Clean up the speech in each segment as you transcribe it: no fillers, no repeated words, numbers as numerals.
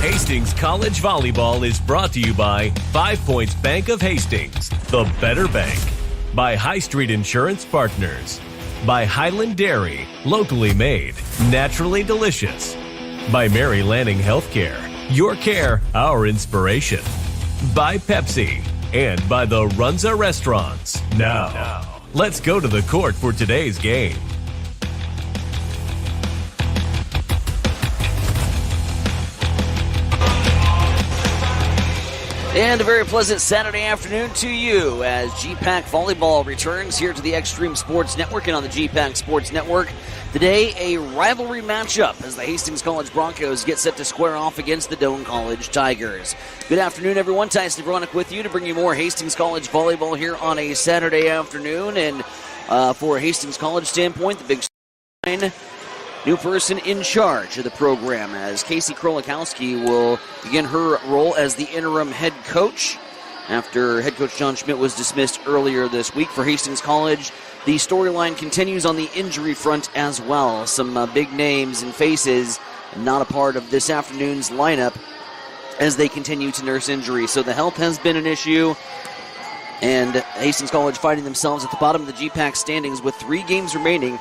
Hastings College Volleyball is brought to you by 5 Points Bank of Hastings, the better bank. By High Street Insurance Partners. By Highland Dairy, locally made, naturally delicious. By Mary Lanning Healthcare, your care, our inspiration. By Pepsi, and by the Runza Restaurants. Now, let's go to the court for today's game. And a very pleasant Saturday afternoon to you as GPAC Volleyball returns here to the Extreme Sports Network and on the GPAC Sports Network. Today, a rivalry matchup as the Hastings College Broncos get set to square off against the Doane College Tigers. Good afternoon, everyone. Tyson Veronik with you to bring you more Hastings College Volleyball here on a Saturday afternoon. And for a Hastings College standpoint, the big sign, new person in charge of the program as Casey Krolikowski will begin her role as the interim head coach after head coach John Schmidt was dismissed earlier this week for Hastings College. The storyline continues on the injury front as well. Some big names and faces not a part of this afternoon's lineup as they continue to nurse injuries. So the health has been an issue, and Hastings College finding themselves at the bottom of the GPAC standings with 3 games remaining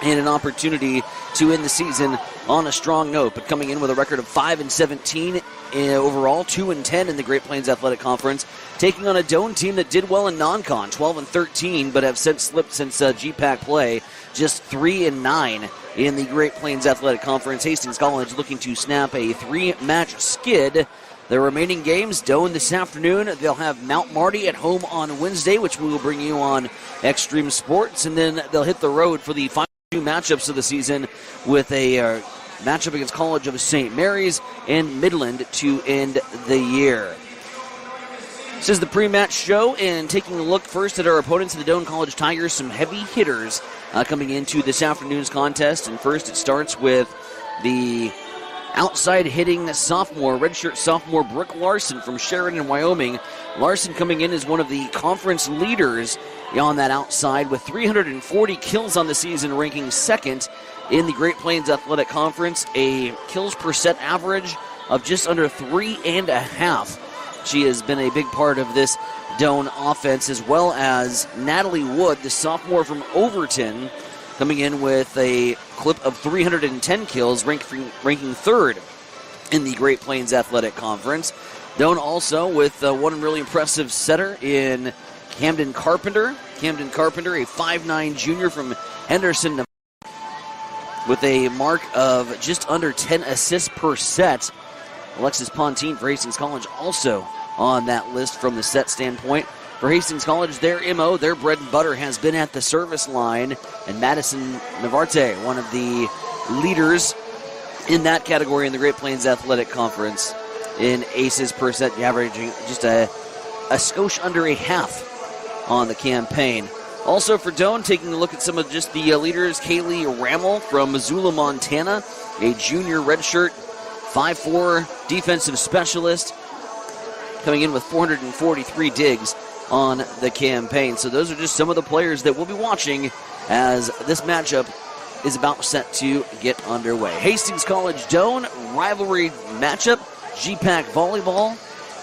and an opportunity to end the season on a strong note, but coming in with a record of 5-17 overall, 2-10 in the Great Plains Athletic Conference, taking on a Doane team that did well in non-con, 12-13, but have since slipped since GPAC play, just 3-9 in the Great Plains Athletic Conference. Hastings College looking to snap a 3-match skid. Their remaining games, Doane this afternoon. They'll have Mount Marty at home on Wednesday, which we will bring you on Extreme Sports, and then they'll hit the road for the final 2 matchups of the season with a matchup against College of St. Mary's and Midland to end the year. This is the pre-match show, and taking a look first at our opponents, the Doane College Tigers, some heavy hitters coming into this afternoon's contest. And first it starts with the outside hitting sophomore, redshirt sophomore Brooke Larson from Sheridan, Wyoming. Larson coming in as one of the conference leaders on that outside with 340 kills on the season, ranking second in the Great Plains Athletic Conference, a kills per set average of just under 3.5. She has been a big part of this Doane offense, as well as Natalie Wood, the sophomore from Overton, coming in with a clip of 310 kills, ranking third in the Great Plains Athletic Conference. Doane also with one really impressive setter in Camden Carpenter. Camden Carpenter, a 5'9 junior from Henderson, Nevada, with a mark of just under 10 assists per set. Alexis Pontine for Hastings College also on that list from the set standpoint. For Hastings College, their MO, their bread and butter has been at the service line, and Madison Navarte, one of the leaders in that category in the Great Plains Athletic Conference in aces per set, averaging just a skosh under a half on the campaign. Also for Doane, taking a look at some of just the leaders, Kaylee Rammel from Missoula, Montana, a junior redshirt, 5'4 defensive specialist, coming in with 443 digs on the campaign. So those are just some of the players that we'll be watching as this matchup is about set to get underway. Hastings College Doane rivalry matchup, GPAC Volleyball,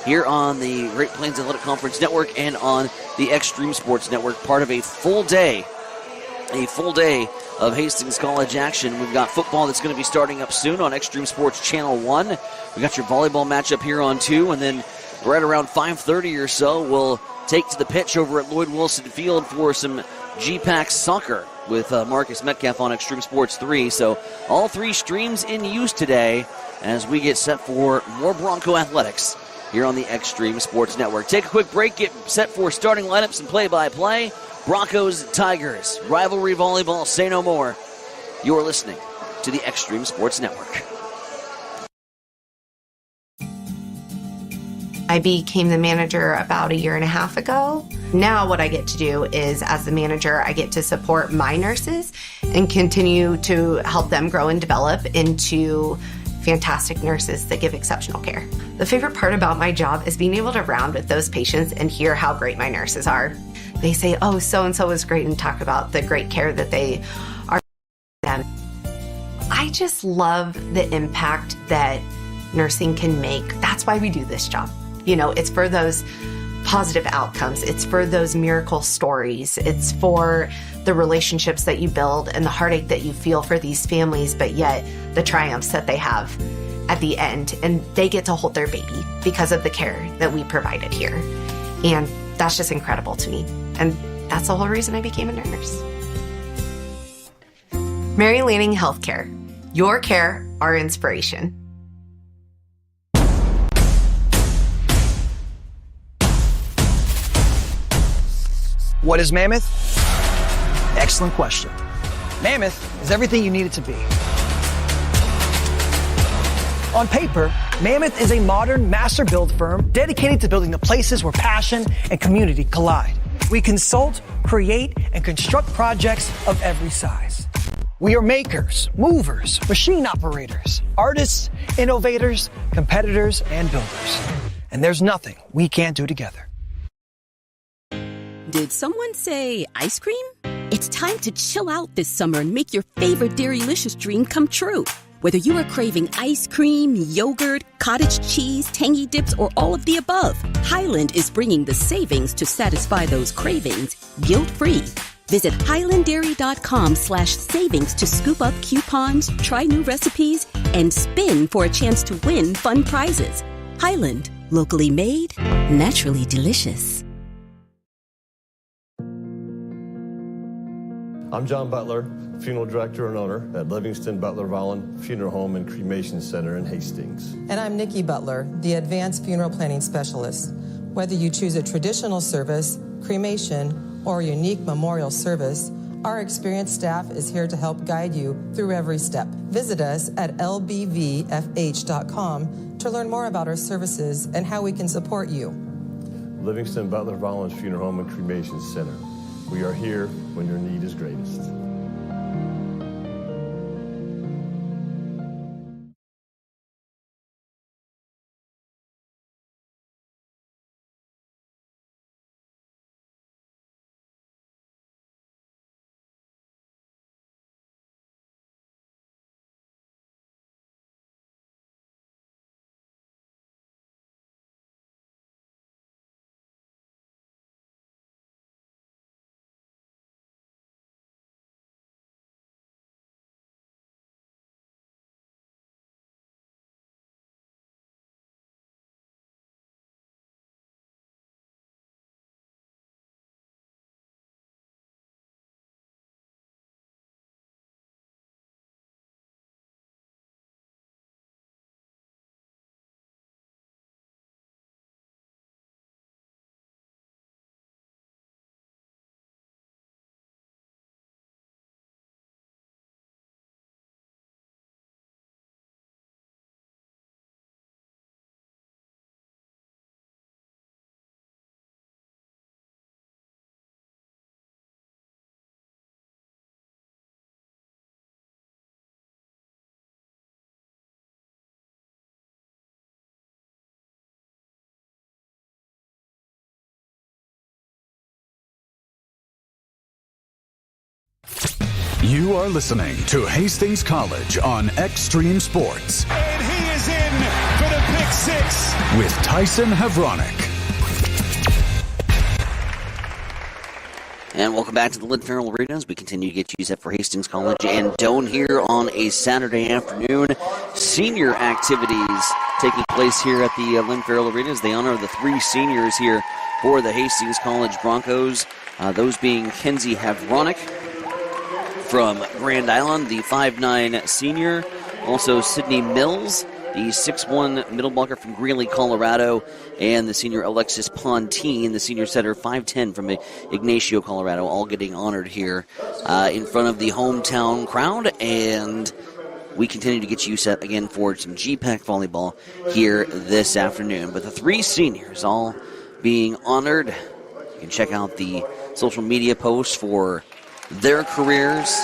here on the Great Plains Athletic Conference Network and on the Extreme Sports Network, part of a full day of Hastings College action. We've got football that's going to be starting up soon on Extreme Sports Channel 1. We got your volleyball matchup here on 2, and then right around 5:30 or so, we'll take to the pitch over at Lloyd Wilson Field for some GPAC soccer with Marcus Metcalf on Extreme Sports 3. So all 3 streams in use today as we get set for more Bronco athletics here on the Extreme Sports Network. Take a quick break, get set for starting lineups and play-by-play. Broncos, Tigers, rivalry volleyball, say no more. You're listening to the Extreme Sports Network. I became the manager about 1.5 years ago. Now what I get to do is, as the manager, I get to support my nurses and continue to help them grow and develop into fantastic nurses that give exceptional care. The favorite part about my job is being able to round with those patients and hear how great my nurses are. They say, oh, so-and-so was great, and talk about the great care that they are them. I just love the impact that nursing can make. That's why we do this job. You know, it's for those positive outcomes. It's for those miracle stories. It's for the relationships that you build and the heartache that you feel for these families, but yet the triumphs that they have at the end. And they get to hold their baby because of the care that we provided here. And that's just incredible to me. And that's the whole reason I became a nurse. Mary Lanning Healthcare. Your care, our inspiration. What is Mammoth? Excellent question. Mammoth is everything you need it to be. On paper, Mammoth is a modern master build firm dedicated to building the places where passion and community collide. We consult, create, and construct projects of every size. We are makers, movers, machine operators, artists, innovators, competitors, and builders. And there's nothing we can't do together. Did someone say ice cream? It's time to chill out this summer and make your favorite Dairylicious dream come true. Whether you are craving ice cream, yogurt, cottage cheese, tangy dips, or all of the above, Highland is bringing the savings to satisfy those cravings guilt-free. Visit highlanddairy.com/savings to scoop up coupons, try new recipes, and spin for a chance to win fun prizes. Highland, locally made, naturally delicious. I'm John Butler, Funeral Director and owner at Livingston Butler Volland Funeral Home and Cremation Center in Hastings. And I'm Nikki Butler, the Advanced Funeral Planning Specialist. Whether you choose a traditional service, cremation, or a unique memorial service, our experienced staff is here to help guide you through every step. Visit us at lbvfh.com to learn more about our services and how we can support you. Livingston Butler Volland Funeral Home and Cremation Center. We are here when your need is greatest. You are listening to Hastings College on Extreme Sports. And he is in for the pick six. With Tyson Havronik. And welcome back to the Lynn Farrell Arena as we continue to get you set for Hastings College and Doane here on a Saturday afternoon. Senior activities taking place here at the Lynn Farrell Arena as they honor the three seniors here for the Hastings College Broncos. Those being Kenzie Havronik from Grand Island, the 5'9 senior. Also Sydney Mills, the 6'1 middle blocker from Greeley, Colorado. And the senior Alexis Pontine, the senior setter, 5'10 from Ignacio, Colorado. All getting honored here in front of the hometown crowd. And we continue to get you set again for some GPAC volleyball here this afternoon. But the three seniors all being honored. You can check out the social media posts for their careers,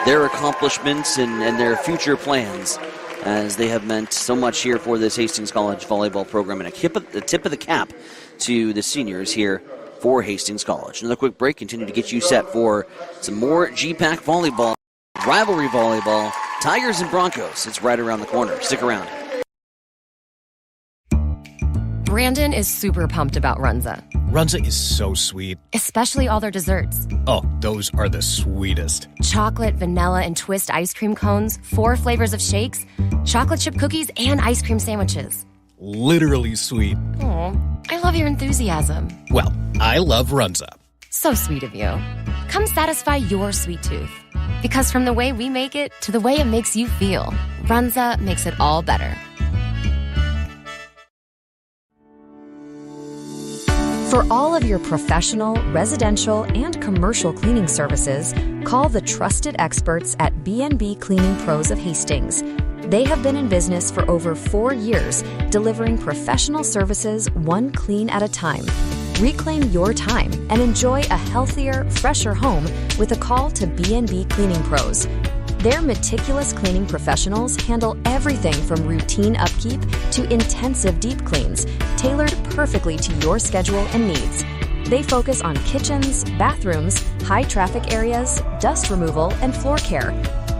their accomplishments, and their future plans, as they have meant so much here for this Hastings College volleyball program. And a tip of the cap to the seniors here for Hastings College. Another quick break, continue to get you set for some more GPAC volleyball, rivalry volleyball, Tigers and Broncos. It's right around the corner. Stick around. Brandon is super pumped about Runza. Runza is so sweet. Especially all their desserts. Oh, those are the sweetest. Chocolate, vanilla, and twist ice cream cones, 4 flavors of shakes, chocolate chip cookies, and ice cream sandwiches. Literally sweet. Aw, I love your enthusiasm. Well, I love Runza. So sweet of you. Come satisfy your sweet tooth. Because from the way we make it to the way it makes you feel, Runza makes it all better. For all of your professional, residential, and commercial cleaning services, call the trusted experts at B&B Cleaning Pros of Hastings. They have been in business for over 4 years, delivering professional services one clean at a time. Reclaim your time and enjoy a healthier, fresher home with a call to B&B Cleaning Pros. Their meticulous cleaning professionals handle everything from routine upkeep to intensive deep cleans, tailored perfectly to your schedule and needs. They focus on kitchens, bathrooms, high traffic areas, dust removal, and floor care.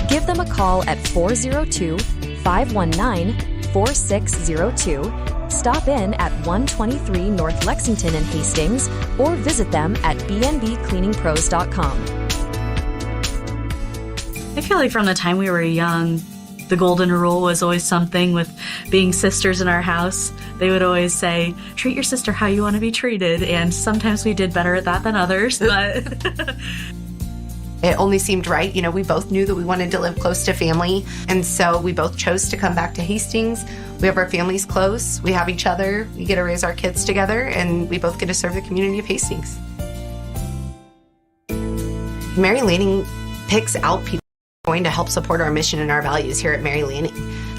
Give them a call at 402-519-4602. Stop in at 123 North Lexington in Hastings or visit them at bnbcleaningpros.com. I feel like from the time we were young, the golden rule was always something with being sisters in our house. They would always say, treat your sister how you want to be treated. And sometimes we did better at that than others. But it only seemed right. You know, we both knew that we wanted to live close to family. And so we both chose to come back to Hastings. We have our families close. We have each other. We get to raise our kids together. And we both get to serve the community of Hastings. Mary Lanning picks out people going to help support our mission and our values here at Mary Lanning.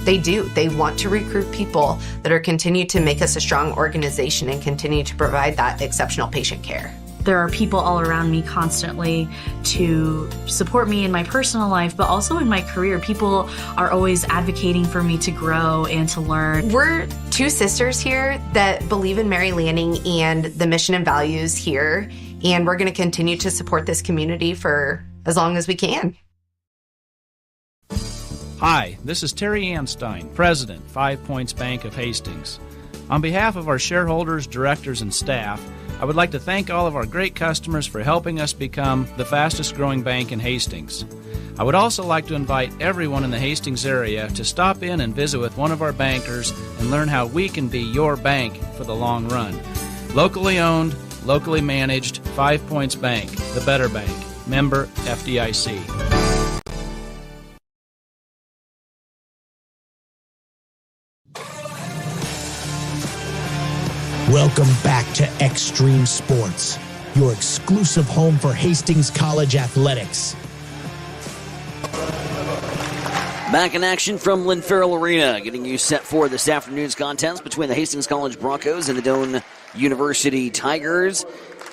They do. They want to recruit people that are continue to make us a strong organization and continue to provide that exceptional patient care. there are people all around me constantly to support me in my personal life, but also in my career. People are always advocating for me to grow and to learn. We're two sisters here that believe in Mary Lanning and the mission and values here, and we're going to continue to support this community for as long as we can. Hi, this is Terry Anstein, President, 5 Points Bank of Hastings. On behalf of our shareholders, directors, and staff, I would like to thank all of our great customers for helping us become the fastest growing bank in Hastings. I would also like to invite everyone in the Hastings area to stop in and visit with one of our bankers and learn how we can be your bank for the long run. Locally owned, locally managed, 5 Points Bank, the better bank. Member FDIC. Welcome back to Extreme Sports, your exclusive home for Hastings College athletics. Back in action from Lynn Farrell Arena, getting you set for this afternoon's contest between the Hastings College Broncos and the Doane University Tigers.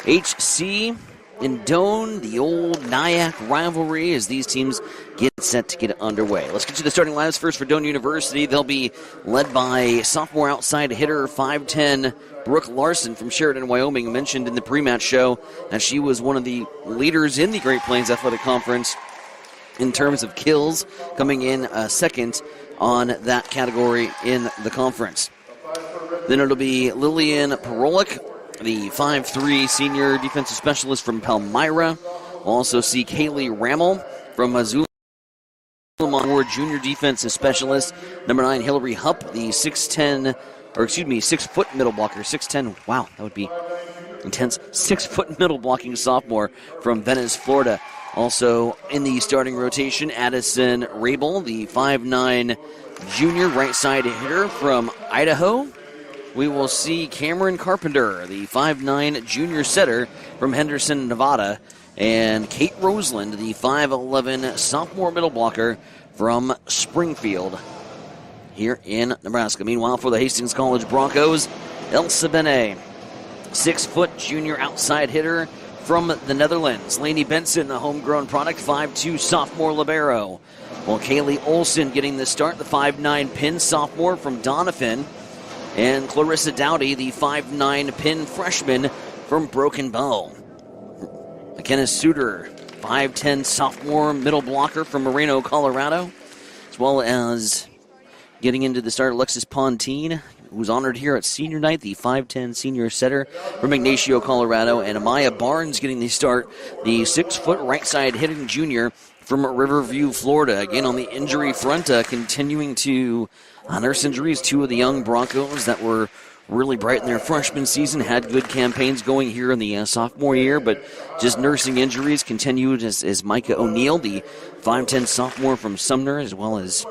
HC and Doane, the old Nyack rivalry as these teams get set to get underway. Let's get you the starting lineups first for Doane University. They'll be led by sophomore outside hitter 5'10", Brooke Larson from Sheridan, Wyoming, mentioned in the pre-match show that she was one of the leaders in the Great Plains Athletic Conference in terms of kills, coming in second on that category in the conference. Then it'll be Lillian Parolic, the 5'3" senior defensive specialist from Palmyra. We'll also see Kaylee Rammel from Missoula, junior defensive specialist. Number 9, Hillary Hupp, the 6 foot middle blocker. 6'10", wow, that would be intense. 6 foot middle blocking sophomore from Venice, Florida. Also in the starting rotation, Addison Rabel, the 5'9" junior right side hitter from Idaho. We will see Cameron Carpenter, the 5'9" junior setter from Henderson, Nevada. And Kate Roseland, the 5'11" sophomore middle blocker from Springfield here in Nebraska. Meanwhile, for the Hastings College Broncos, Elsa Benet, 6 foot junior outside hitter from the Netherlands. Lainey Benson, the homegrown product, 5'2" sophomore libero. While Kaylee Olson getting the start, the 5'9" pin sophomore from Doniphan. And Clarissa Dowdy, the 5'9" pin freshman from Broken Bow. McKenna Suter, 5'10" sophomore middle blocker from Moreno, Colorado. As well as getting into the start, Alexis Pontine, who's honored here at senior night, the 5'10 senior setter from Ignacio, Colorado, and Amaya Barnes getting the start, the 6-foot right side hitting junior from Riverview, Florida. Again, on the injury front, continuing to nurse injuries. Two of the young Broncos that were really bright in their freshman season had good campaigns going here in the sophomore year, but just nursing injuries continued as Micah O'Neill, the 5'10 sophomore from Sumner, as well as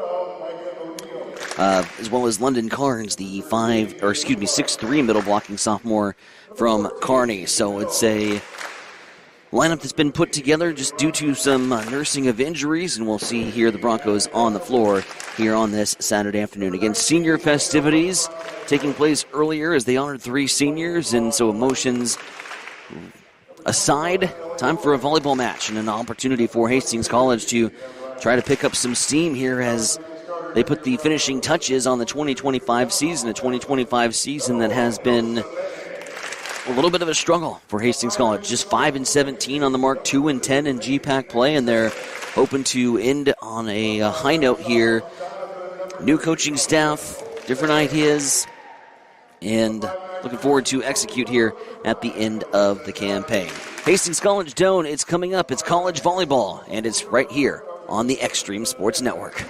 London Carnes, the 6'3 middle blocking sophomore from Kearney. So it's a lineup that's been put together just due to some nursing of injuries, and we'll see here the Broncos on the floor here on this Saturday afternoon. Again, senior festivities taking place earlier as they honored 3 seniors, and so emotions aside, time for a volleyball match and an opportunity for Hastings College to try to pick up some steam here as they put the finishing touches on the 2025 season, a 2025 season that has been a little bit of a struggle for Hastings College. Just 5-17 on the mark, 2-10 in GPAC play, and they're hoping to end on a high note here. New coaching staff, different ideas, and looking forward to execute here at the end of the campaign. Hastings College Doane, it's coming up. It's college volleyball, and it's right here on the Extreme Sports Network.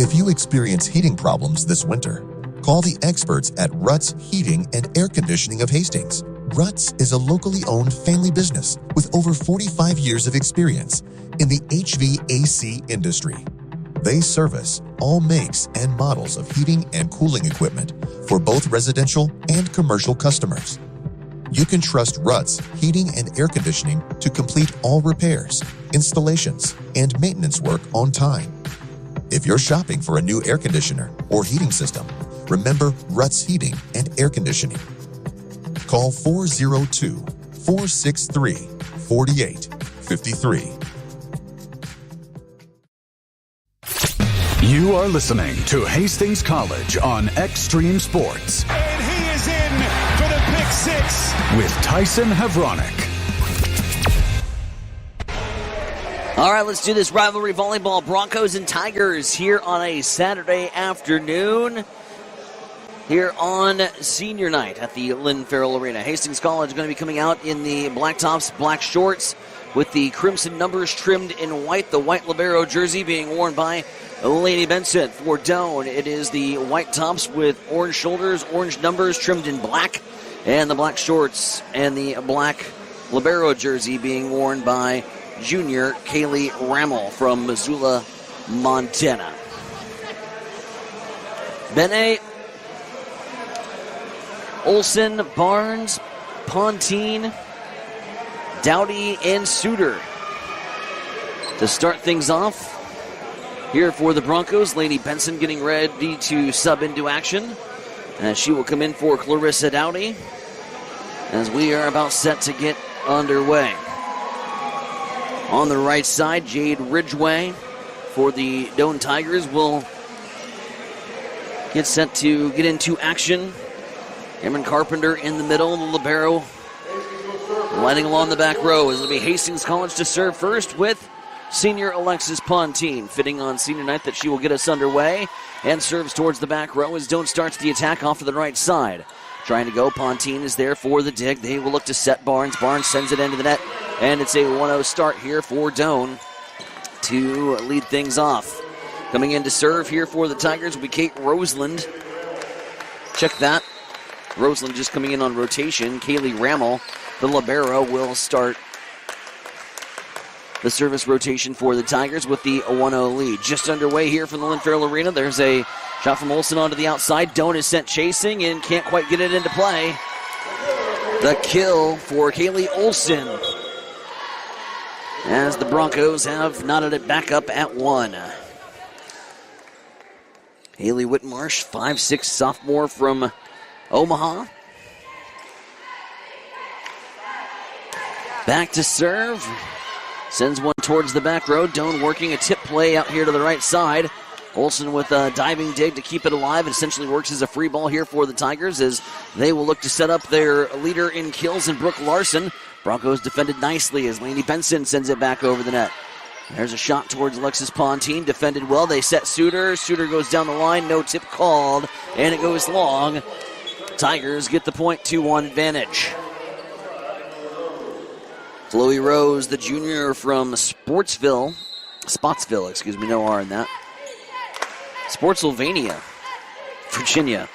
If you experience heating problems this winter, call the experts at Ruts Heating and Air Conditioning of Hastings. Ruts is a locally owned family business with over 45 years of experience in the HVAC industry. They service all makes and models of heating and cooling equipment for both residential and commercial customers. You can trust Ruts Heating and Air Conditioning to complete all repairs, installations, and maintenance work on time. If you're shopping for a new air conditioner or heating system, remember Ruts Heating and Air Conditioning. Call 402-463-4853. You are listening to Hastings College on Extreme Sports. And he is in for the pick 6 with Tyson Havronik. All right, let's do this rivalry volleyball. Broncos and Tigers here on a Saturday afternoon here on senior night at the Lynn Farrell Arena. Hastings College is going to be coming out in the black tops, black shorts with the crimson numbers trimmed in white. The white libero jersey being worn by Lady Benson. For Doane, it is the white tops with orange shoulders, orange numbers trimmed in black, and the black shorts and the black libero jersey being worn by junior Kaylee Rammel from Missoula, Montana. Benet, Olson, Barnes, Pontine, Dowdy, and Suter to start things off here for the Broncos. Lady Benson getting ready to sub into action, and she will come in for Clarissa Dowdy as we are about set to get underway. On the right side, Jade Ridgway for the Doane Tigers will get set to get into action. Cameron Carpenter in the middle, the libero lighting along the back row. It'll be Hastings College to serve first with senior Alexis Pontine, fitting on senior night that she will get us underway and serves towards the back row as Doane starts the attack off to the right side. Trying to go, Pontine is there for the dig. They will look to set Barnes. Barnes sends it into the net, and it's a 1-0 start here for Doane to lead things off. Coming in to serve here for the Tigers will be Kate Roseland. Check that. Roseland just coming in on rotation. Kaylee Rammel, the libero, will start the service rotation for the Tigers with the 1-0 lead. Just underway here from the Lynn Farrell Arena. There's a shot from Olson onto the outside. Doane is sent chasing and can't quite get it into play. The kill for Kaylee Olson as the Broncos have knotted it back up at 1. Haley Whitmarsh, 5'6" sophomore from Omaha. Back to serve. Sends one towards the back row. Doane working a tip play out here to the right side. Olson with a diving dig to keep it alive. It essentially works as a free ball here for the Tigers as they will look to set up their leader in kills in Brooke Larson. Broncos defended nicely as Lainey Benson sends it back over the net. There's a shot towards Alexis Pontine. Defended well. They set Suter. Suter goes down the line. No tip called. And it goes long. Tigers get the point, 2-1 advantage. Chloe Rose, the junior from Spotsville, no R in that. Sportsylvania, Virginia.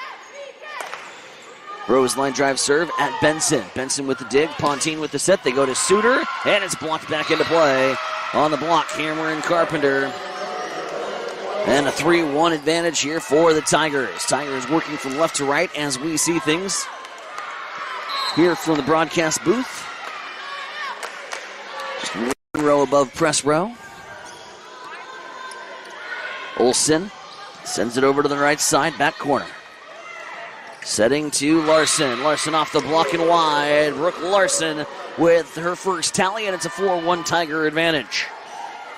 Rose line drive serve at Benson. Benson with the dig. Pontine with the set. They go to Suter, and it's blocked back into play. On the block, Cameron Carpenter. And a 3-1 advantage here for the Tigers. Tigers working from left to right as we see things here from the broadcast booth. Just one row above press row. Olsen sends it over to the right side, back corner. Setting to Larson. Larson off the block and wide. Brooke Larson with her first tally, and it's a 4-1 Tiger advantage.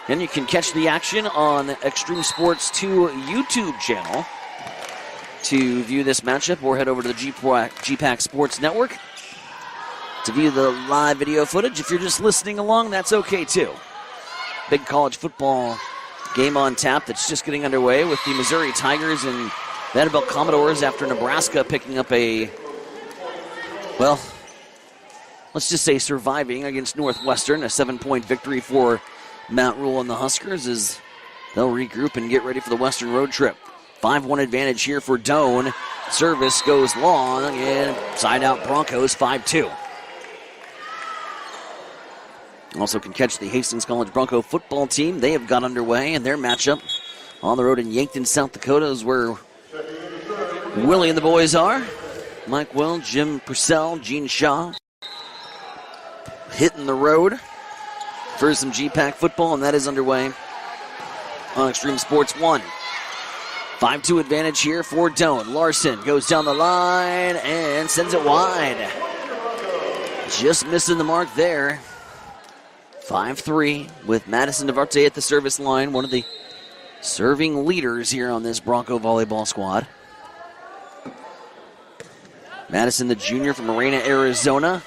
And you can catch the action on Extreme Sports 2 YouTube channel to view this matchup, or head over to the GPAC Sports Network to view the live video footage. If you're just listening along, that's okay too. Big college football game on tap that's just getting underway with the Missouri Tigers and Vanderbilt Commodores after Nebraska picking up a, well, let's just say surviving against Northwestern. A 7-point victory for Matt Rule and the Huskers as they'll regroup and get ready for the Western road trip. 5-1 advantage here for Doane. Service goes long and side out Broncos 5-2. Also can catch the Hastings College Bronco football team. They have got underway in their matchup on the road in Yankton, South Dakota, is where Willie and the boys are. Mike Will, Jim Purcell, Gene Shaw hitting the road for some GPAC football, and that is underway on Extreme Sports 1. 5-2 advantage here for Doane. Larson goes down the line and sends it wide. Just missing the mark there. 5-3 with Madison Devarte at the service line, one of the serving leaders here on this Bronco volleyball squad. Madison, the junior from Marina, Arizona.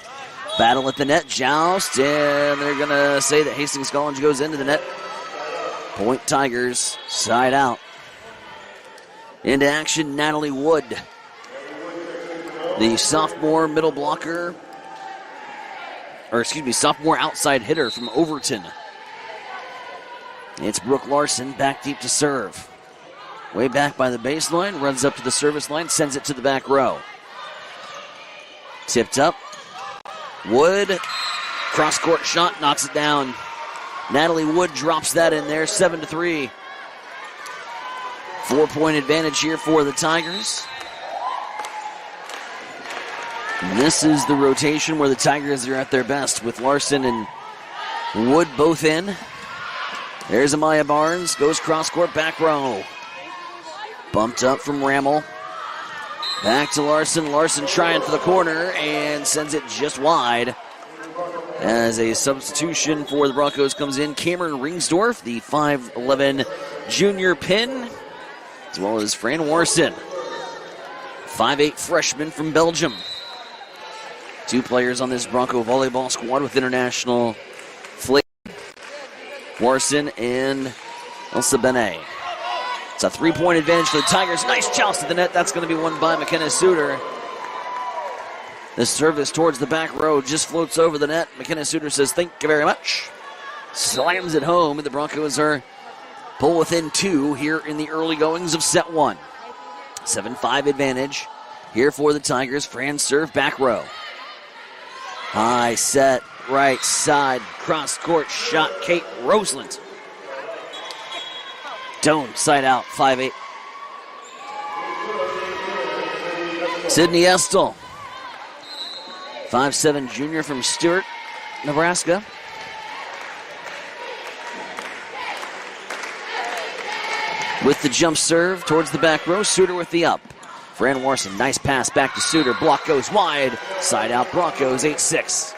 Battle at the net, joust, and they're going to say that Hastings College goes into the net. Point Tigers, side out. Into action, Natalie Wood. The sophomore middle blocker, sophomore outside hitter from Overton. It's Brooke Larson back deep to serve. Way back by the baseline, runs up to the service line, sends it to the back row. Tipped up. Wood, cross-court shot, knocks it down. Natalie Wood drops that in there, 7-3. 4-point advantage here for the Tigers. And this is the rotation where the Tigers are at their best, with Larson and Wood both in. There's Amaya Barnes, goes cross-court, back row. Bumped up from Rammel. Back to Larson. Larson trying for the corner and sends it just wide. As a substitution for the Broncos comes in Cameron Ringsdorf, the 5'11 junior pin, as well as Fran Warson, 5'8 freshman from Belgium. Two players on this Bronco volleyball squad with international flavor, Warson and Elsa Benet. It's a 3-point advantage for the Tigers. Nice joust at the net. That's going to be won by McKenna Suter. The service towards the back row just floats over the net. McKenna Suter says, thank you very much. Slams it home, and the Broncos are pull within 2 here in the early goings of set 1. 7-5 advantage here for the Tigers. Fran serve, back row. High set, right side, cross-court shot, Kate Roseland. Doane, side out, 5'8. Sydney Estel, 5'7 junior from Stewart, Nebraska. With the jump serve towards the back row, Suter with the up. Fran Warson, nice pass back to Suter. Block goes wide, side out Broncos, 8-6.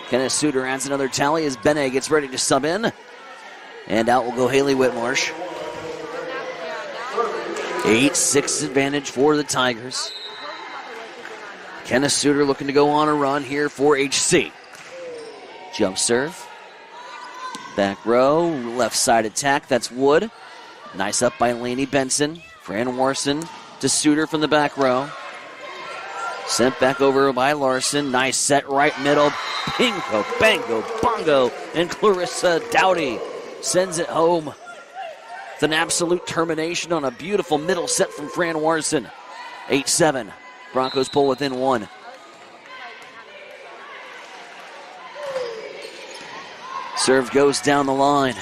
Kenneth Suter adds another tally as Benet gets ready to sub in. And out will go Haley Whitmarsh. 8-6 advantage for the Tigers. Kenneth Suter looking to go on a run here for HC. Jump serve. Back row, left side attack. That's Wood. Nice up by Lainey Benson. Fran Warson to Suter from the back row. Sent back over by Larson. Nice set right middle. Bingo, bango, bongo. And Clarissa Dowdy sends it home with an absolute termination on a beautiful middle set from Fran Warson. 8-7. Broncos pull within 1. Serve goes down the line.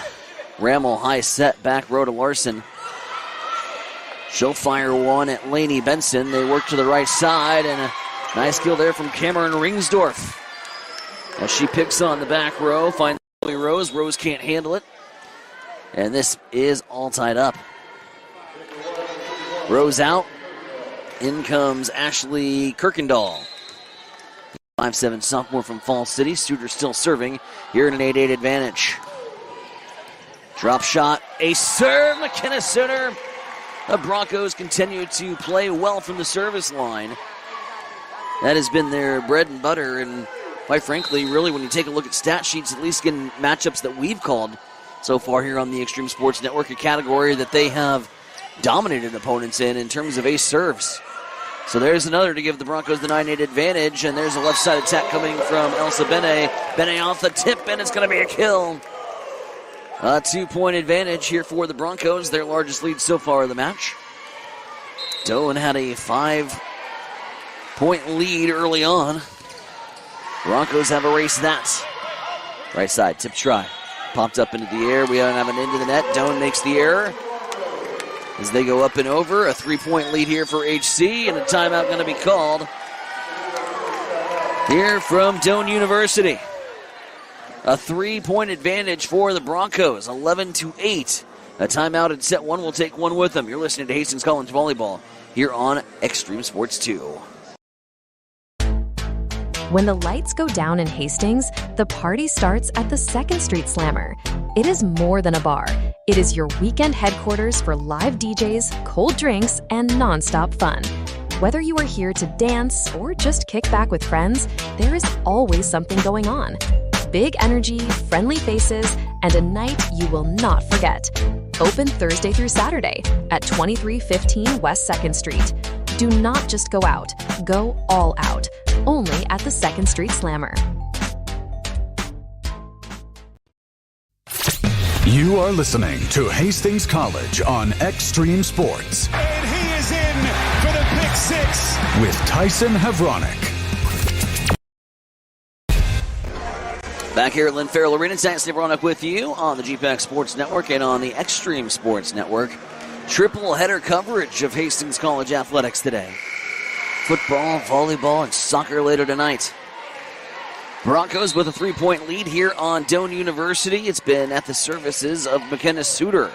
Rammel high set, back row to Larson. She'll fire one at Lainey Benson. They work to the right side, and a nice kill there from Cameron Ringsdorf. As she picks on the back row, finds Rose. Rose can't handle it. And this is all tied up. Rose out. In comes Ashley Kirkendall. 5'7" sophomore from Falls City. Suter still serving here in an 8-8 advantage. Drop shot, a serve, McKenna Suter. The Broncos continue to play well from the service line. That has been their bread and butter, and quite frankly, really, when you take a look at stat sheets, at least in matchups that we've called so far here on the Extreme Sports Network, a category that they have dominated opponents in terms of ace serves. So there's another to give the Broncos the 9-8 advantage, and there's a left side attack coming from Elsa Bene. Bene off the tip, and it's going to be a kill. A 2-point advantage here for the Broncos, their largest lead so far of the match. Doan had a 5-point lead early on. Broncos have erased that. Right side, tip try. Popped up into the air. We don't have an into the net. Doan makes the error. As they go up and over, a 3-point lead here for HC, and a timeout going to be called here from Doan University. A 3-point advantage for the Broncos, 11-8. A timeout in set 1 will take one with them. You're listening to Hastings College Volleyball here on Extreme Sports 2. When the lights go down in Hastings, the party starts at the 2nd Street Slammer. It is more than a bar. It is your weekend headquarters for live DJs, cold drinks, and nonstop fun. Whether you are here to dance or just kick back with friends, there is always something going on. Big energy, friendly faces, and a night you will not forget. Open Thursday through Saturday at 2315 West 2nd Street. Do not just go out, go all out. Only at the 2nd Street Slammer. You are listening to Hastings College on Extreme Sports. And he is in for the pick six. With Tyson Havronik. Back here at Lynn Farrell Arena, Tyson Havronik with you on the GPAC Sports Network and on the Extreme Sports Network. Triple header coverage of Hastings College athletics today. Football, volleyball, and soccer later tonight. Broncos with a 3-point lead here on Doan University. It's been at the services of McKenna Suter,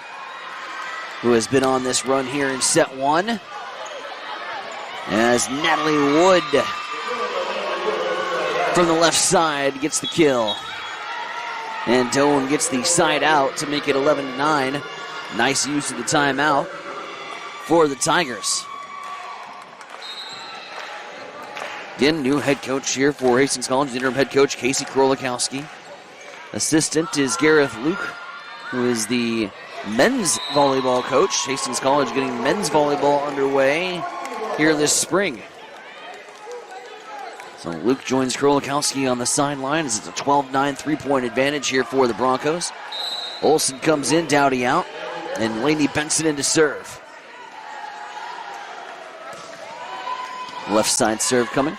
who has been on this run here in set 1. As Natalie Wood from the left side gets the kill. And Doan gets the side out to make it 11-9. Nice use of the timeout for the Tigers. Again, new head coach here for Hastings College, interim head coach Casey Krolikowski. Assistant is Gareth Luke, who is the men's volleyball coach. Hastings College getting men's volleyball underway here this spring. So Luke joins Krolikowski on the sideline as it's a 12-9 3-point advantage here for the Broncos. Olsen comes in, Dowdy out, and Lainey Benson in to serve. Left side serve coming.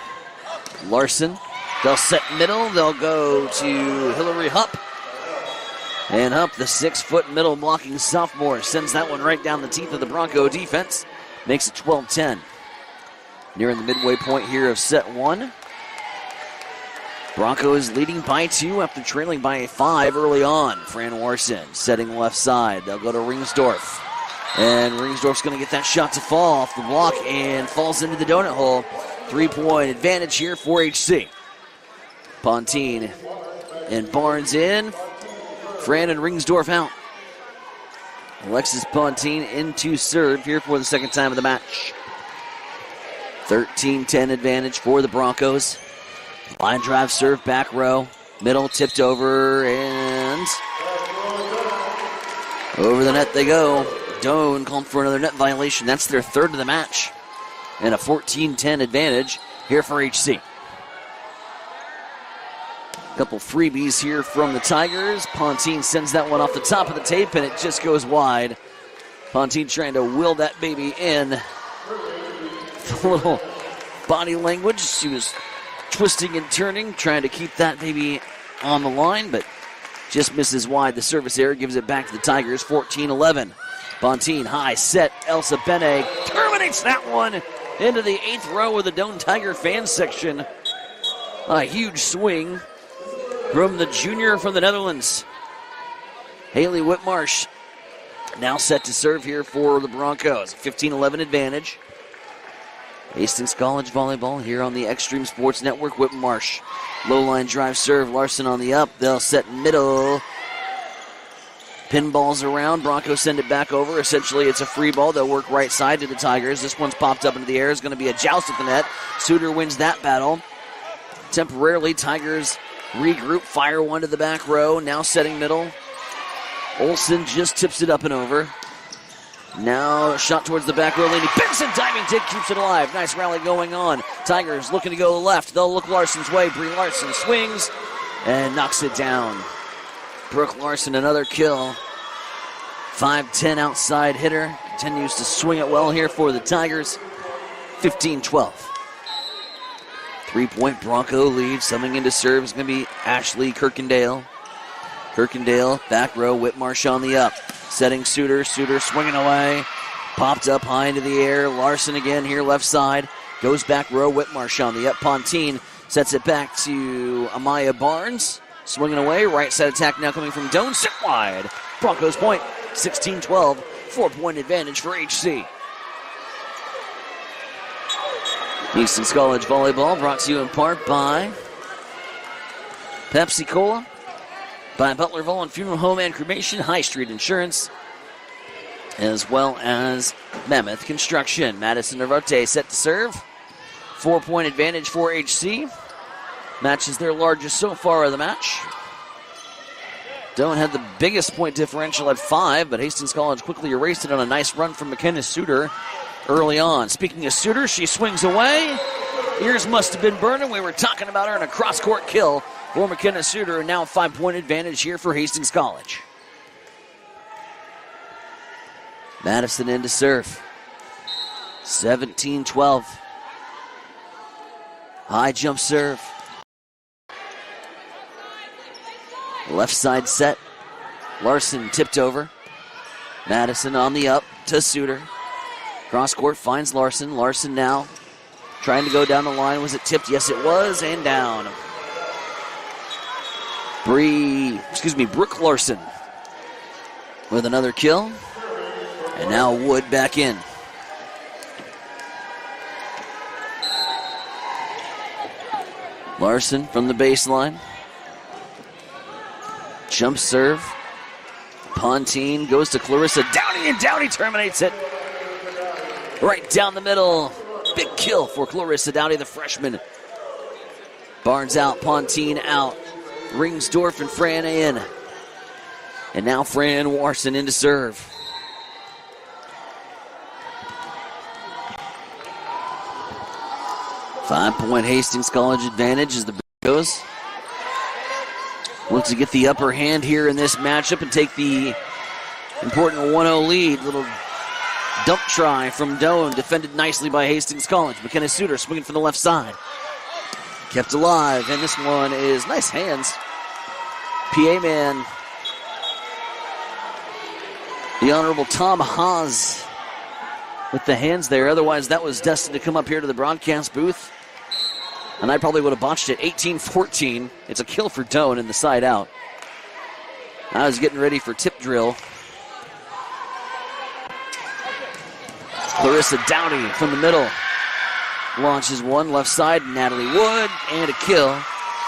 Larson. They'll set middle. They'll go to Hillary Hupp. And Hupp, the 6-foot middle blocking sophomore, sends that one right down the teeth of the Bronco defense. Makes it 12-10. Nearing the midway point here of set 1. Broncos leading by 2 after trailing by 5 early on. Fran Warson setting left side. They'll go to Ringsdorf. And Ringsdorf's going to get that shot to fall off the block and falls into the donut hole. 3-point advantage here for HC. Pontine and Barnes in. Fran and Ringsdorf out. Alexis Pontine into serve here for the second time of the match. 13-10 advantage for the Broncos. Line drive serve, back row. Middle tipped over and Over the net they go. Doan called for another net violation. That's their third of the match. And a 14-10 advantage here for HC. Couple freebies here from the Tigers. Pontine sends that one off the top of the tape, and it just goes wide. Pontine trying to will that baby in. A little body language. She was twisting and turning, trying to keep that baby on the line, but just misses wide. The service error gives it back to the Tigers, 14-11. Pontine, high set. Elsa Bene terminates that one into the 8th row of the Doan Tiger fan section. A huge swing from the junior from the Netherlands. Haley Whitmarsh now set to serve here for the Broncos. 15-11 advantage. Hastings College volleyball here on the Extreme Sports Network. Whitmarsh, low line drive serve. Larson on the up. They'll set middle. Pinballs around. Broncos send it back over. Essentially, it's a free ball. They'll work right side to the Tigers. This one's popped up into the air. It's going to be a joust at the net. Suter wins that battle. Temporarily, Tigers regroup, fire one to the back row. Now setting middle. Olsen just tips it up and over. Now shot towards the back row. Lady Benson diving dig keeps it alive. Nice rally going on. Tigers looking to go left. They'll look Larson's way. Brie Larson swings and knocks it down. Brooke Larson, another kill. 5'10" outside hitter. Continues to swing it well here for the Tigers. 15-12. 3-point Bronco lead. Summing into serve is going to be Ashley Kirkendale. Kirkendale, back row, Whitmarsh on the up. Setting Suter. Suter swinging away. Popped up high into the air. Larson again here, left side. Goes back row, Whitmarsh on the up. Pontine sets it back to Amaya Barnes. Swinging away. Right side attack now coming from Doan. Sit wide. Broncos point. 16-12. 4-point advantage for HC. Hastings College volleyball brought to you in part by Pepsi Cola, by Butler Vollen Funeral Home and Cremation, High Street Insurance, as well as Mammoth Construction. Madison Narote set to serve. 4-point advantage for HC. Match is their largest so far of the match. Doan had the biggest point differential at 5, but Hastings College quickly erased it on a nice run from McKenna Suter early on. Speaking of Suter, she swings away. Ears must have been burning. We were talking about her in a cross-court kill for McKenna Suter, and now a 5-point advantage here for Hastings College. Madison in to serve. 17-12. High jump serve. Left side set. Larson tipped over. Madison on the up to Suter. Cross court finds Larson. Larson now trying to go down the line. Was it tipped? Yes, it was. And down. Brooke Larson with another kill. And now Wood back in. Larson from the baseline. Jump serve. Pontine goes to Clarissa Downey, and Downey terminates it. Right down the middle. Big kill for Clarissa Downey, the freshman. Barnes out, Pontine out. Ringsdorf and Fran in. And now Fran Warson in to serve. Five-point Hastings College advantage as the Broncos look to get the upper hand here in this matchup and take the important 1-0 lead. Little dump try from Doan, defended nicely by Hastings College. McKenna Suter swinging from the left side. Kept alive, and this one is nice hands. PA man, the Honorable Tom Haas with the hands there. Otherwise, that was destined to come up here to the broadcast booth. And I probably would have botched it. 18-14. It's a kill for Doan in the side out. I was getting ready for tip drill. Clarissa Downey from the middle. Launches one left side. Natalie Wood. And a kill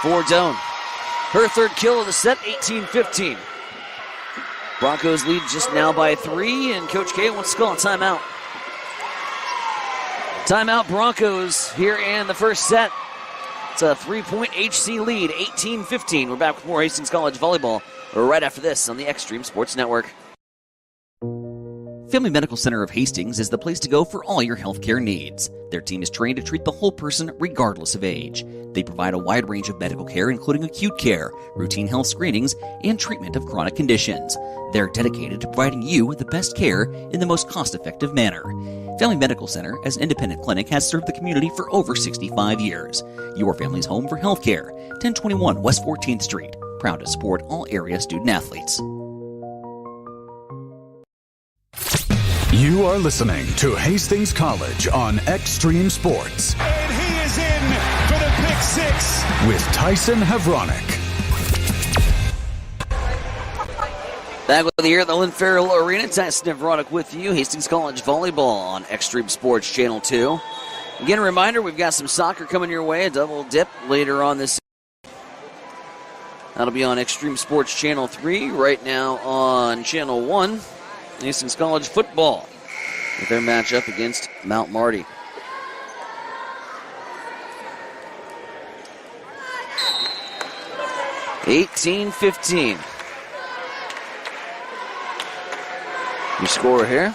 for Doan. Her third kill of the set, 18-15. Broncos lead just now by 3. And Coach K wants to call a timeout. Timeout Broncos here in the first set. It's a 3-point HC lead, 18-15. We're back with more Hastings College volleyball right after this on the Extreme Sports Network. Family Medical Center of Hastings is the place to go for all your healthcare needs. Their team is trained to treat the whole person regardless of age. They provide a wide range of medical care, including acute care, routine health screenings, and treatment of chronic conditions. They're dedicated to providing you with the best care in the most cost-effective manner. Family Medical Center, as an independent clinic, has served the community for over 65 years. Your family's home for healthcare. 1021 West 14th Street. Proud to support all area student-athletes. You are listening to Hastings College on Extreme Sports. And he is in for the pick six. With Tyson Havronik. Back with you here at the Lynn Farrell Arena. Tyson Havronik with you. Hastings College Volleyball on Extreme Sports Channel 2. Again, a reminder, we've got some soccer coming your way. A double dip later on this. That'll be on Extreme Sports Channel 3. Right now on Channel 1. Hastings College football with their matchup against Mount Marty. (18-15). Your score here.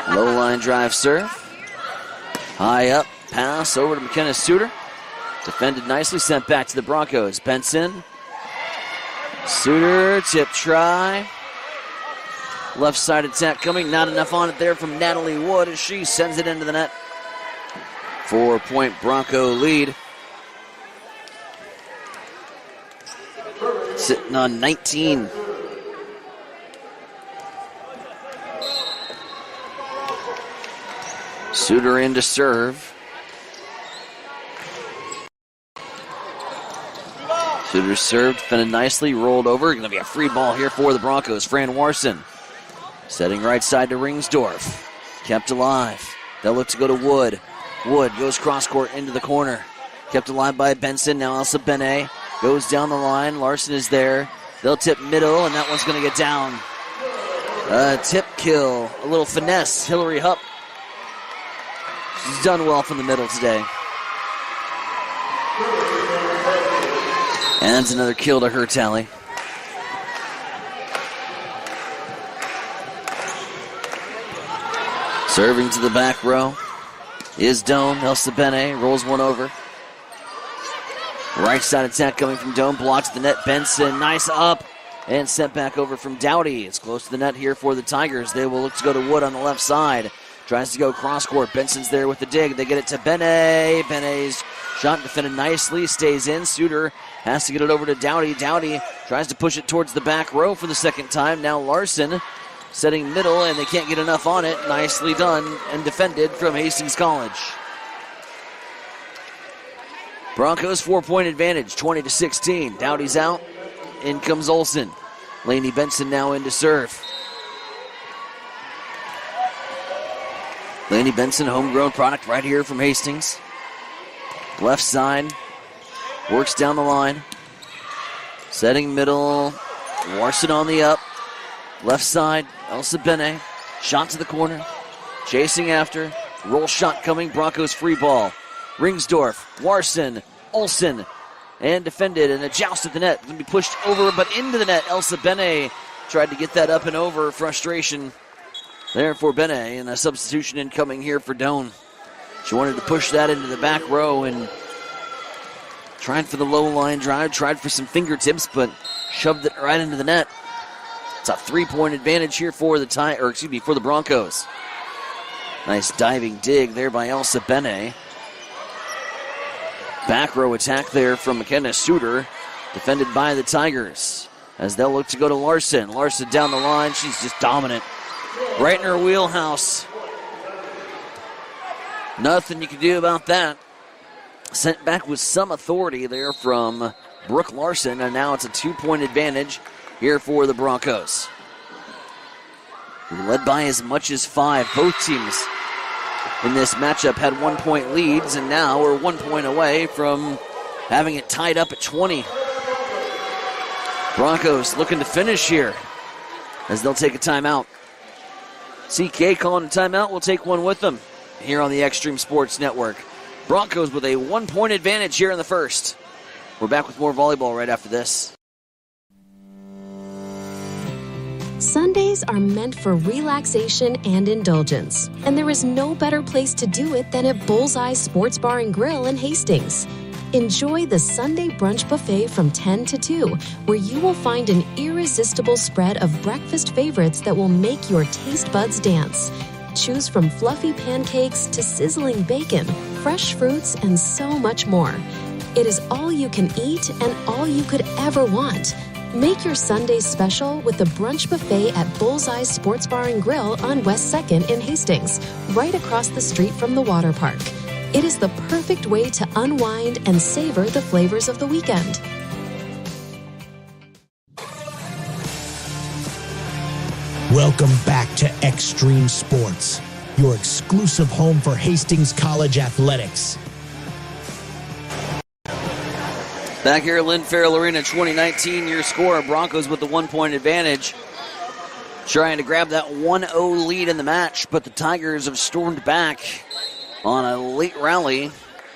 Low line drive serve. High up pass over to McKenna Suter. Defended nicely, sent back to the Broncos. Benson. Suter, tip try. Left side attack coming. Not enough on it there from Natalie Wood as she sends it into the net. 4-point Bronco lead. Sitting on 19. Suter in to serve. Suter served, defended nicely, rolled over. Going to be a free ball here for the Broncos. Fran Warson. Setting right side to Ringsdorf. Kept alive. They'll look to go to Wood. Wood goes cross court into the corner. Kept alive by Benson. Now Elsa Benet goes down the line. Larson is there. They'll tip middle, and that one's going to get down. Tip kill. A little finesse. Hillary Hupp. She's done well from the middle today. And that's another kill to her tally. Serving to the back row is Doan. Elsa Benet rolls one over. Right side attack coming from Doan. Blocks the net. Benson, nice up. And sent back over from Dowdy. It's close to the net here for the Tigers. They will look to go to Wood on the left side. Tries to go cross court. Benson's there with the dig. They get it to Benet. Benet's shot defended nicely. Stays in. Suter has to get it over to Dowdy. Dowdy tries to push it towards the back row for the second time. Now Larson setting middle, and they can't get enough on it. Nicely done and defended from Hastings College. Broncos 4-point advantage, 20-16. Dowdy's out. In comes Olsen. Lainey Benson now in to serve. Lainey Benson, homegrown product right here from Hastings. Left side. Works down the line. Setting middle. Larson on the up. Left side. Elsa Benet. Shot to the corner. Chasing after. Roll shot coming. Broncos free ball. Ringsdorf. Larson. Olsen. And defended. And a joust at the net. Going to be pushed over but into the net. Elsa Benet tried to get that up and over. Frustration there for Benet. And a substitution incoming here for Doan. She wanted to push that into the back row and tried for the low line drive. Tried for some fingertips but shoved it right into the net. It's a 3-point advantage here for the Broncos. Nice diving dig there by Elsa Benet. Back row attack there from McKenna Suter, defended by the Tigers. As they'll look to go to Larson. Larson down the line. She's just dominant. Right in her wheelhouse. Nothing you can do about that. Sent back with some authority there from Brooke Larson, and now it's a 2-point advantage here for the Broncos. Led by as much as 5. Both teams in this matchup had 1-point leads, and now we're 1 point away from having it tied up at 20. Broncos looking to finish here as they'll take a timeout. CK calling a timeout. We'll take one with them here on the Extreme Sports Network. Broncos with a 1-point advantage here in the first. We're back with more volleyball right after this. Sundays are meant for relaxation and indulgence, and there is no better place to do it than at Bullseye Sports Bar and Grill in Hastings. Enjoy the Sunday brunch buffet from 10 to 2, where you will find an irresistible spread of breakfast favorites that will make your taste buds dance. Choose from fluffy pancakes to sizzling bacon, fresh fruits, and so much more. It is all you can eat and all you could ever want. Make your Sundays special with the brunch buffet at Bullseye Sports Bar and Grill on West 2nd in Hastings, right across the street from the water park. It is the perfect way to unwind and savor the flavors of the weekend. Welcome back to Extreme Sports, your exclusive home for Hastings College athletics. Back here at Lynn Farrell Arena, 2019, your score, Broncos with the 1-point advantage. Trying to grab that 1-0 lead in the match, but the Tigers have stormed back on a late rally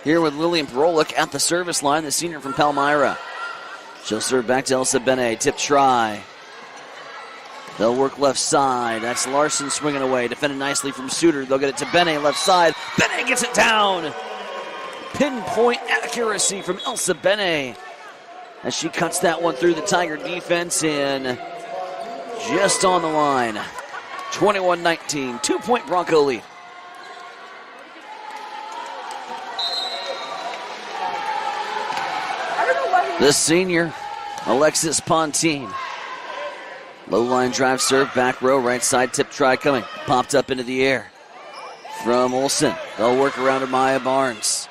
here with Lillian Parolic at the service line, the senior from Palmyra. She'll serve back to Elsa Bene. Tip try. They'll work left side. That's Larson swinging away. Defended nicely from Suter. They'll get it to Bene left side. Bene gets it down. Pinpoint accuracy from Elsa Bene as she cuts that one through the Tiger defense in just on the line. 21-19, 2-point Bronco lead. The senior, Alexis Pontine. Low line drive serve, back row, right side tip try coming. Popped up into the air from Olsen. They'll work around to Maya Barnes.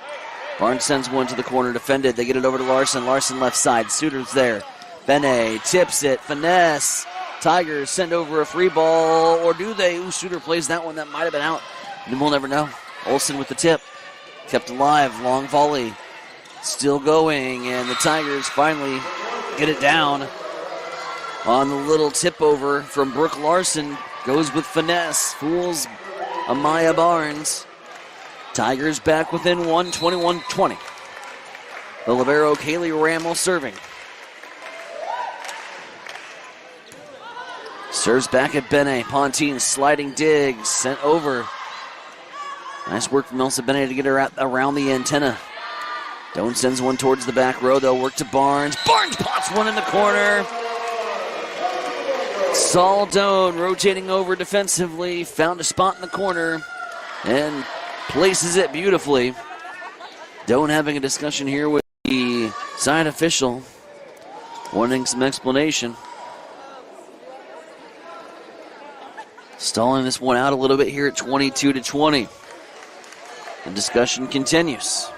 Barnes sends one to the corner, defended. They get it over to Larson. Larson left side. Suter's there. Bene tips it. Finesse. Tigers send over a free ball, or do they? Ooh, Suter plays that one. That might have been out. And we'll never know. Olsen with the tip. Kept alive. Long volley. Still going, and the Tigers finally get it down on the little tip over from Brooke Larson. Goes with finesse. Fools Amaya Barnes. Tigers back within 1, 21-20. The libero, Kaylee Rammel, serving. Serves back at Bene. Pontine sliding dig, sent over. Nice work from Elsa Bene to get her around the antenna. Doan sends one towards the back row. They'll work to Barnes. Barnes pots one in the corner. Saul Doan rotating over defensively. Found a spot in the corner and places it beautifully. Doan having a discussion here with the side official, wanting some explanation. Stalling this one out a little bit here at 22-20. The discussion continues.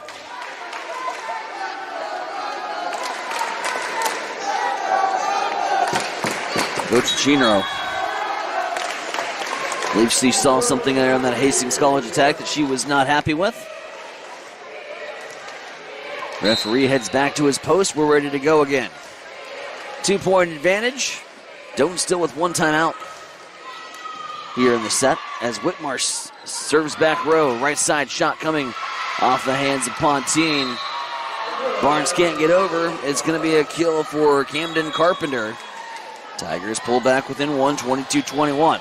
Coach Chinero believes she saw something there on that Hastings College attack that she was not happy with. Referee heads back to his post. We're ready to go again. 2-point advantage. Doan still with one timeout here in the set as Whitmar serves back row. Right side shot coming off the hands of Pontine. Barnes can't get over. It's going to be a kill for Camden Carpenter. Tigers pull back within 1, 22-21.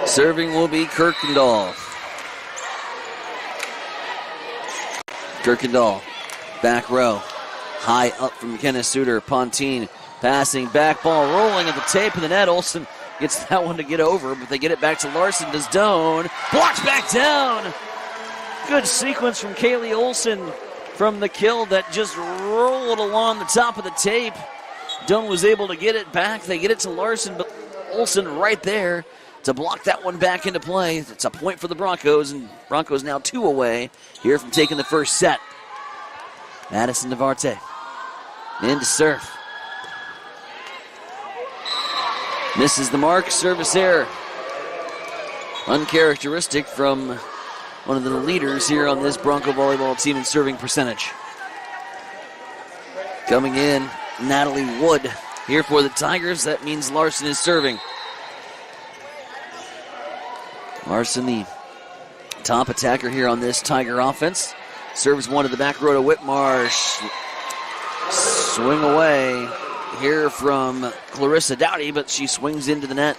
Serving will be Kirkendall. Kirkendall, back row. High up from McKenna Suter. Pontine passing, back ball rolling at the tape of the net. Olsen gets that one to get over, but they get it back to Larson. Does Doan. Blocks back down. Good sequence from Kaylee Olsen from the kill that just rolled along the top of the tape. Doan was able to get it back. They get it to Larson, but Olsen right there to block that one back into play. It's a point for the Broncos, and Broncos now 2 away here from taking the first set. Madison Devarte in to serve. Misses the mark, service error. Uncharacteristic from one of the leaders here on this Bronco volleyball team in serving percentage. Coming in, Natalie Wood here for the Tigers. That means Larson is serving. Larson, the top attacker here on this Tiger offense. Serves one to the back row to Whitmarsh. Swing away. here from Clarissa Dowdy, but she swings into the net.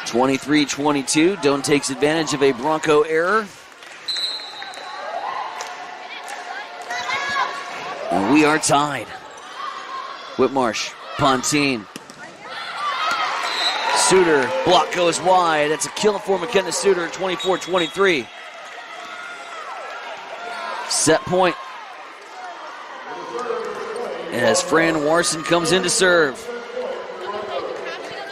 23-22. Doan takes advantage of a Bronco error. And we are tied. Whitmarsh, Pontine. Suter, block goes wide. That's a kill for McKenna Suter, 24-23. Set point. As Fran Warson comes in to serve.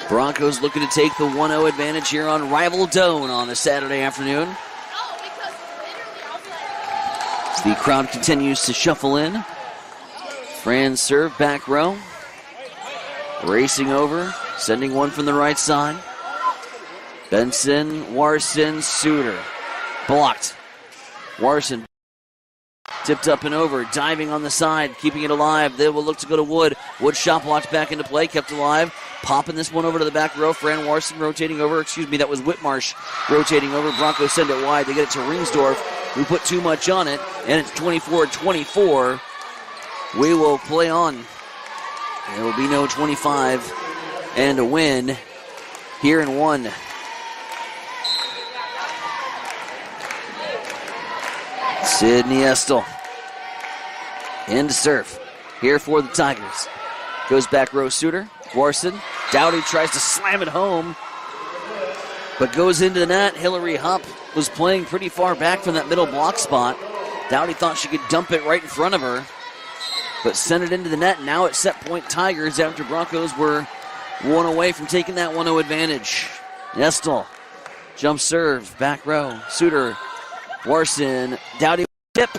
Broncos looking to take the 1-0 advantage here on rival Doan on a Saturday afternoon. As the crowd continues to shuffle in. Fran serve, back row. Racing over, sending one from the right side. Benson, Warson, Suter. Blocked. Warson tipped up and over, diving on the side, keeping it alive. They will look to go to Wood. Wood shot blocked back into play, kept alive. Popping this one over to the back row. Fran Warson rotating over. That was Whitmarsh rotating over. Broncos send it wide. They get it to Ringsdorf, who put too much on it, and it's 24-24. We will play on. There will be no 25 and a win here in one. Sydney Estill in to serve here for the Tigers. Goes back row Suter. Warson. Dowdy tries to slam it home, but goes into the net. Hillary Hupp was playing pretty far back from that middle block spot. Dowdy thought she could dump it right in front of her, but sent it into the net. Now it's set point Tigers after Broncos were one away from taking that 1-0 advantage. Estill. Jump serve. Back row. Suter. Warson. Dowdy tip.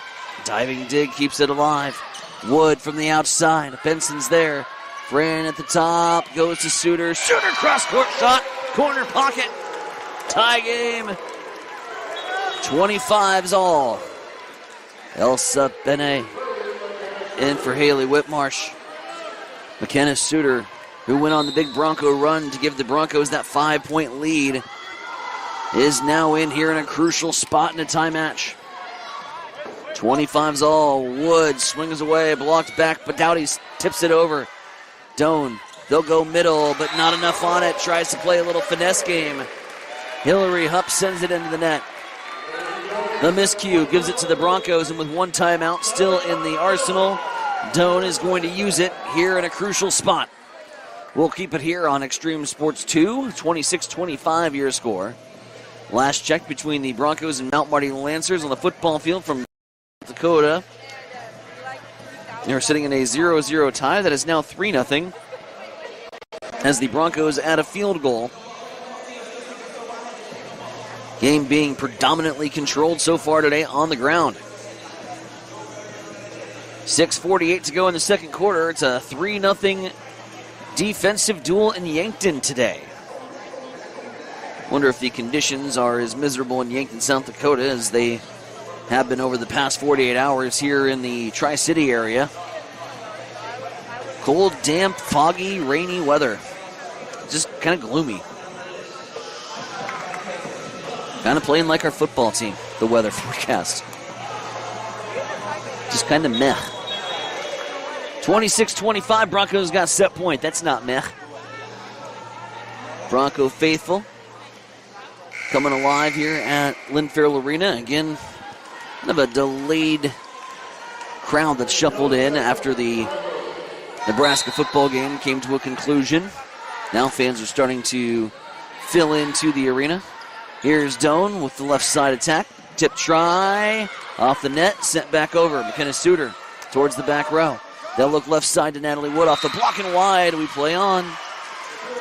Diving dig keeps it alive. Wood from the outside. Benson's there. Fran at the top. Goes to Suter. Suter cross-court shot. Corner pocket. Tie game. 25's all. Elsa Benet in for Haley Whitmarsh. McKenna Suter, who went on the big Bronco run to give the Broncos that 5-point lead, is now in here in a crucial spot in a tie match. 25's all. Wood swings away, blocked back, but Dowdy tips it over. Doan, they'll go middle, but not enough on it. Tries to play a little finesse game. Hillary Hupp sends it into the net. The miscue gives it to the Broncos, and with one timeout still in the arsenal, Doan is going to use it here in a crucial spot. We'll keep it here on Extreme Sports 2, 26-25 your score. Last check between the Broncos and Mount Marty Lancers on the football field from Dakota. They're sitting in a 0-0 tie that is now 3-0 as the Broncos add a field goal. Game being predominantly controlled so far today on the ground. 6:48 to go in the second quarter. It's a 3-0 defensive duel in Yankton today. Wonder if the conditions are as miserable in Yankton, South Dakota as they have been over the past 48 hours here in the Tri-City area. Cold, damp, foggy, rainy weather. Just kind of gloomy. Kind of playing like our football team, the weather forecast. Just kind of meh. 26-25, Broncos got set point. That's not meh. Bronco faithful coming alive here at Lynn Farrell Arena. Again, kind of a delayed crowd that shuffled in after the Nebraska football game came to a conclusion. Now fans are starting to fill into the arena. Here's Doan with the left side attack. Tip try. Off the net. Sent back over. McKenna Suter towards the back row. They'll look left side to Natalie Wood. Off the block and wide. We play on.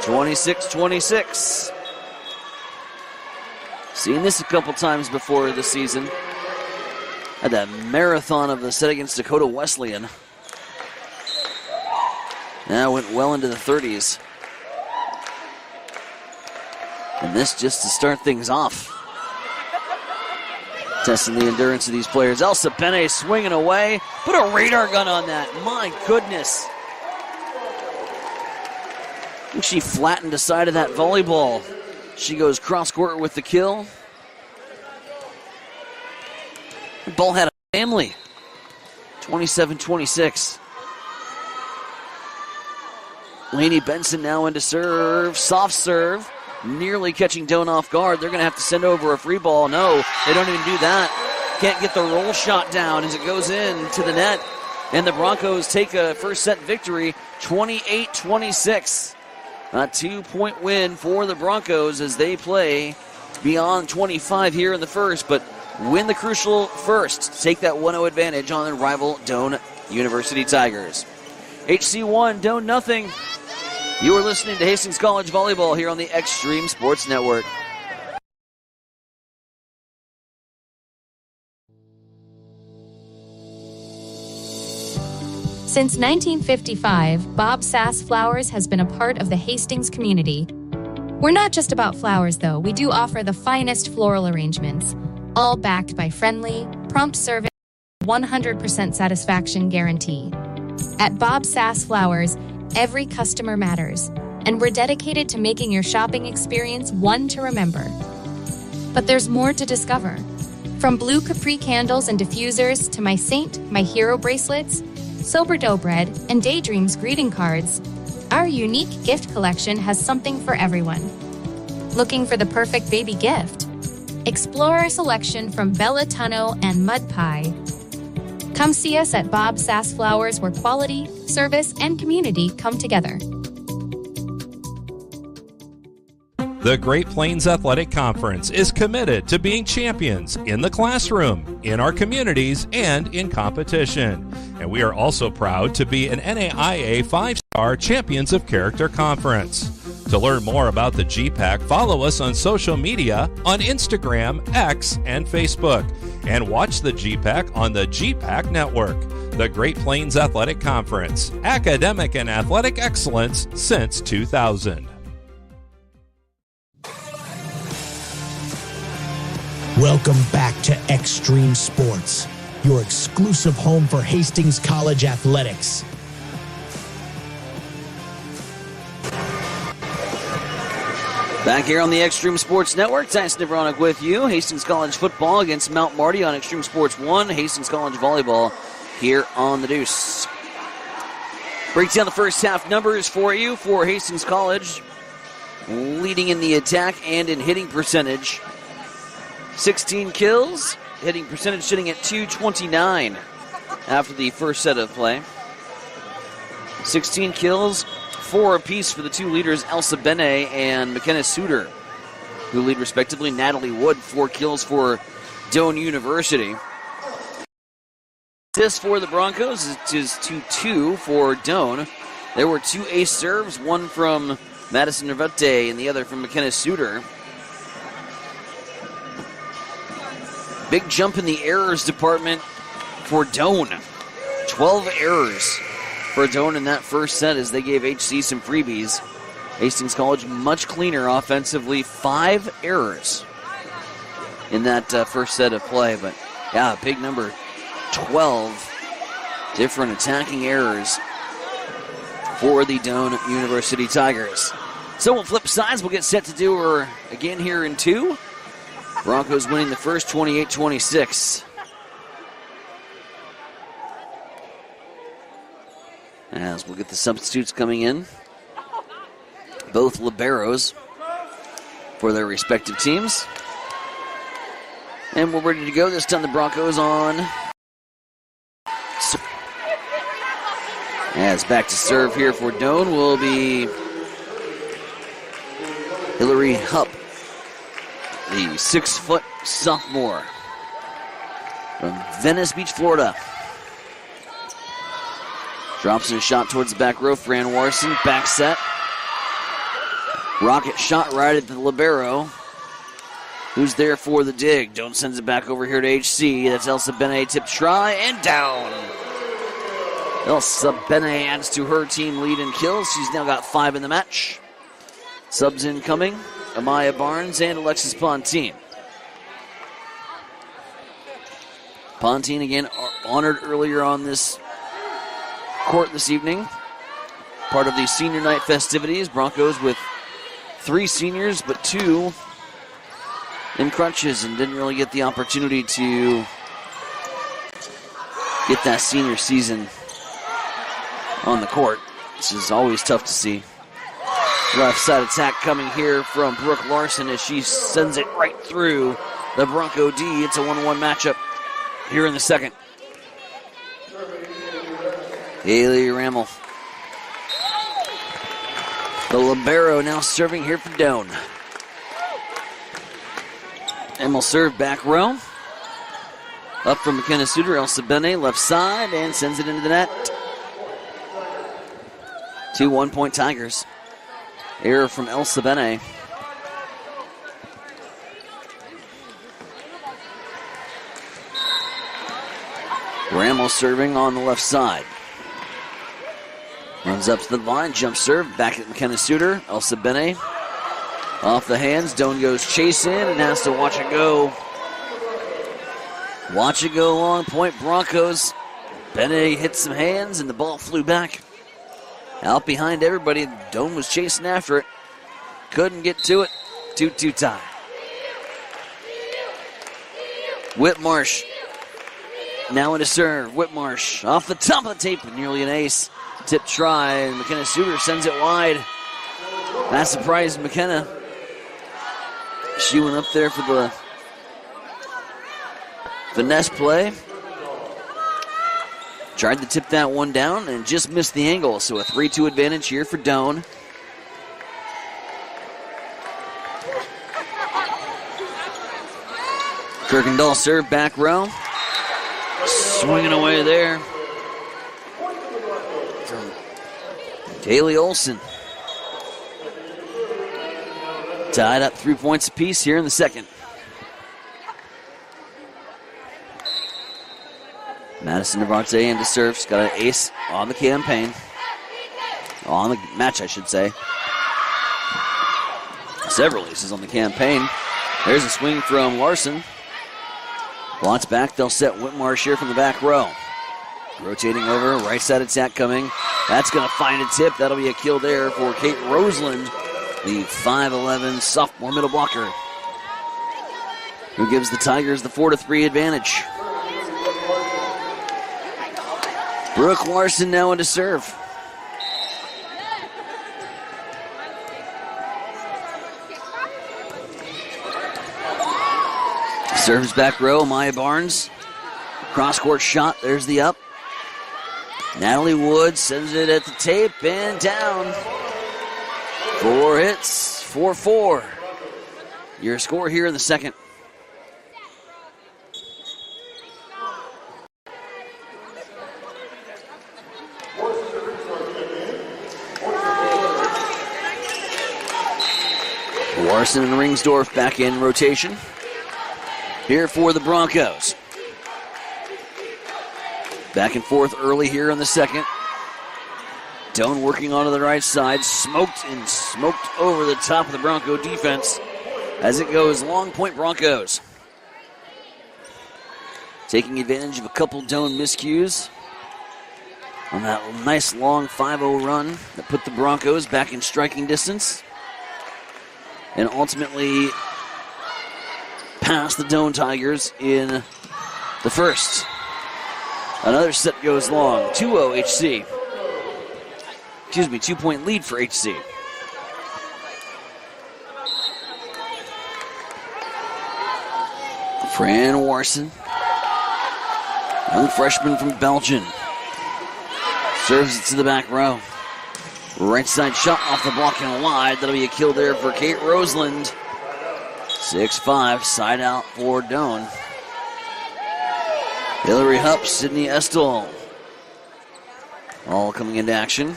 26-26. Seen this a couple times before this season. Had that marathon of the set against Dakota Wesleyan. Now went well into the 30s. And this just to start things off. Testing the endurance of these players. Elsa Benet swinging away. Put a radar gun on that. My goodness. I think she flattened the side of that volleyball. She goes cross-court with the kill. The ball had a family. 27-26. Laney Benson now into serve. Soft serve. Nearly catching Doan off guard. They're going to have to send over a free ball. No, they don't even do that. Can't get the roll shot down as it goes in to the net. And the Broncos take a first set victory, 28-26. A 2-point win for the Broncos as they play beyond 25 here in the first, but win the crucial first. Take that 1-0 advantage on the rival Doan University Tigers. HC 1, Doan nothing. You are listening to Hastings College Volleyball here on the Extreme Sports Network. Since 1955, Bob Sass Flowers has been a part of the Hastings community. We're not just about flowers, though. We do offer the finest floral arrangements, all backed by friendly, prompt service, 100% satisfaction guarantee. At Bob Sass Flowers, every customer matters, and we're dedicated to making your shopping experience one to remember. But there's more to discover. From blue Capri candles and diffusers to My Saint, My Hero bracelets, Sober Dough Bread, and Daydreams greeting cards, our unique gift collection has something for everyone. Looking for the perfect baby gift? Explore our selection from Bella Tunnel and Mud Pie. Come see us at Bob Sass Flowers, where quality, service, and community come together. The Great Plains Athletic Conference is committed to being champions in the classroom, in our communities, and in competition. And we are also proud to be an NAIA 5-star Champions of Character Conference. To learn more about the GPAC, follow us on social media on Instagram, X, and Facebook. And watch the GPAC on the GPAC Network. The Great Plains Athletic Conference, academic and athletic excellence since 2000. Welcome back to Extreme Sports, your exclusive home for Hastings College athletics. Back here on the Extreme Sports Network, Tyson Nevronic with you. Hastings College football against Mount Marty on Extreme Sports 1. Hastings College volleyball here on the Deuce. Breaks down the first half numbers for you for Hastings College. Leading in the attack and in hitting percentage. 16 kills, hitting percentage sitting at .229 after the first set of play. 16 kills, 4 apiece for the two leaders, Elsa Bene and McKenna Suter, who lead respectively. Natalie Wood, 4 kills for Doan University. This for the Broncos is 2-2 for Doan. There were 2 ace serves, one from Madison Nervete and the other from McKenna Suter. Big jump in the errors department for Doan. 12 errors for Doan in that first set as they gave HC some freebies. Hastings College much cleaner offensively. 5 errors in that first set of play. But yeah, big number. 12 different attacking errors for the Doan University Tigers. So we'll flip sides. We'll get set to do her again here in 2. Broncos winning the first 28-26. As we'll get the substitutes coming in. Both liberos for their respective teams. And we're ready to go. This time the Broncos on. As back to serve here for Doan will be Hillary Hupp, the 6-foot sophomore from Venice Beach, Florida. Drops in a shot towards the back row. Fran Warson, back set. Rocket shot right at the libero, who's there for the dig. Doan sends it back over here to HC. That's Elsa Bene, tip try, and down. Elsa Bene adds to her team lead in kills. She's now got 5 in the match. Subs incoming. Amaya Barnes and Alexis Pontine. Pontine again honored earlier on this court this evening. Part of the senior night festivities. Broncos with 3 seniors, but 2 in crutches and didn't really get the opportunity to get that senior season on the court. This is always tough to see. Left side attack coming here from Brooke Larson as she sends it right through the Bronco D. It's a 1-1 matchup here in the second. Haley Rammel. The libero now serving here for Doane. And will serve back row. Up from McKenna Suter, Elsa Bene, left side, and sends it into the net. 2 1-point Tigers. Error from Elsa Bene. Rammel serving on the left side. Runs up to the line, jump serve, back at McKenna Suter. Elsa Bene off the hands. Doane goes chasing and has to watch it go. Watch it go long point Broncos. Bene hit some hands and the ball flew back. Out behind everybody. Doane was chasing after it. Couldn't get to it. 2-2 tie. Whitmarsh now into serve. Whitmarsh off the top of the tape. Nearly an ace. Tip try, and McKenna Suter sends it wide. That surprised McKenna. She went up there for the finesse play. Tried to tip that one down and just missed the angle. So a 3-2 advantage here for Doane. Kirkendall serve back row. Swinging away there. Kaylee Olson. Tied up 3 points apiece here in the second. Madison Navarrete into serve. She's got an ace on the campaign. On the match, I should say. Several aces on the campaign. There's a swing from Larson. Blotts back. They'll set Whitmarsh here from the back row. Rotating over. Right side attack coming. That's going to find a tip. That'll be a kill there for Kate Roseland, the 5'11 sophomore middle blocker, who gives the Tigers the 4-3 advantage. Brooke Larson now into serve. Serves back row, Maya Barnes. Cross-court shot, there's the up. Natalie Wood sends it at the tape and down. 4 hits, 4-4. Your score here in the second. Larson and Ringsdorf back in rotation here for the Broncos. Back and forth early here in the second. Doane working onto the right side. Smoked over the top of the Bronco defense as it goes long point Broncos. Taking advantage of a couple Doane miscues on that nice long 5-0 run that put the Broncos back in striking distance. And ultimately past the Doane Tigers in the first. Another set goes long. 2-0 HC. 2-point lead for HC. Fran Warson, young freshman from Belgium, serves it to the back row. Right side shot off the block and wide. That'll be a kill there for Kate Roseland. 6-5, side out for Doane. Hillary Hupp, Sydney Estill, all coming into action.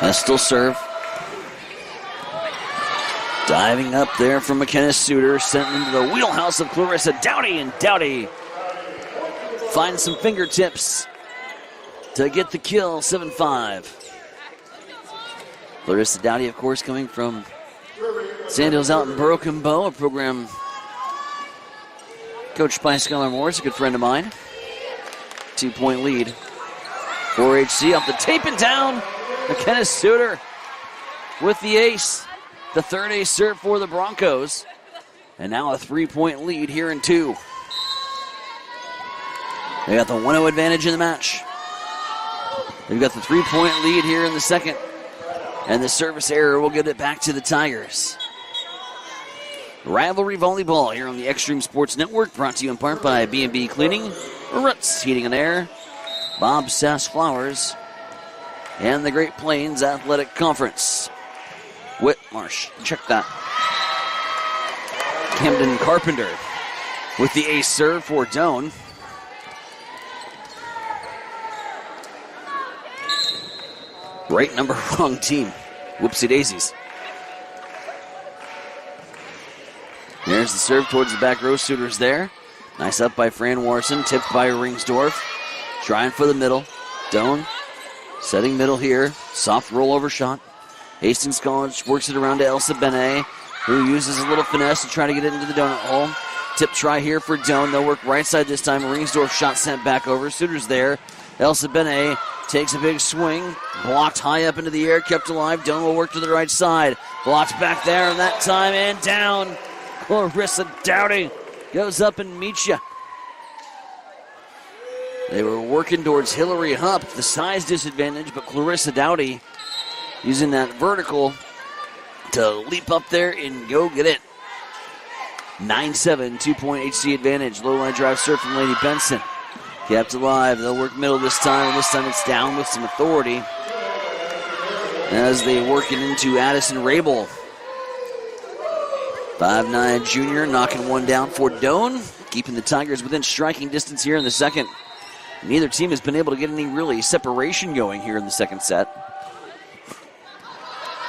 Estill serve. Diving up there from McKenna Suter, sent into the wheelhouse of Clarissa Dowdy, and Dowdy finds some fingertips to get the kill, 7-5. Clarissa Dowdy, of course, coming from Sandhills out in Broken Bow, a program coached by Skylar Morris, a good friend of mine. 2-point lead for HC. Off the tape and down, McKenna Suter with the ace. The third ace serve for the Broncos. And now a 3-point lead here in 2. They got the 1-0 advantage in the match. They've got the 3-point lead here in the second. And the service error will get it back to the Tigers. Rivalry volleyball here on the Extreme Sports Network, brought to you in part by B&B Cleaning, Roots Heating and Air, Bob Sass Flowers, and the Great Plains Athletic Conference. Whitmarsh, check that. Camden Carpenter with the ace serve for Doane. Right number, wrong team. Whoopsie daisies. There's the serve towards the back row. Suitors there. Nice up by Fran Warson. Tipped by Ringsdorf. Trying for the middle. Doane setting middle here. Soft rollover shot. Hastings College works it around to Elsa Benet, who uses a little finesse to try to get it into the donut hole. Tip try here for Doane. They'll work right side this time. Ringsdorf shot sent back over. Suitors there. Elsa Benet takes a big swing. Blocked high up into the air. Kept alive. Doane will work to the right side. Blocked back there, and that time and down. Clarissa Dowdy goes up and meets you. They were working towards Hillary Hupp, the size disadvantage, but Clarissa Dowdy using that vertical to leap up there and go get it. 9-7, 2-point HC advantage. Low line drive serve from Lady Benson. Kept alive. They'll work middle this time, and this time it's down with some authority as they work it into Addison Rabel. 5'9" junior knocking one down for Doane, keeping the Tigers within striking distance here in the second. Neither team has been able to get any really separation going here in the second set,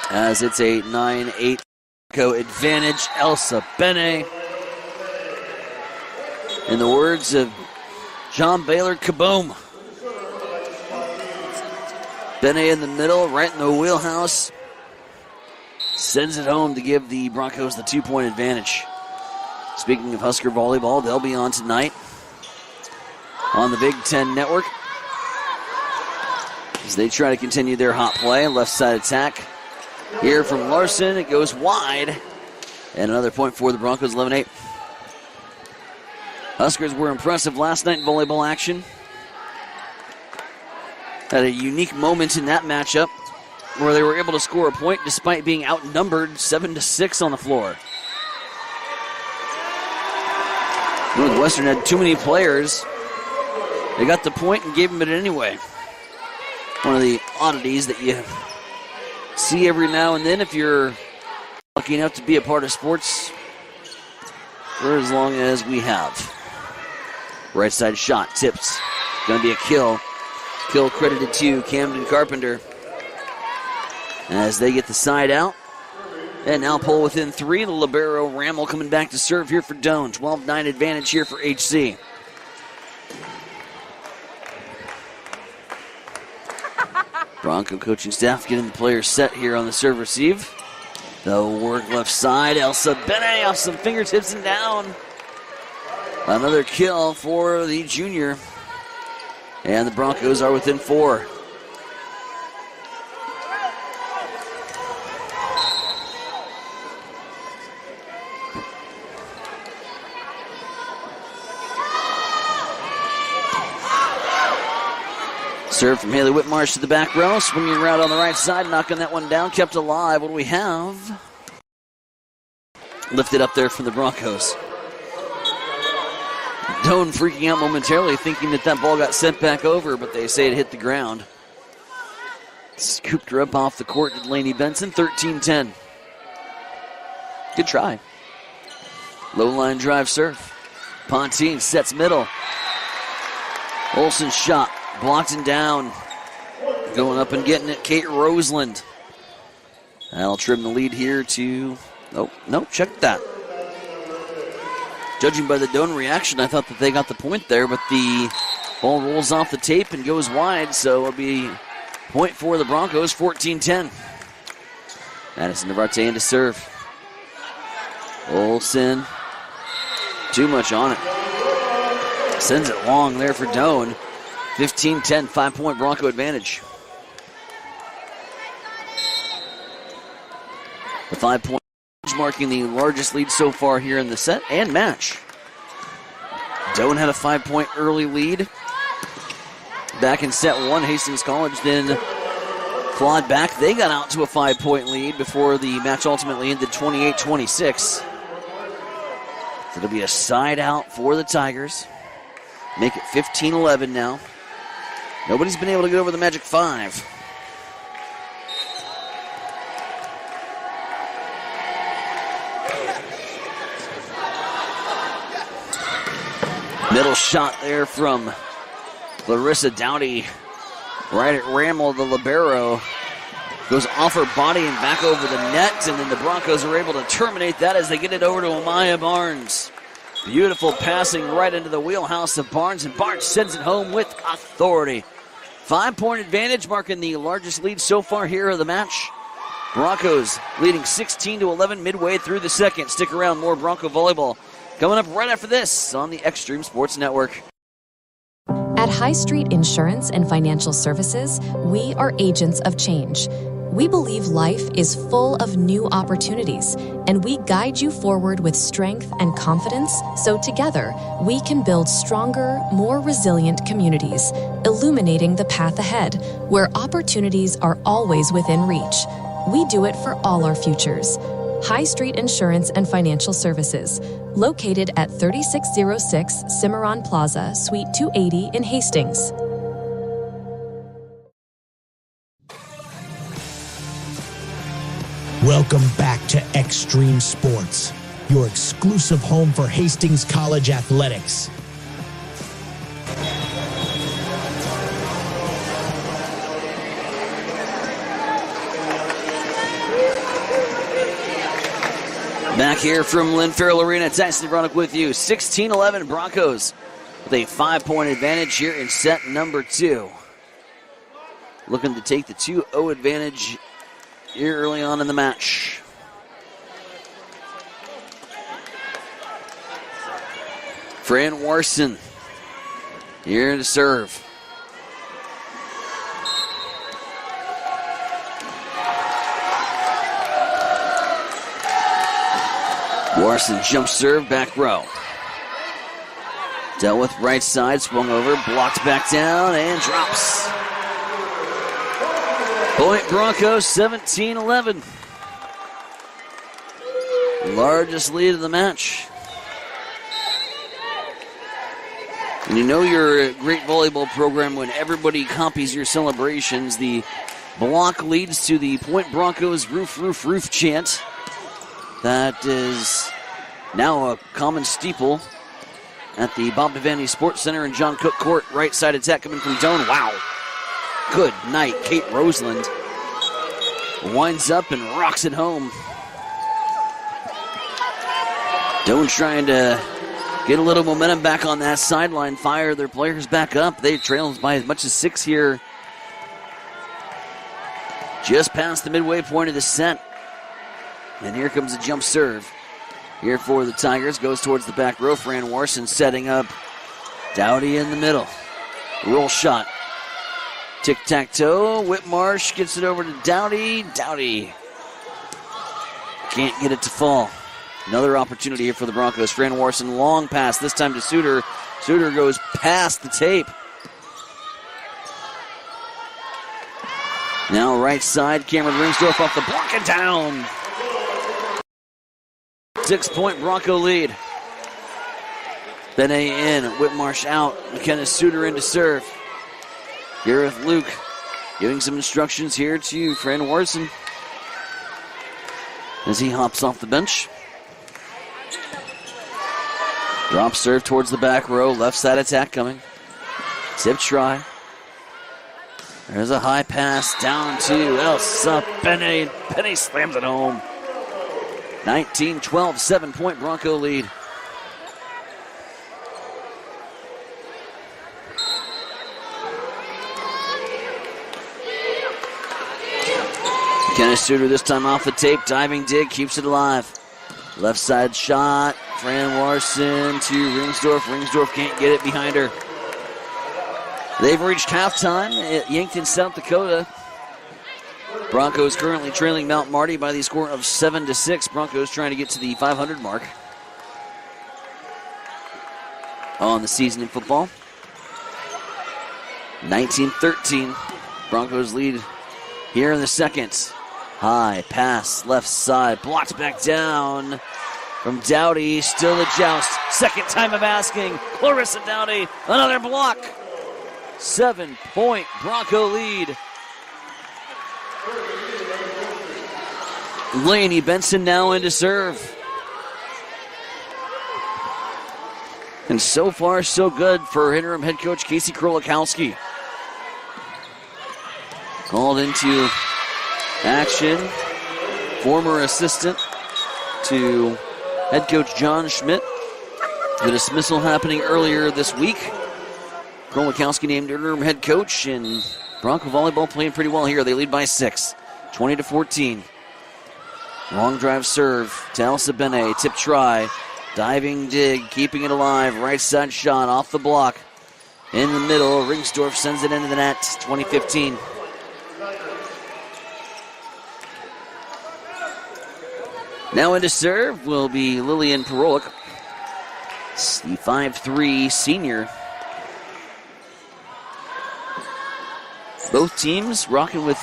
as it's a 9-8 advantage. Elsa Benet. In the words of John Baylor, kaboom. Benet in the middle, right in the wheelhouse. Sends it home to give the Broncos the 2-point advantage. Speaking of Husker volleyball, they'll be on tonight on the Big Ten Network as they try to continue their hot play. Left side attack here from Larson. It goes wide. And another point for the Broncos, 11-8. Huskers were impressive last night in volleyball action. Had a unique moment in that matchup where they were able to score a point despite being outnumbered 7-6 on the floor. Northwestern had too many players. They got the point and gave them it anyway. One of the oddities that you see every now and then if you're lucky enough to be a part of sports for as long as we have. Right side shot, tips. Gonna be a kill. Kill credited to Camden Carpenter as they get the side out. And now pull within 3. The libero Rammel coming back to serve here for Doane. 12-9 advantage here for HC. Bronco coaching staff getting the players set here on the serve receive. They'll work left side. Elsa Benet off some fingertips and down. Another kill for the junior. And the Broncos are within 4. Serve from Haley Whitmarsh to the back row. Swinging around on the right side, knocking that one down. Kept alive. What do we have? Lifted up there from the Broncos. Doane freaking out momentarily, thinking that ball got sent back over, but they say it hit the ground. Scooped her up off the court to Delaney Benson. 13-10. Good try. Low line drive serve. Pontine sets middle. Olsen shot. Blocked and down. Going up and getting it, Kate Roseland. That'll trim the lead here to... Oh, no, check that. Judging by the Doane reaction, I thought that they got the point there, but the ball rolls off the tape and goes wide, so it'll be point for the Broncos, 14-10. Madison Navarrete into serve. Olsen. Too much on it. Sends it long there for Doane. 15-10, 5-point Bronco advantage. The 5-point marking the largest lead so far here in the set and match. Doane had a 5-point early lead back in set 1. Hastings College then clawed back. They got out to a 5-point lead before the match ultimately ended 28-26. So it'll be a side out for the Tigers. Make it 15-11 now. Nobody's been able to get over the Magic 5. Middle shot there from Larissa Dowdy. Right at Rammel, the libero. Goes off her body and back over the net, and then the Broncos are able to terminate that as they get it over to Amaya Barnes. Beautiful passing right into the wheelhouse of Barnes, and Barnes sends it home with authority. 5-point advantage, marking the largest lead so far here of the match. Broncos leading 16-11 midway through the second. Stick around, more Bronco volleyball coming up right after this on the Extreme Sports Network. At High Street Insurance and Financial Services, we are agents of change. We believe life is full of new opportunities, and we guide you forward with strength and confidence so together we can build stronger, more resilient communities, illuminating the path ahead where opportunities are always within reach. We do it for all our futures. High Street Insurance and Financial Services, located at 3606 Cimarron Plaza, Suite 280 in Hastings. Welcome back to Extreme Sports, your exclusive home for Hastings College athletics. Back here from Lynn Farrell Arena, Tyson Bronick with you. 16-11 Broncos with a 5-point advantage here in set number 2. Looking to take the 2-0 advantage here early on in the match. Fran Warson here to serve. Warson jump serve, back row. Dealt with right side, swung over, blocked back down, and drops. Point Broncos, 17-11. Largest lead of the match. And you know you're a great volleyball program when everybody copies your celebrations. The block leads to the Point Broncos roof, roof, roof chant. That is now a common steeple at the Bob Devaney Sports Center in John Cook Court. Right side attack coming from Doane. Wow. Good night, Kate Roseland. Winds up and rocks it home. Doane trying to get a little momentum back on that sideline, fire their players back up. They trail by as much as 6 here. Just past the midway point of the set. And here comes a jump serve. Here for the Tigers. Goes towards the back row. Fran Warson setting up Dowdy in the middle. Roll shot. Tic-tac-toe. Whitmarsh gets it over to Dowdy. Dowdy can't get it to fall. Another opportunity here for the Broncos. Fran Warson, long pass. This time to Suter. Suter goes past the tape. Now right side. Cameron Ringsdorf off the block and down. 6-point Bronco lead. Benet in, Whitmarsh out. McKenna Suter in to serve. Gareth Luke giving some instructions here to Fran Warson as he hops off the bench. Drop serve towards the back row. Left side attack coming. Tip try. There's a high pass down to Elsa Benet. Benet slams it home. 19-12, 7-point Bronco lead. McKenna Suter this time off the tape. Diving dig, keeps it alive. Left side shot. Fran Warson to Ringsdorf. Ringsdorf can't get it behind her. They've reached halftime at Yankton, South Dakota. Broncos currently trailing Mount Marty by the score of 7-6. Broncos trying to get to the 500 mark on the season in football. 19-13. Broncos lead here in the second. High pass, left side, blocked back down from Dowdy. Still a joust. Second time of asking. Clarissa Dowdy, another block. 7-point Bronco lead. Lainey Benson now in to serve. And so far, so good for interim head coach Casey Krolikowski. Called into action, former assistant to head coach John Schmidt. The dismissal happening earlier this week. Krolikowski named interim head coach, and Bronco volleyball playing pretty well here. They lead by 6, 20-14. Long drive serve to Elsa Bene, tip try, diving dig, keeping it alive, right side shot off the block. In the middle, Ringsdorf sends it into the net, 20-15. Now into serve will be Lillian Perolik, the 5'3" senior. Both teams rocking with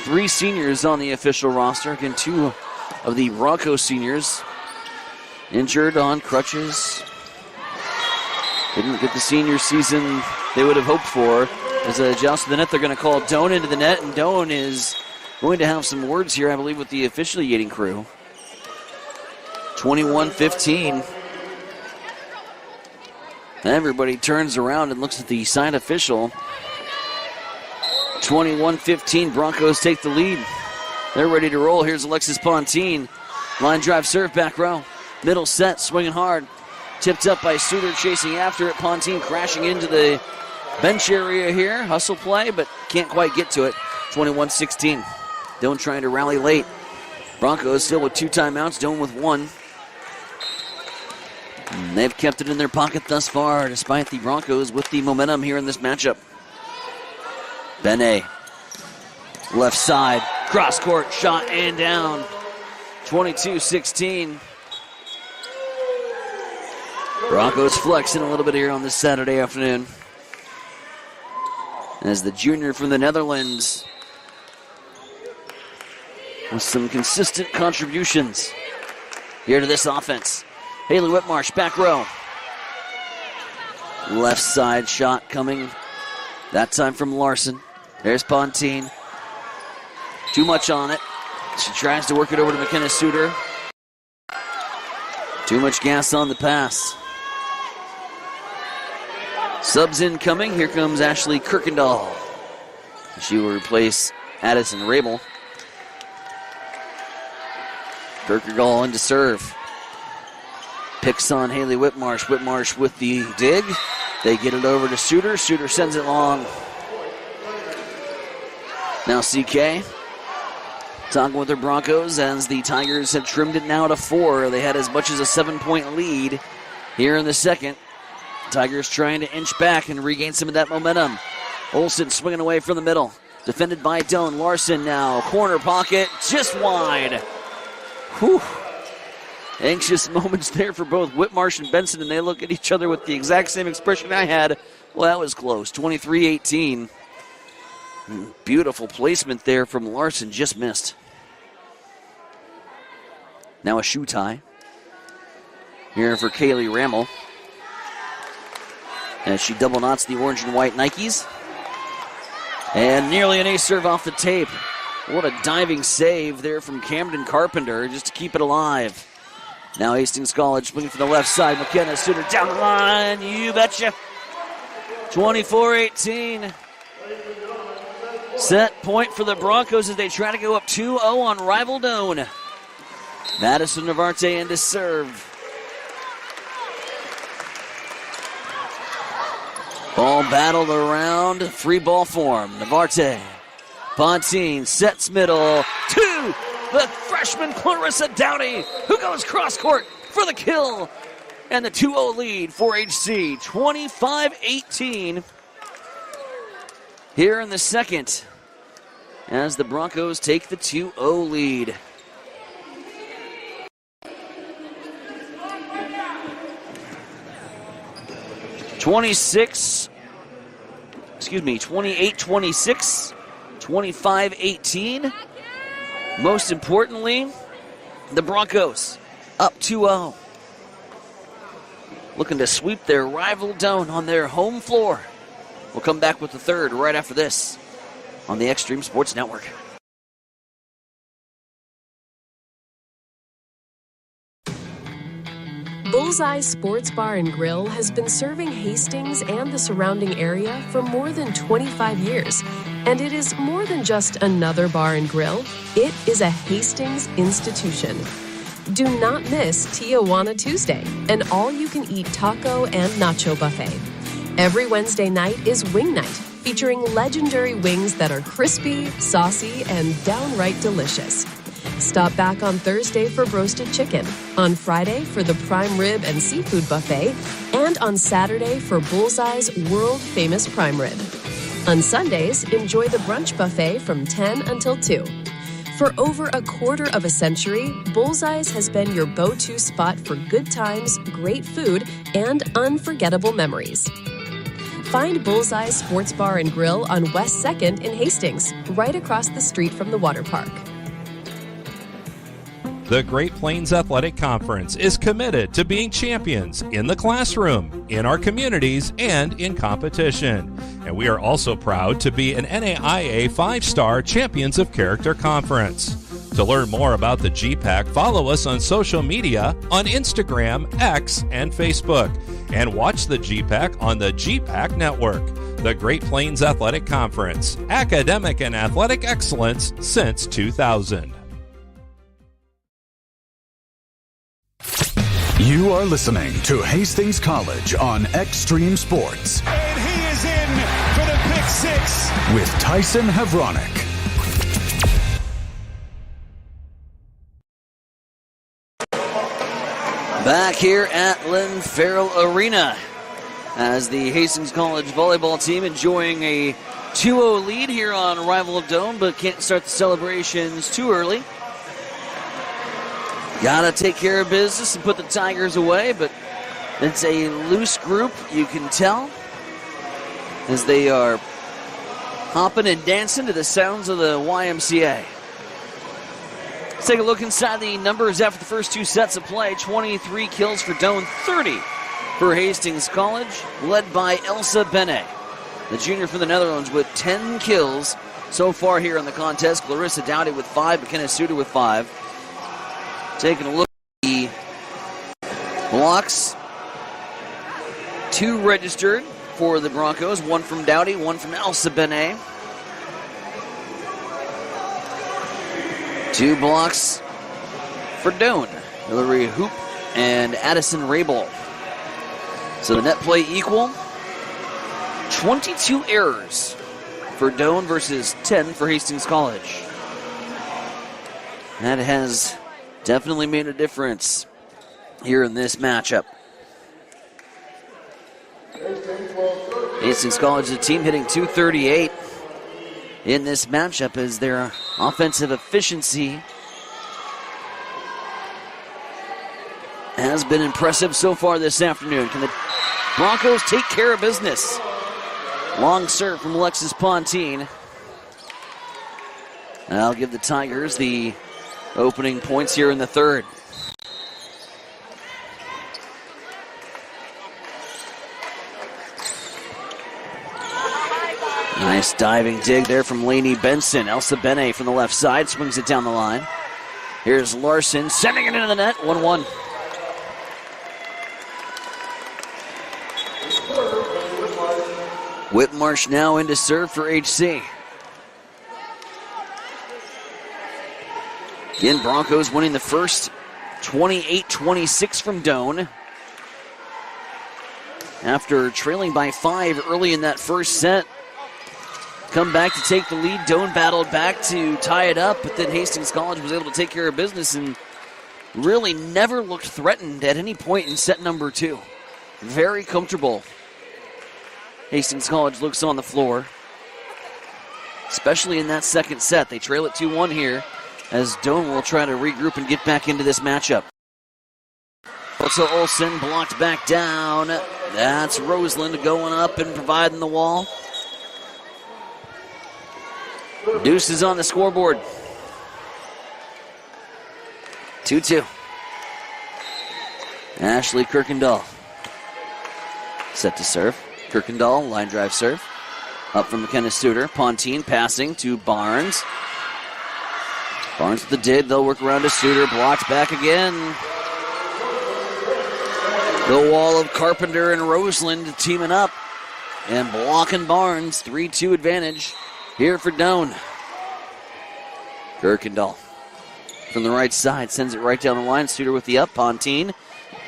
3 seniors on the official roster. Again, 2 of the Bronco seniors injured on crutches. Didn't get the senior season they would have hoped for. As a joust to the net, they're going to call Doan into the net, and Doan is going to have some words here, I believe, with the officiating crew. 21-15. Everybody turns around and looks at the side official. 21-15, Broncos take the lead. They're ready to roll. Here's Alexis Pontine. Line drive serve, back row. Middle set, swinging hard. Tipped up by Suter, chasing after it. Pontine crashing into the bench area here. Hustle play, but can't quite get to it. 21-16. Doan trying to rally late. Broncos still with 2 timeouts, Doan with 1. And they've kept it in their pocket thus far, despite the Broncos with the momentum here in this matchup. Bene, left side, cross court, shot and down. 22-16. Broncos flexing a little bit here on this Saturday afternoon. As the junior from the Netherlands with some consistent contributions here to this offense. Haley Whitmarsh, back row. Left side shot coming. That time from Larson. There's Pontine. Too much on it. She tries to work it over to McKenna Suter. Too much gas on the pass. Subs incoming. Here comes Ashley Kirkendall. She will replace Addison Rabel. Kirkendall into serve. Picks on Haley Whitmarsh. Whitmarsh with the dig. They get it over to Suter. Suter sends it long. Now CK talking with their Broncos as the Tigers have trimmed it now to 4. They had as much as a 7-point lead here in the second. Tigers trying to inch back and regain some of that momentum. Olsen swinging away from the middle. Defended by Doan. Larson now. Corner pocket. Just wide. Whew. Anxious moments there for both Whitmarsh and Benson, and they look at each other with the exact same expression I had. Well, that was close. 23-18. Beautiful placement there from Larson. Just missed. Now a shoe tie here for Kaylee Rammel as she double knots the orange and white Nikes. And nearly an ace serve off the tape. What a diving save there from Camden Carpenter just to keep it alive. Now Hastings College swinging from the left side. McKenna Suter down the line. You betcha. 24-18. Set point for the Broncos as they try to go up 2-0 on rival Doan. Madison Navarte in to serve. Ball battled around. Free ball form. Navarte. Pontine sets middle. 2. The freshman Clarissa Dowdy, who goes cross court for the kill. And the 2-0 lead for HC. 25-18 here in the second. as the Broncos take the 2-0 lead. (28-26), 25-18. Most importantly, the Broncos up 2-0. Looking to sweep their rival Doane on their home floor. We'll come back with the third right after this on the Extreme Sports Network. Bullseye Sports Bar and Grill has been serving Hastings and the surrounding area for more than 25 years. And it is more than just another bar and grill. It is a Hastings institution. Do not miss Tijuana Tuesday, an all-you-can-eat taco and nacho buffet. Every Wednesday night is Wing Night, featuring legendary wings that are crispy, saucy, and downright delicious. Stop back on Thursday for roasted chicken, on Friday for the prime rib and seafood buffet, and on Saturday for Bullseye's world-famous prime rib. On Sundays, enjoy the brunch buffet from 10 until 2. For over a quarter of a century, Bullseye's has been your go-to spot for good times, great food, and unforgettable memories. Find Bullseye Sports Bar and Grill on West 2nd in Hastings, right across the street from the water park. The Great Plains Athletic Conference is committed to being champions in the classroom, in our communities, and in competition. And we are also proud to be an NAIA 5-star Champions of Character Conference. To learn more about the GPAC, follow us on social media on Instagram, X, and Facebook. And watch the GPAC on the GPAC Network. The Great Plains Athletic Conference, academic and athletic excellence since 2000. You are listening to Hastings College on Extreme Sports. And he is in for the pick six. With Tyson Havronik. Back here at Lynn Farrell Arena as the Hastings College volleyball team enjoying a 2-0 lead here on rival of Doane, but can't start the celebrations too early. Gotta take care of business and put the Tigers away, but it's a loose group, you can tell, as they are hopping and dancing to the sounds of the YMCA. Let's take a look inside the numbers after the first two sets of play. 23 kills for Doane, 30 for Hastings College, led by Elsa Bene, the junior from the Netherlands, with 10 kills so far here in the contest. Clarissa Dowdy with 5, McKenna Suda with 5. Taking a look at the blocks. 2 registered for the Broncos, 1 from Dowdy, 1 from Elsa Bene. 2 blocks for Doane, Hillary Hoop and Addison Rabel. So the net play equal. 22 errors for Doane versus 10 for Hastings College. That has definitely made a difference here in this matchup. Hastings College, the team hitting .238 in this matchup as their offensive efficiency has been impressive so far this afternoon. Can the Broncos take care of business? Long serve from Alexis Pontine. And I'll give the Tigers the opening points here in the third. Nice diving dig there from Lainey Benson. Elsa Bene from the left side swings it down the line. Here's Larson sending it into the net. 1-1. Whitmarsh now into serve for HC. Again, Broncos winning the first 28-26 from Doane. After trailing by 5 early in that first set, come back to take the lead. Doane battled back to tie it up, but then Hastings College was able to take care of business and really never looked threatened at any point in set number 2. Very comfortable. Hastings College looks on the floor. especially in that second set. They trail it 2-1 here as Doane will try to regroup and get back into this matchup. So Olsen blocked back down. That's Roseland going up and providing the wall. Deuce is on the scoreboard. 2-2. Ashley Kirkendall set to serve. Kirkendall, line drive serve. Up from McKenna Suter. Pontine passing to Barnes. Barnes with the dig. They'll work around to Suter. Blocked back again. The wall of Carpenter and Roseland teaming up and blocking Barnes. 3-2 advantage here for Doane. Kirkendall from the right side sends it right down the line. Suter with the up. Pontine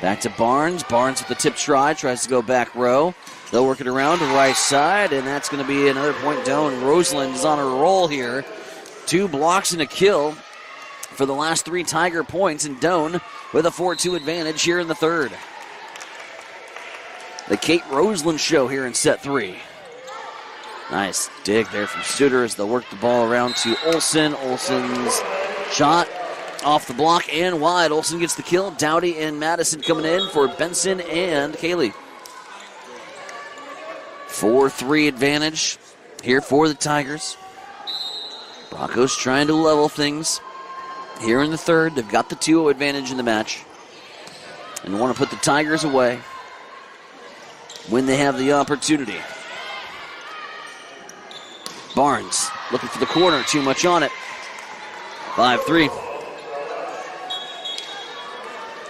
back to Barnes. Barnes with the tip try. Tries to go back row. They'll work it around to right side, and that's going to be another point. Doane. Roseland is on a roll here. 2 blocks and a kill for the last 3 Tiger points, and Doane with a 4-2 advantage here in the third. The Kate Roseland show here in set 3. Nice dig there from Suter as they'll work the ball around to Olsen. Olsen's shot off the block and wide. Olsen gets the kill. Dowdy and Madison coming in for Benson and Kaylee. 4-3 advantage here for the Tigers. Broncos trying to level things here in the third. They've got the 2-0 advantage in the match and want to put the Tigers away when they have the opportunity. Barnes looking for the corner, too much on it. 5-3.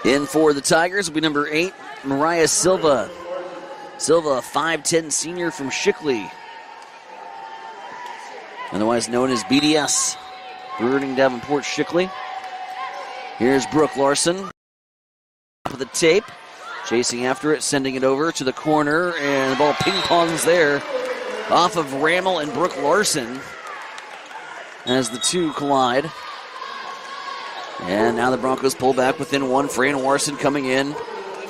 In for the Tigers will be number 8, Mariah Silva. Silva, a 5'10 senior from Shickley, otherwise known as BDS, Brewerton Davenport Shickley. Here's Brooke Larson with the tape, chasing after it, sending it over to the corner, and the ball ping-pongs there off of Rammel and Brooke Larson as the 2 collide. And now the Broncos pull back within 1. Fran Warson coming in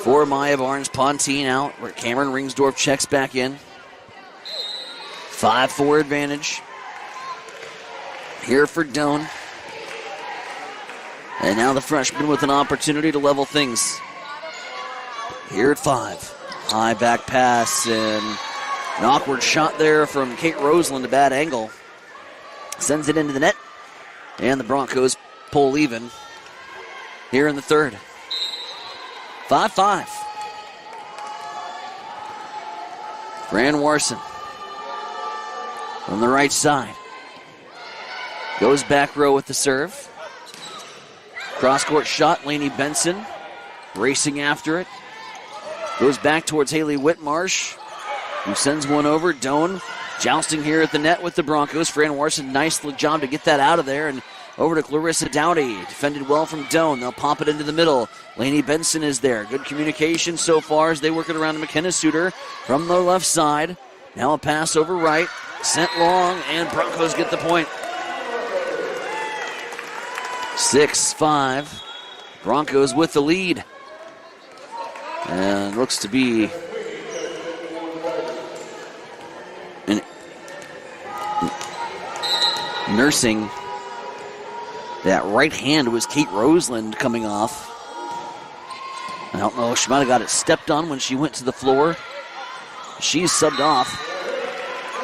for Maya Barnes. Pontine out, where Cameron Ringsdorf checks back in. 5-4 advantage here for Doane. And now the freshman with an opportunity to level things here at 5. High back pass and an awkward shot there from Kate Roseland, a bad angle. Sends it into the net. And the Broncos pull even here in the third. 5-5. Fran Warson from the right side. Goes back row with the serve. Cross-court shot, Lainey Benson racing after it. Goes back towards Haley Whitmarsh, who sends one over. Doane jousting here at the net with the Broncos. Fran Warson, nice job to get that out of there. And over to Clarissa Dowdy. Defended well from Doane. They'll pop it into the middle. Lainey Benson is there. Good communication so far as they work it around to McKenna Suter from the left side. Now a pass over right. Sent long, and Broncos get the point. 6-5. Broncos with the lead. And looks to be nursing that right hand was Kate Roseland coming off. I don't know, she might have got it stepped on when she went to the floor. She's subbed off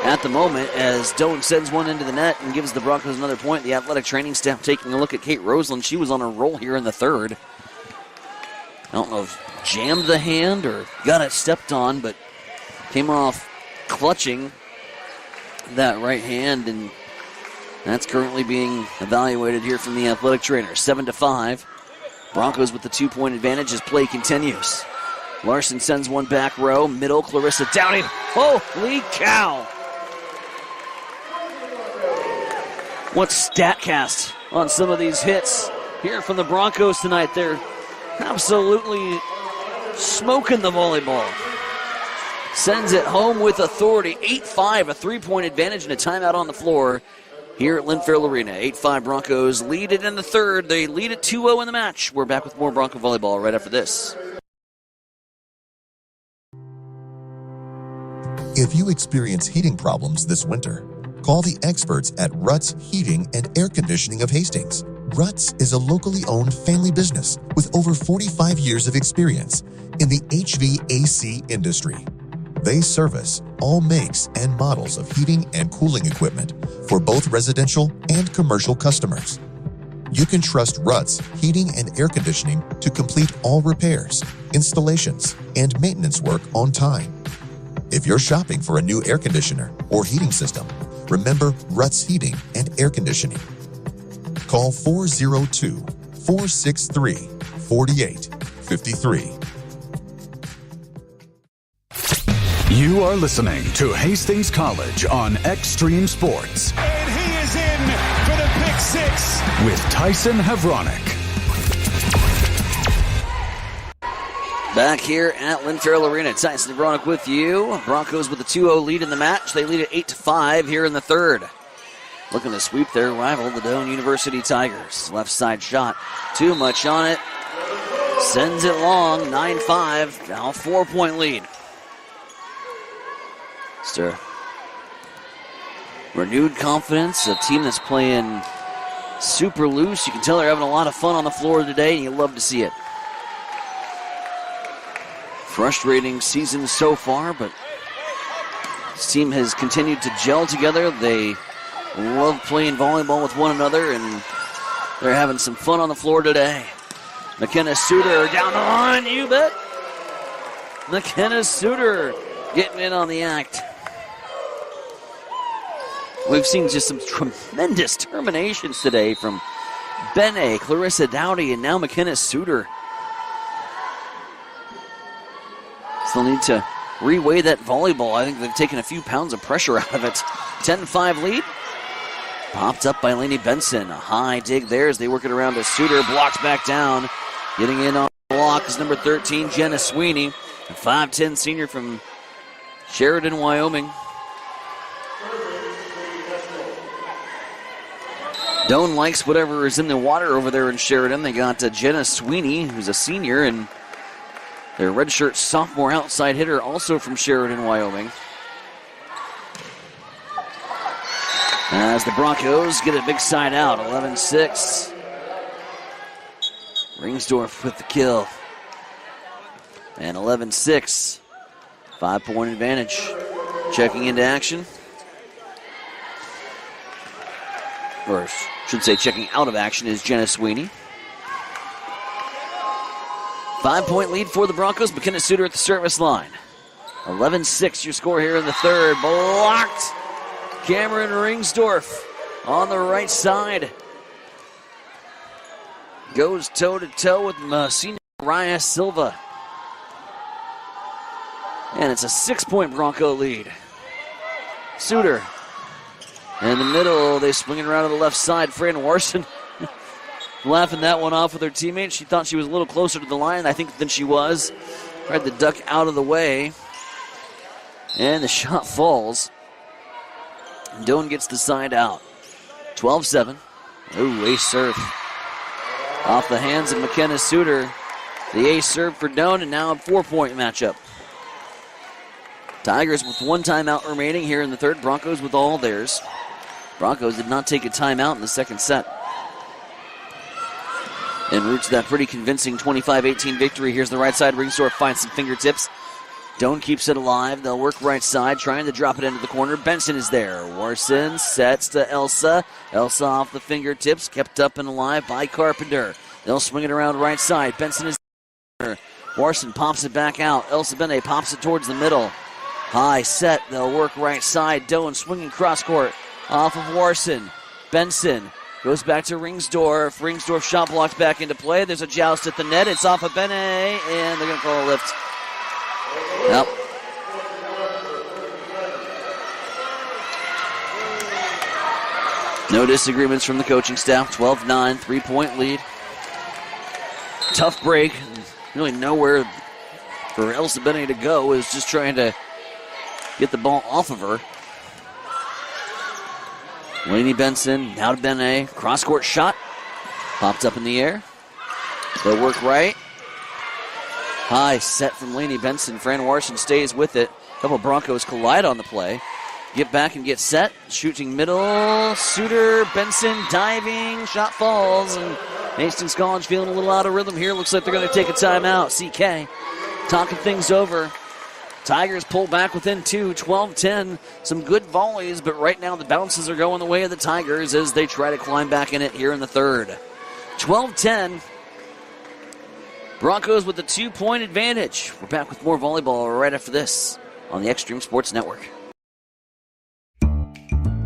at the moment as Doane sends one into the net and gives the Broncos another point. The athletic training staff taking a look at Kate Roseland. She was on a roll here in the third. I don't know if jammed the hand or got it stepped on, but came off clutching that right hand, and that's currently being evaluated here from the athletic trainer. 7-5. Broncos with the 2-point advantage as play continues. Larson sends one back row, middle, Clarissa Dowdy. Holy cow! What StatCast on some of these hits here from the Broncos tonight. They're absolutely smoking the volleyball. Sends it home with authority. 8-5, a 3-point advantage and a timeout on the floor here at Lynn Farrell Arena. 8-5 Broncos lead it in the third. They lead it 2-0 in the match. We're back with more Bronco volleyball right after this. If you experience heating problems this winter, Call the experts at Ruts Heating and Air Conditioning of Hastings. Ruts is a locally owned family business with over 45 years of experience in the HVAC industry. They service all makes and models of heating and cooling equipment for both residential and commercial customers. You can trust Ruts Heating and Air Conditioning to complete all repairs, installations, and maintenance work on time. If you're shopping for a new air conditioner or heating system, remember Ruts Heating and Air Conditioning. Call 402-463-4853. You are listening to Hastings College on Extreme Sports. And he is in for the pick six. With Tyson Havronik. Back here at Lynn Farrell Arena, Tyson Havronik with you. Broncos with a 2-0 lead in the match. They lead at 8-5 here in the third. Looking to sweep their rival, the Doane University Tigers. Left side shot. Too much on it. Sends it long. 9-5. Now a 4-point lead. Just renewed confidence. A team that's playing super loose. You can tell they're having a lot of fun on the floor today, and you love to see it. Frustrating season so far, but this team has continued to gel together. They love playing volleyball with one another, and they're having some fun on the floor today. McKenna Suter down the line, you bet. McKenna Suter getting in on the act. We've seen just some tremendous terminations today from Benet, Clarissa Dowdy, and now McKenna Suter. Still need to reweigh that volleyball. I think they've taken a few pounds of pressure out of it. 10-5 lead. Popped up by Lainey Benson. A high dig there as they work it around to Suter. Blocked back down. Getting in on the block is number 13, Jenna Sweeney. A 5'10 senior from Sheridan, Wyoming. Doane likes whatever is in the water over there in Sheridan. They got Jenna Sweeney, who's a senior, and their redshirt sophomore outside hitter, also from Sheridan, Wyoming. As the Broncos get a big side out, 11-6. Ringsdorf with the kill. And 11-6. 5-point advantage. Checking into action. Or I should say checking out of action is Jenna Sweeney. 5-point lead for the Broncos. McKenna Suter at the service line. 11-6 your score here in the third. Blocked. Cameron Ringsdorf on the right side. Goes toe-to-toe with Messina Raya Silva. And it's a 6-point Bronco lead. Suter. In the middle, they swing it around to the left side. Fran Warson laughing that one off with her teammate. She thought she was a little closer to the line, I think, than she was. Tried to duck out of the way. And the shot falls. Doane gets the side out. 12-7. Ooh, ace serve. Off the hands of McKenna Suter. The ace serve for Doane, and now a 4-point matchup. Tigers with one timeout remaining here in the third. Broncos with all theirs. Broncos did not take a timeout in the second set. En route to that pretty convincing 25-18 victory. Here's the right side. Ringsdorf finds some fingertips. Doane keeps it alive. They'll work right side, trying to drop it into the corner. Benson is there. Warson sets to Elsa. Elsa off the fingertips, kept up and alive by Carpenter. They'll swing it around right side. Benson is there. Warson pops it back out. Elsa Benet pops it towards the middle. High set. They'll work right side. Doane swinging cross court off of Warson. Benson goes back to Ringsdorf. Ringsdorf shot blocked back into play. There's a joust at the net. It's off of Benet, and they're going to call a lift. Yep. No disagreements from the coaching staff. 12-9, 3-point lead. Tough break. Really nowhere for Elsa Benet to go. Is just trying to get the ball off of her. Lainey Benson, now to Benet. Cross-court shot. Popped up in the air. They'll work right. High set from Lainey Benson. Fran Warson stays with it. A couple Broncos collide on the play. get back and get set. Shooting middle. Suter, Benson diving. Shot falls. And Hastings College feeling a little out of rhythm here. Looks like they're going to take a timeout. CK talking things over. Tigers pull back within 2, 12-10. Some good volleys, but right now the bounces are going the way of the Tigers as they try to climb back in it here in the third. 12-10. Broncos with a 2-point advantage. We're back with more volleyball right after this on the Extreme Sports Network.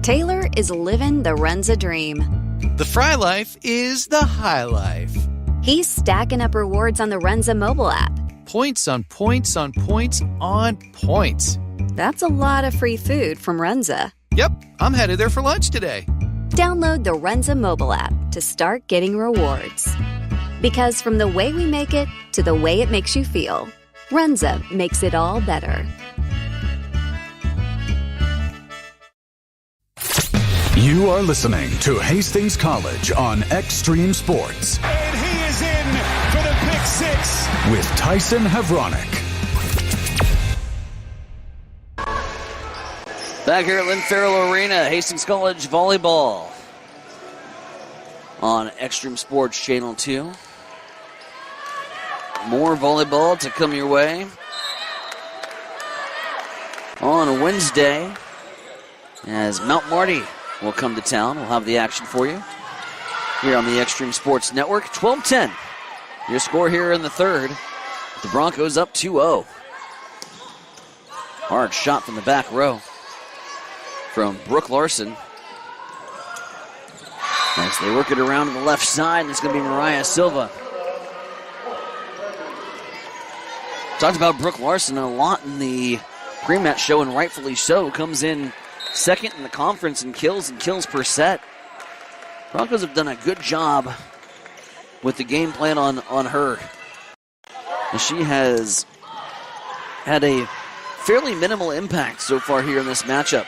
Taylor is living the Runza dream. The Fry life is the high life. He's stacking up rewards on the Runza mobile app. Points on points on points on points. That's a lot of free food from Runza. Yep, I'm headed there for lunch today. Download the Runza mobile app to start getting rewards. Because from the way we make it to the way it makes you feel, Runza makes it all better. You are listening to Hastings College on Extreme Sports. And he is in for the pick six. With Tyson Havronik. Back here at Lynn Farrell Arena, Hastings College volleyball on Extreme Sports Channel 2. More volleyball to come your way on Wednesday as Mount Marty will come to town. We'll have the action for you here on the Extreme Sports Network. 12-10. Your score here in the third. The Broncos up 2-0. Hard shot from the back row from Brooke Larson. As they work it around to the left side, and it's going to be Mariah Silva. Talked about Brooke Larson a lot in the pre-match show, and rightfully so. Comes in second in the conference in kills per set. Broncos have done a good job with the game plan on her. She has had a fairly minimal impact so far here in this matchup.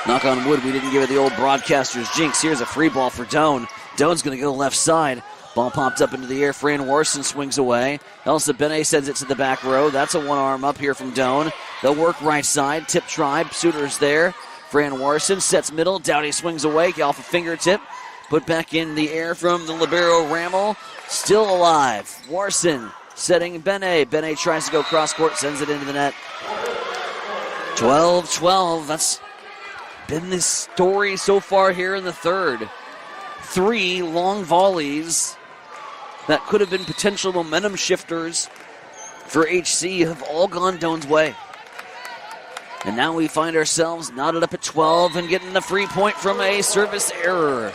Knock on wood, we didn't give it the old broadcaster's jinx. Here's a free ball for Doan. Doan's going to go left side. Ball popped up into the air. Fran Warson swings away. Elsa Benet sends it to the back row. That's a one arm up here from Doan. They'll work right side. Tip tribe. Suter's there. Fran Warson sets middle. Dowdy swings away off a fingertip. Put back in the air from the libero Rammel. Still alive. Warson setting Benet. Benet tries to go cross court. Sends it into the net. 12-12. That's been the story so far here in the third. 3 long volleys that could have been potential momentum shifters for HC have all gone Doan's way. And now we find ourselves knotted up at 12 and getting the free point from a service error.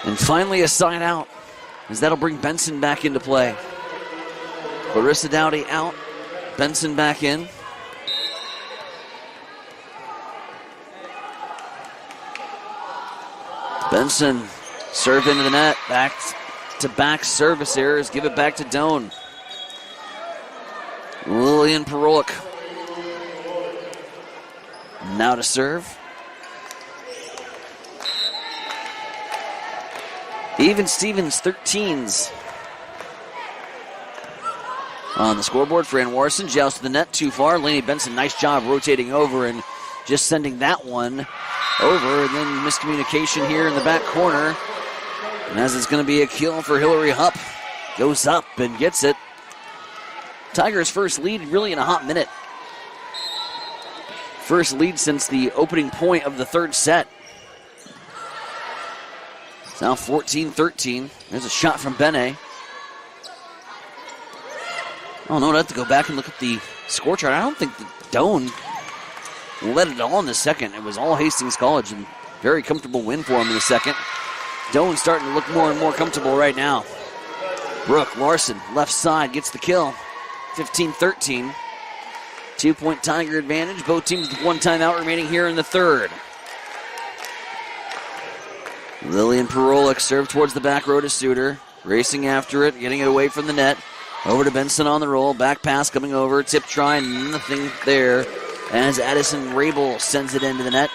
And finally a side out, as that'll bring Benson back into play. Clarissa Dowdy out, Benson back in. Benson, serve into the net, back to back service errors, give it back to Doan. Lillian Perolik. Now to serve. Even Stevens, 13s. On the scoreboard, Fran Warson, joust to the net, too far. Lainey Benson, nice job rotating over and just sending that one over, and then miscommunication here in the back corner. And as it's going to be a kill for Hillary Hupp. Goes up and gets it. Tigers' first lead really in a hot minute. First lead since the opening point of the third set. It's now 14-13. There's a shot from Benet. Oh no, I'd have to go back and look at the score chart. I don't think that Doan led it all in the second. It was all Hastings College, and very comfortable win for him in the second. Doan starting to look more and more comfortable right now. Brooke Larson, left side, gets the kill. 15-13. 2-point Tiger advantage. Both teams with one timeout remaining here in the third. Lillian Perolik serve towards the back row to Suter. Racing after it, getting it away from the net. Over to Benson on the roll. Back pass coming over. Tip try, nothing there. As Addison Rabel sends it into the net.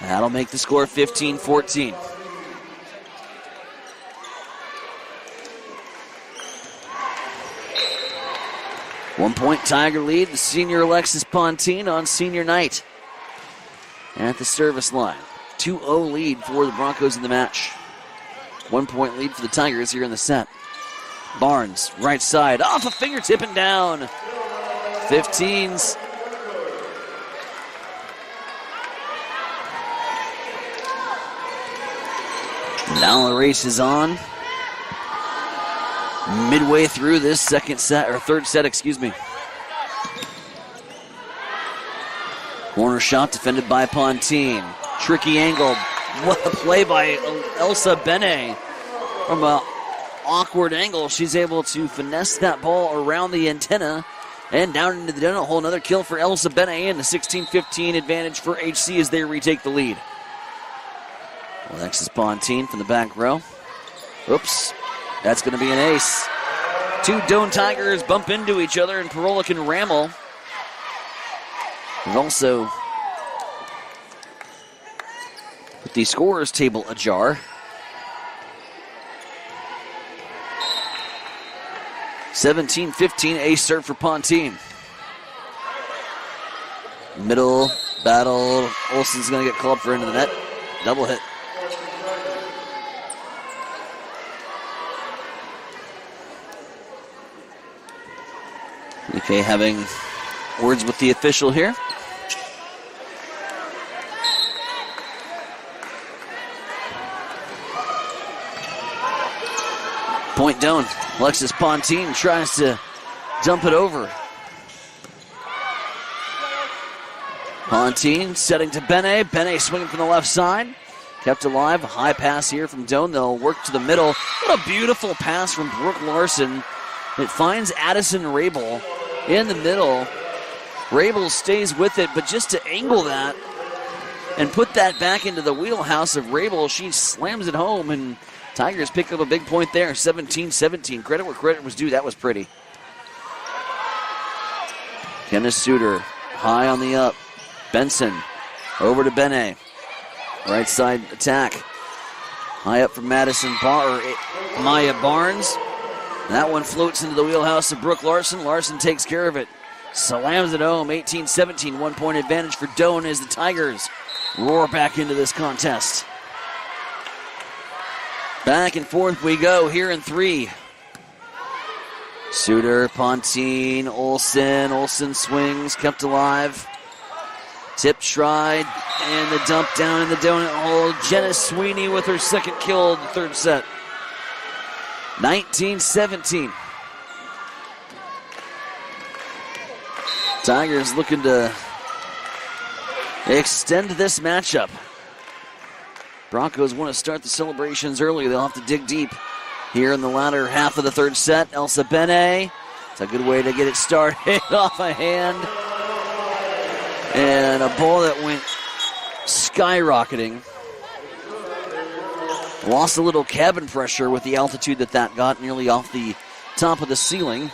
That'll make the score 15-14. 1-point Tiger lead. The senior Alexis Pontine on senior night at the service line. 2-0 lead for the Broncos in the match. 1-point lead for the Tigers here in the set. Barnes, right side, off a fingertip and down. 15s. Now the race is on. Midway through this third set, excuse me. Corner shot defended by Pontine. Tricky angle. What a play by Elsa Bene. From an awkward angle, she's able to finesse that ball around the antenna and down into the donut hole. Another kill for Elsa Bene, and the 16-15 advantage for HC as they retake the lead. Alexis Pontine from the back row. Oops. That's going to be an ace. Two Doane Tigers bump into each other, and Parolik and Rammel. We've also put the scorers table ajar. (17-15) ace serve for Pontine. Middle battle. Olsen's going to get clubbed for into the net. Double hit. Okay, having words with the official here. Point Doane. Alexis Pontine tries to dump it over. Pontine setting to Bene. Bene swinging from the left side. Kept alive. A high pass here from Doane. They'll work to the middle. What a beautiful pass from Brooke Larson. It finds Addison Rabel in the middle. Rabel stays with it, but just to angle that and put that back into the wheelhouse of Rabel, she slams it home, and Tigers pick up a big point there. 17-17. Credit where credit was due. That was pretty. Kenneth Suter high on the up. Benson over to Bene. Right side attack. High up from Maya Barnes. That one floats into the wheelhouse of Brooke Larson. Larson takes care of it. Slams it home. 18-17. 1-point advantage for Doane as the Tigers roar back into this contest. Back and forth we go here in 3. Suter, Pontine, Olsen. Olsen swings, kept alive. Tip stride, and the dump down in the donut hole. Jenna Sweeney with her second kill of the third set. 19-17. Tigers looking to extend this matchup. Broncos want to start the celebrations early. They'll have to dig deep here in the latter half of the third set. Elsa Bene. It's a good way to get it started off a hand. And a ball that went skyrocketing. Lost a little cabin pressure with the altitude that got, nearly off the top of the ceiling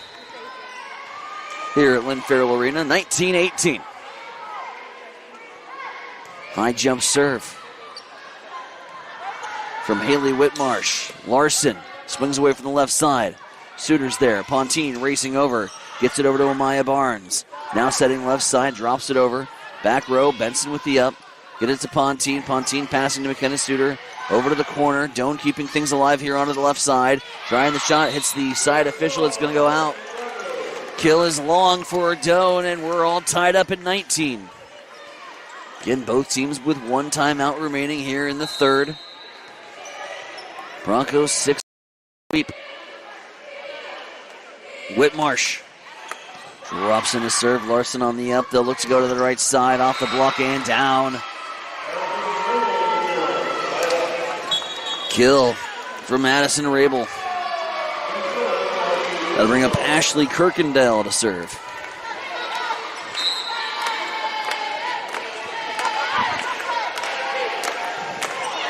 here at Lynn Farrell Arena. 19-18. High jump serve from Haley Whitmarsh. Larson swings away from the left side. Suter's there. Pontine racing over. Gets it over to Amaya Barnes. Now setting left side. Drops it over. Back row. Benson with the up. Get it to Pontine. Pontine passing to McKenna Suter. Over to the corner. Doane keeping things alive here onto the left side. Trying the shot. Hits the side official. It's going to go out. Kill is long for Doane, and we're all tied up at 19. Again, both teams with one timeout remaining here in the third. Broncos 6 sweep. Whitmarsh drops in a serve. Larson on the up. They'll look to go to the right side. Off the block and down. Kill from Addison Rabel. That'll bring up Ashley Kirkendall to serve.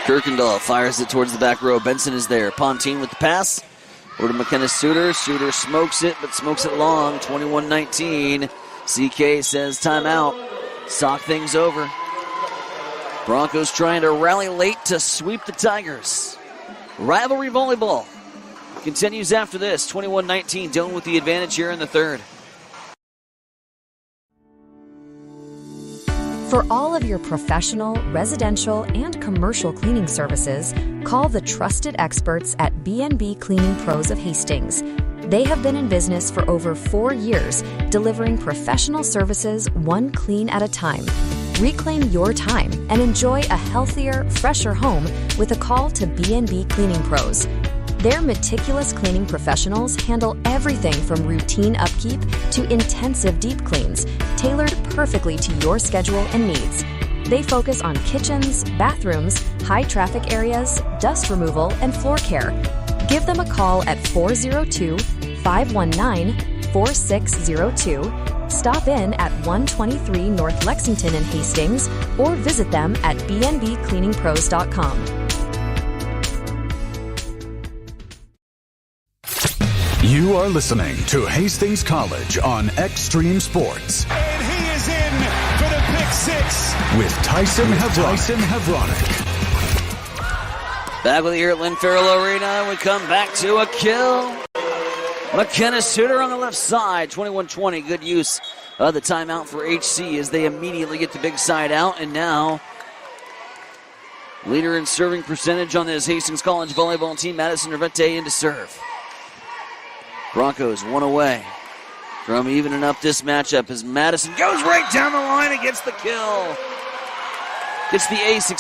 Kirkendall fires it towards the back row. Benson is there. Pontine with the pass. Over to McKenna Suter. Suter smokes it, but smokes it long. 21-19. CK says timeout. Sock things over. Broncos trying to rally late to sweep the Tigers. Rivalry volleyball continues after this. 21-19. Doane with the advantage here in the third. For all of your professional, residential, and commercial cleaning services, call the trusted experts at B&B Cleaning Pros of Hastings. They have been in business for over 4 years, delivering professional services one clean at a time. Reclaim your time and enjoy a healthier, fresher home with a call to B&B Cleaning Pros. Their meticulous cleaning professionals handle everything from routine upkeep to intensive deep cleans, tailored perfectly to your schedule and needs. They focus on kitchens, bathrooms, high traffic areas, dust removal, and floor care. Give them a call at 402-519-4602. Stop in at 123 North Lexington in Hastings or visit them at bnbcleaningpros.com. You are listening to Hastings College on Extreme Sports. And he is in for the pick six. With Tyson Hevronic. Back with you here at Lynn Farrell Arena. We come back to a kill. McKenna Suter on the left side. 21-20. Good use of the timeout for HC as they immediately get the big side out. And now, leader in serving percentage on this Hastings College volleyball team, Madison Nervete, in to serve. Broncos one away from evening up this matchup as Madison goes right down the line and gets the kill. Gets the ace,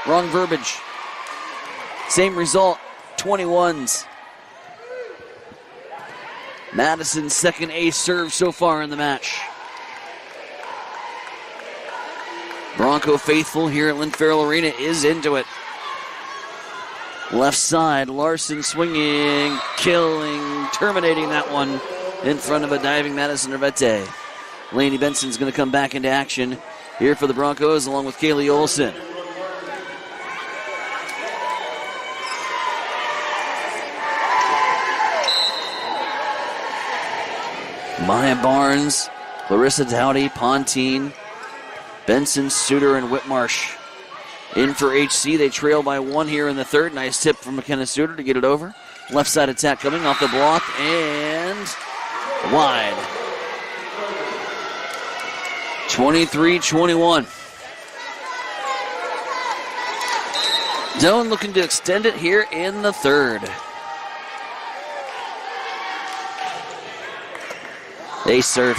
Wrong verbiage. Same result, 21s. Madison's second ace serve so far in the match. Bronco faithful here at Lynn Farrell Arena is into it. Left side, Larson swinging, killing, terminating that one in front of a diving Madison Nervete. Lainey Benson's going to come back into action here for the Broncos along with Kaylee Olson. Maya Barnes, Clarissa Dowdy, Pontine, Benson, Suter, and Whitmarsh. In for HC, they trail by 1 here in the third. Nice tip from McKenna Suter to get it over. Left side attack coming off the block and wide. 23-21. Doan looking to extend it here in the third. Ace serve.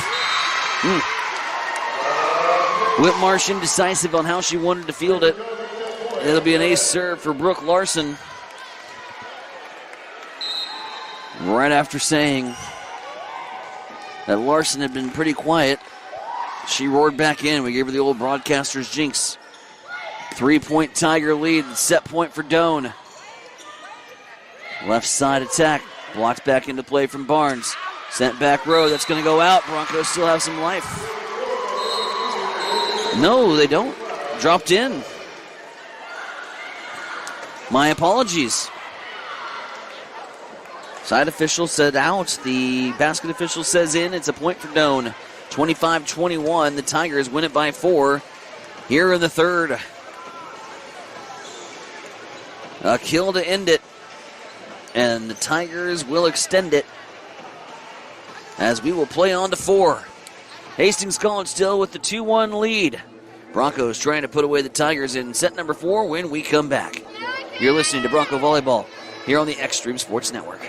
Whitmarsh indecisive on how she wanted to field it. It'll be an ace serve for Brooke Larson. Right after saying that Larson had been pretty quiet, she roared back in. We gave her the old broadcaster's jinx. 3-point Tiger lead, set point for Doan. Left side attack, blocked back into play from Barnes. Sent back row, that's going to go out. Broncos still have some life. No, they don't. Dropped in. My apologies. Side official said out. The basket official says in. It's a point for Doan. 25-21. The Tigers win it by 4 here in the third. A kill to end it. And the Tigers will extend it as we will play on to 4. Hastings College still with the 2-1 lead. Broncos trying to put away the Tigers in set number 4 when we come back. You're listening to Bronco Volleyball here on the Extreme Sports Network.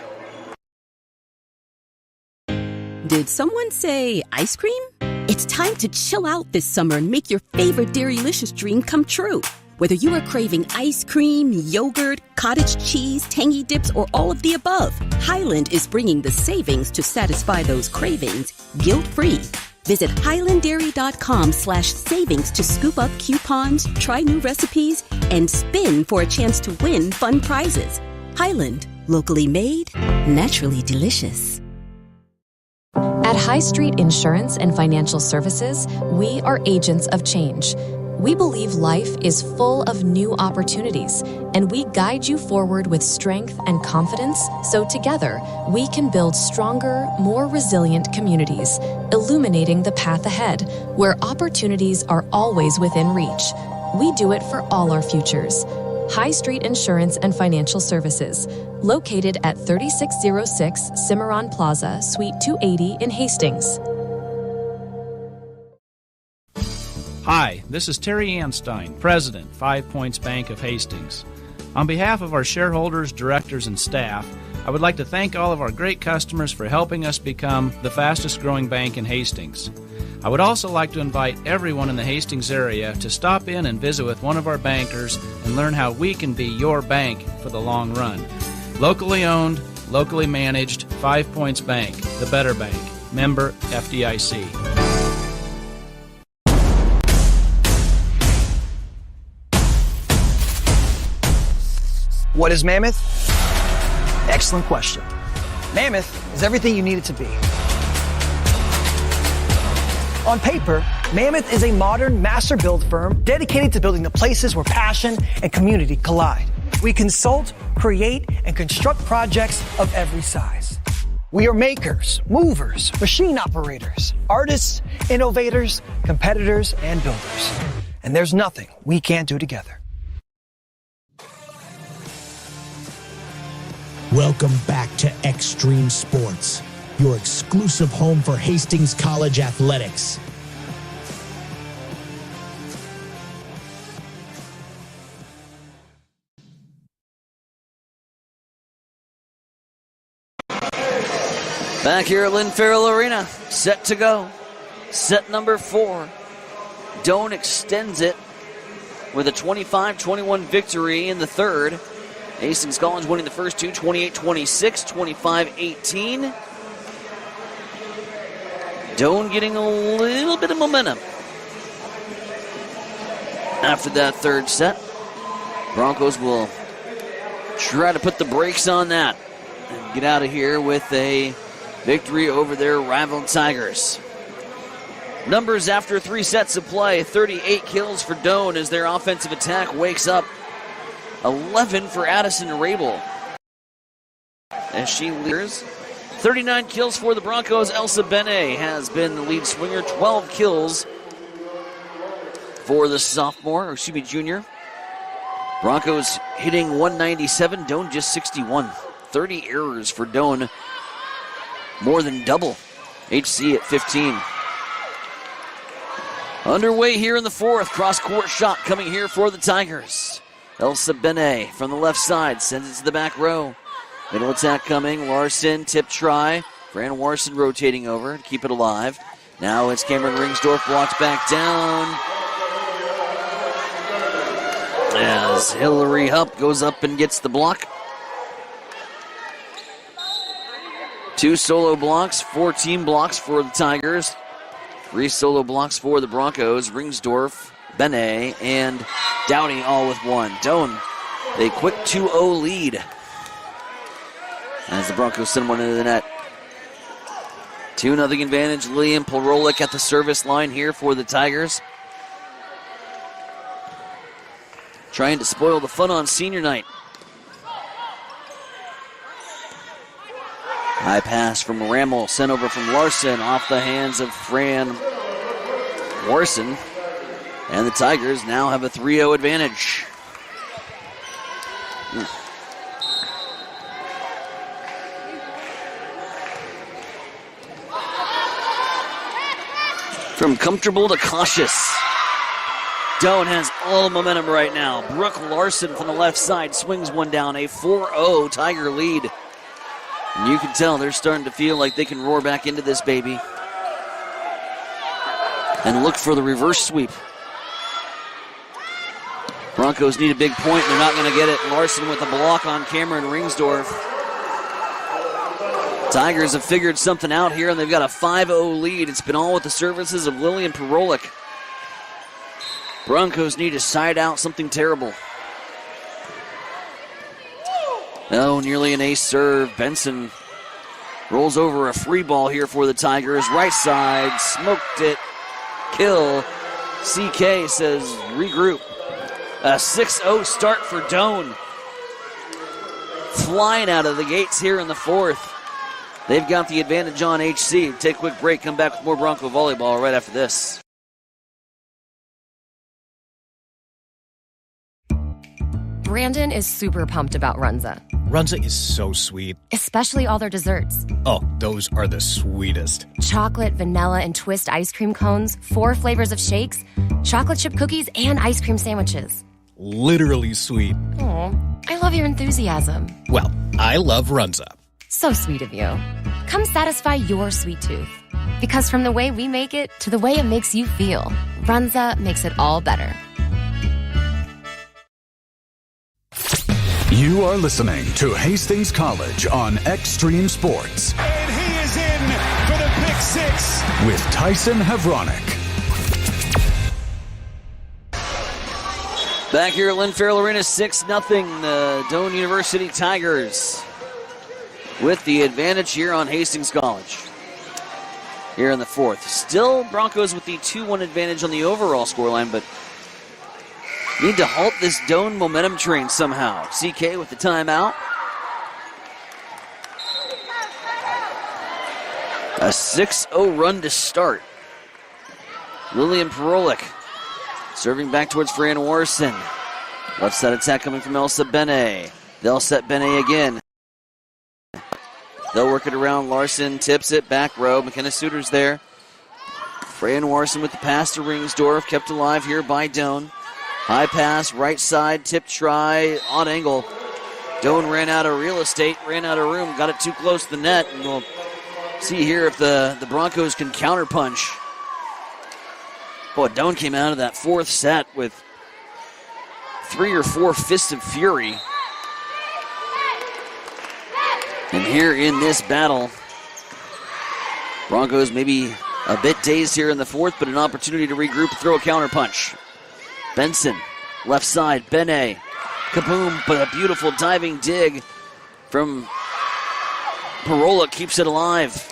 Did someone say ice cream? It's time to chill out this summer and make your favorite Dairylicious dream come true. Whether you are craving ice cream, yogurt, cottage cheese, tangy dips, or all of the above, Highland is bringing the savings to satisfy those cravings guilt-free. Visit highlanddairy.com/savings to scoop up coupons, try new recipes, and spin for a chance to win fun prizes. Highland, locally made, naturally delicious. At High Street Insurance and Financial Services, we are agents of change. We believe life is full of new opportunities, and we guide you forward with strength and confidence so together we can build stronger, more resilient communities, illuminating the path ahead where opportunities are always within reach. We do it for all our futures. High Street Insurance and Financial Services, located at 3606 Cimarron Plaza, Suite 280 in Hastings. Hi, this is Terry Anstein, President, 5 Points Bank of Hastings. On behalf of our shareholders, directors, and staff, I would like to thank all of our great customers for helping us become the fastest growing bank in Hastings. I would also like to invite everyone in the Hastings area to stop in and visit with one of our bankers and learn how we can be your bank for the long run. Locally owned, locally managed, 5 Points Bank, the better bank. Member FDIC. What is Mammoth? Excellent question. Mammoth is everything you need it to be. On paper, Mammoth is a modern master build firm dedicated to building the places where passion and community collide. We consult, create, and construct projects of every size. We are makers, movers, machine operators, artists, innovators, competitors, and builders. And there's nothing we can't do together. Welcome back to Extreme Sports, your exclusive home for Hastings College athletics. Back here at Lynn Farrell Arena, set to go. Set number 4. Doane extends it with a 25-21 victory in the third. Hastings College winning the first two, 28-26, 25-18. Doane getting a little bit of momentum after that third set. Broncos will try to put the brakes on that and get out of here with a victory over their rival Tigers. Numbers after 3 sets of play, 38 kills for Doane as their offensive attack wakes up. 11 for Addison Rabel as she leads. 39 kills for the Broncos. Elsa Benet has been the lead swinger. 12 kills for the junior. Broncos hitting 197. Doane just 61. 30 errors for Doane. More than double HC at 15. Underway here in the fourth. Cross-court shot coming here for the Tigers. Elsa Benet from the left side sends it to the back row. Middle attack coming. Larson, tip try. Fran Larson rotating over to keep it alive. Now it's Cameron Ringsdorf walks back down. As Hillary Hupp goes up and gets the block. 2 solo blocks, 4 team blocks for the Tigers. 3 solo blocks for the Broncos. Ringsdorf, Benet, and Downey all with 1. Doane, a quick 2-0 lead as the Broncos send one into the net. 2-0 advantage. Lillian Porolik at the service line here for the Tigers. Trying to spoil the fun on senior night. High pass from Rammel, sent over from Larson, off the hands of Fran Larson. And the Tigers now have a 3-0 advantage. From comfortable to cautious. Doane has all the momentum right now. Brooke Larson from the left side swings one down. A 4-0 Tiger lead. And you can tell they're starting to feel like they can roar back into this baby. And look for the reverse sweep. Broncos need a big point. They're not going to get it. Larson with a block on Cameron Ringsdorf. Tigers have figured something out here, and they've got a 5-0 lead. It's been all with the services of Lillian Porolik. Broncos need to side out something terrible. Oh, nearly an ace serve. Benson rolls over a free ball here for the Tigers. Right side, smoked it. Kill. CK says regroup. A 6-0 start for Doane. Flying out of the gates here in the fourth. They've got the advantage on HC. Take a quick break, come back with more Bronco volleyball right after this. Brandon is super pumped about Runza, Runza is so sweet. especially all their desserts. Oh, those are the sweetest. Chocolate, vanilla, and twist ice cream cones, 4 flavors of shakes, chocolate chip cookies, and ice cream sandwiches. Literally sweet. Aw, I love your enthusiasm. Well, I love Runza. So sweet of you. Come satisfy your sweet tooth. Because from the way we make it to the way it makes you feel, Runza makes it all better. You are listening to Hastings College on Extreme Sports. And he is in for the pick six. With Tyson Havronik. Back here at Lynn Farrell Arena, 6-0, the Doane University Tigers with the advantage here on Hastings College. Here in the fourth. Still Broncos with the 2-1 advantage on the overall scoreline, but need to halt this Doane momentum train somehow. CK with the timeout. A 6-0 run to start. Lillian Perolik serving back towards Fran Warson. Left side attack coming from Elsa Bene. They'll set Bene again. They'll work it around. Larson tips it. Back row. McKenna Suter's there. Fran Warson with the pass to Ringsdorf. Kept alive here by Doane. High pass, right side, tip try, on angle. Doane ran out of real estate, ran out of room, got it too close to the net, and we'll see here if the Broncos can counterpunch. Boy, Doane came out of that fourth set with 3 or 4 fists of fury. And here in this battle, Broncos maybe a bit dazed here in the fourth, but an opportunity to regroup and throw a counterpunch. Benson, left side, Bene, kaboom, but a beautiful diving dig from Perolik keeps it alive.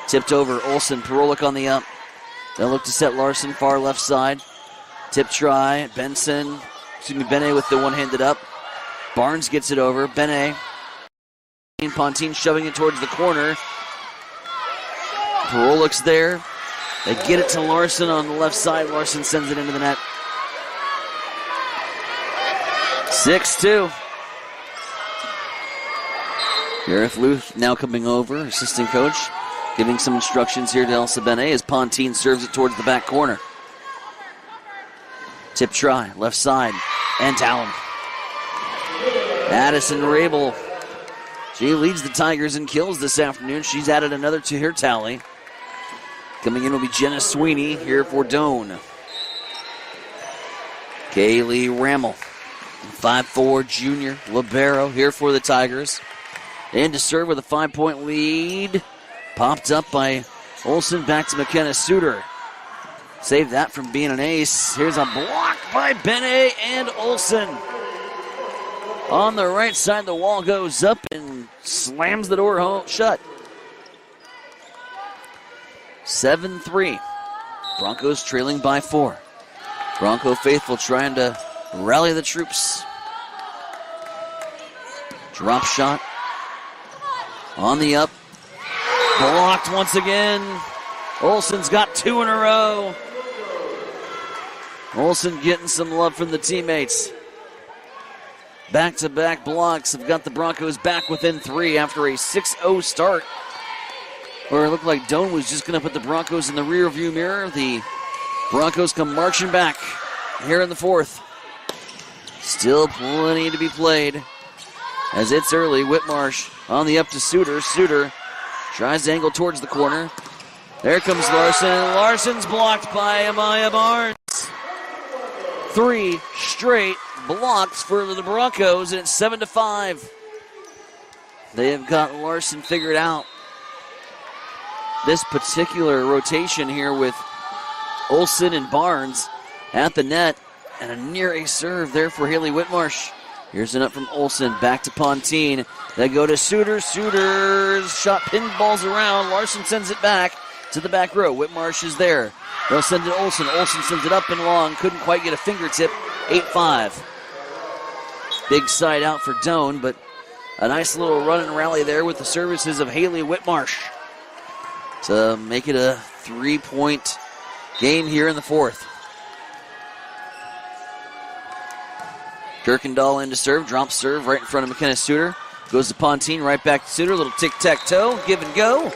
Tipped over, Olsen, Perolik on the up. They'll look to set Larson, far left side. Tip try, Bene with the one-handed up. Barnes gets it over, Bene. Pontine shoving it towards the corner. Perolik's there. They get it to Larson on the left side. Larson sends it into the net. 6-2. Gareth Luth now coming over, assistant coach, giving some instructions here to Elsa Bene as Pontine serves it towards the back corner. Tip try, left side, and Talon. Addison Rabel. She leads the Tigers in kills this afternoon. She's added another to her tally. Coming in will be Jenna Sweeney here for Doane. Kaylee Rammel, 5'4" junior libero here for the Tigers. And to serve with a 5-point lead. Popped up by Olsen, back to McKenna Suter. Saved that from being an ace. Here's a block by Bene and Olsen. On the right side, the wall goes up and slams the door home shut. 7-3. Broncos trailing by 4. Bronco faithful trying to rally the troops. Drop shot. On the up. Blocked once again. Olsen's got 2 in a row. Olsen getting some love from the teammates. Back-to-back blocks have got the Broncos back within 3 after a 6-0 start, where it looked like Doane was just going to put the Broncos in the rearview mirror. The Broncos come marching back here in the fourth. Still plenty to be played as it's early. Whitmarsh on the up to Suter. Suter tries to angle towards the corner. There comes Larson. Larson's blocked by Amaya Barnes. 3 straight blocks for the Broncos, and it's 7-5. They have got Larson figured out. This particular rotation here with Olsen and Barnes at the net, and a near ace serve there for Haley Whitmarsh. Here's an up from Olsen, back to Pontine. They go to Suter. Suter's shot pinballs around. Larson sends it back to the back row. Whitmarsh is there. They'll send it to Olsen. Olsen sends it up and long. Couldn't quite get a fingertip. 8-5. Big side out for Doane, but a nice little run and rally there with the services of Haley Whitmarsh to make it a 3-point game here in the fourth. Kirkendall in to serve, drop serve right in front of McKenna Suter. Goes to Pontine, right back to Suter. Little tic-tac-toe, give and go.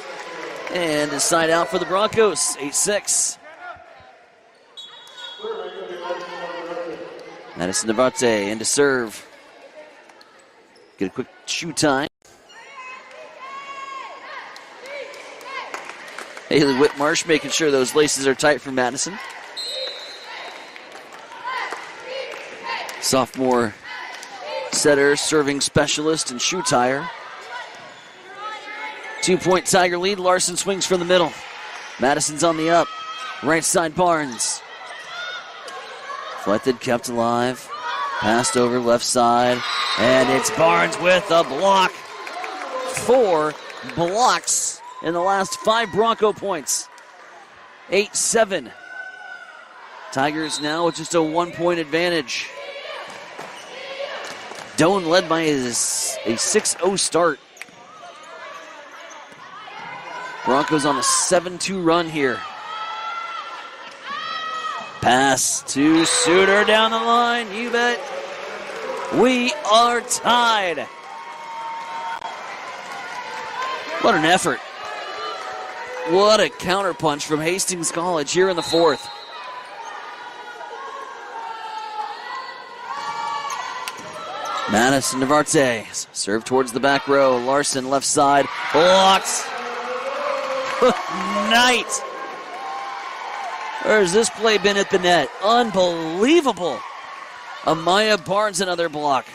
And a side out for the Broncos, 8-6. Madison Navarte in to serve. Get a quick shoe tie. Haley Whitmarsh making sure those laces are tight for Madison. Sophomore setter, serving specialist, and shoe tire. 2-point Tiger lead. Larson swings from the middle. Madison's on the up. Right side Barnes. Deflected, kept alive. Passed over left side. And it's Barnes with a block. 4 blocks in the last 5 Bronco points. 8-7. Tigers now with just a 1-point advantage. Doane led by a 6-0 start. Broncos on a 7-2 run here. Pass to Suter down the line. You bet. We are tied. What an effort. What a counterpunch from Hastings College here in the 4th. Madison Navarte, serve towards the back row. Larson left side, blocks. Night. Where's this play been at the net? Unbelievable. Amaya Barnes, another block.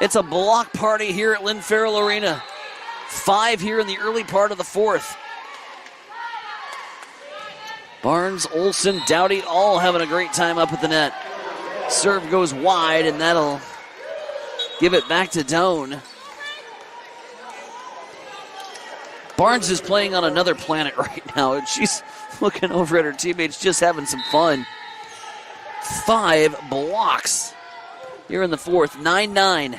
It's a block party here at Lynn Farrell Arena. 5 here in the early part of the 4th. Barnes, Olsen, Dowdy, all having a great time up at the net. Serve goes wide, and that'll give it back to Doane. Barnes is playing on another planet right now, and she's looking over at her teammates, just having some fun. 5 blocks here in the 4th, 9-9.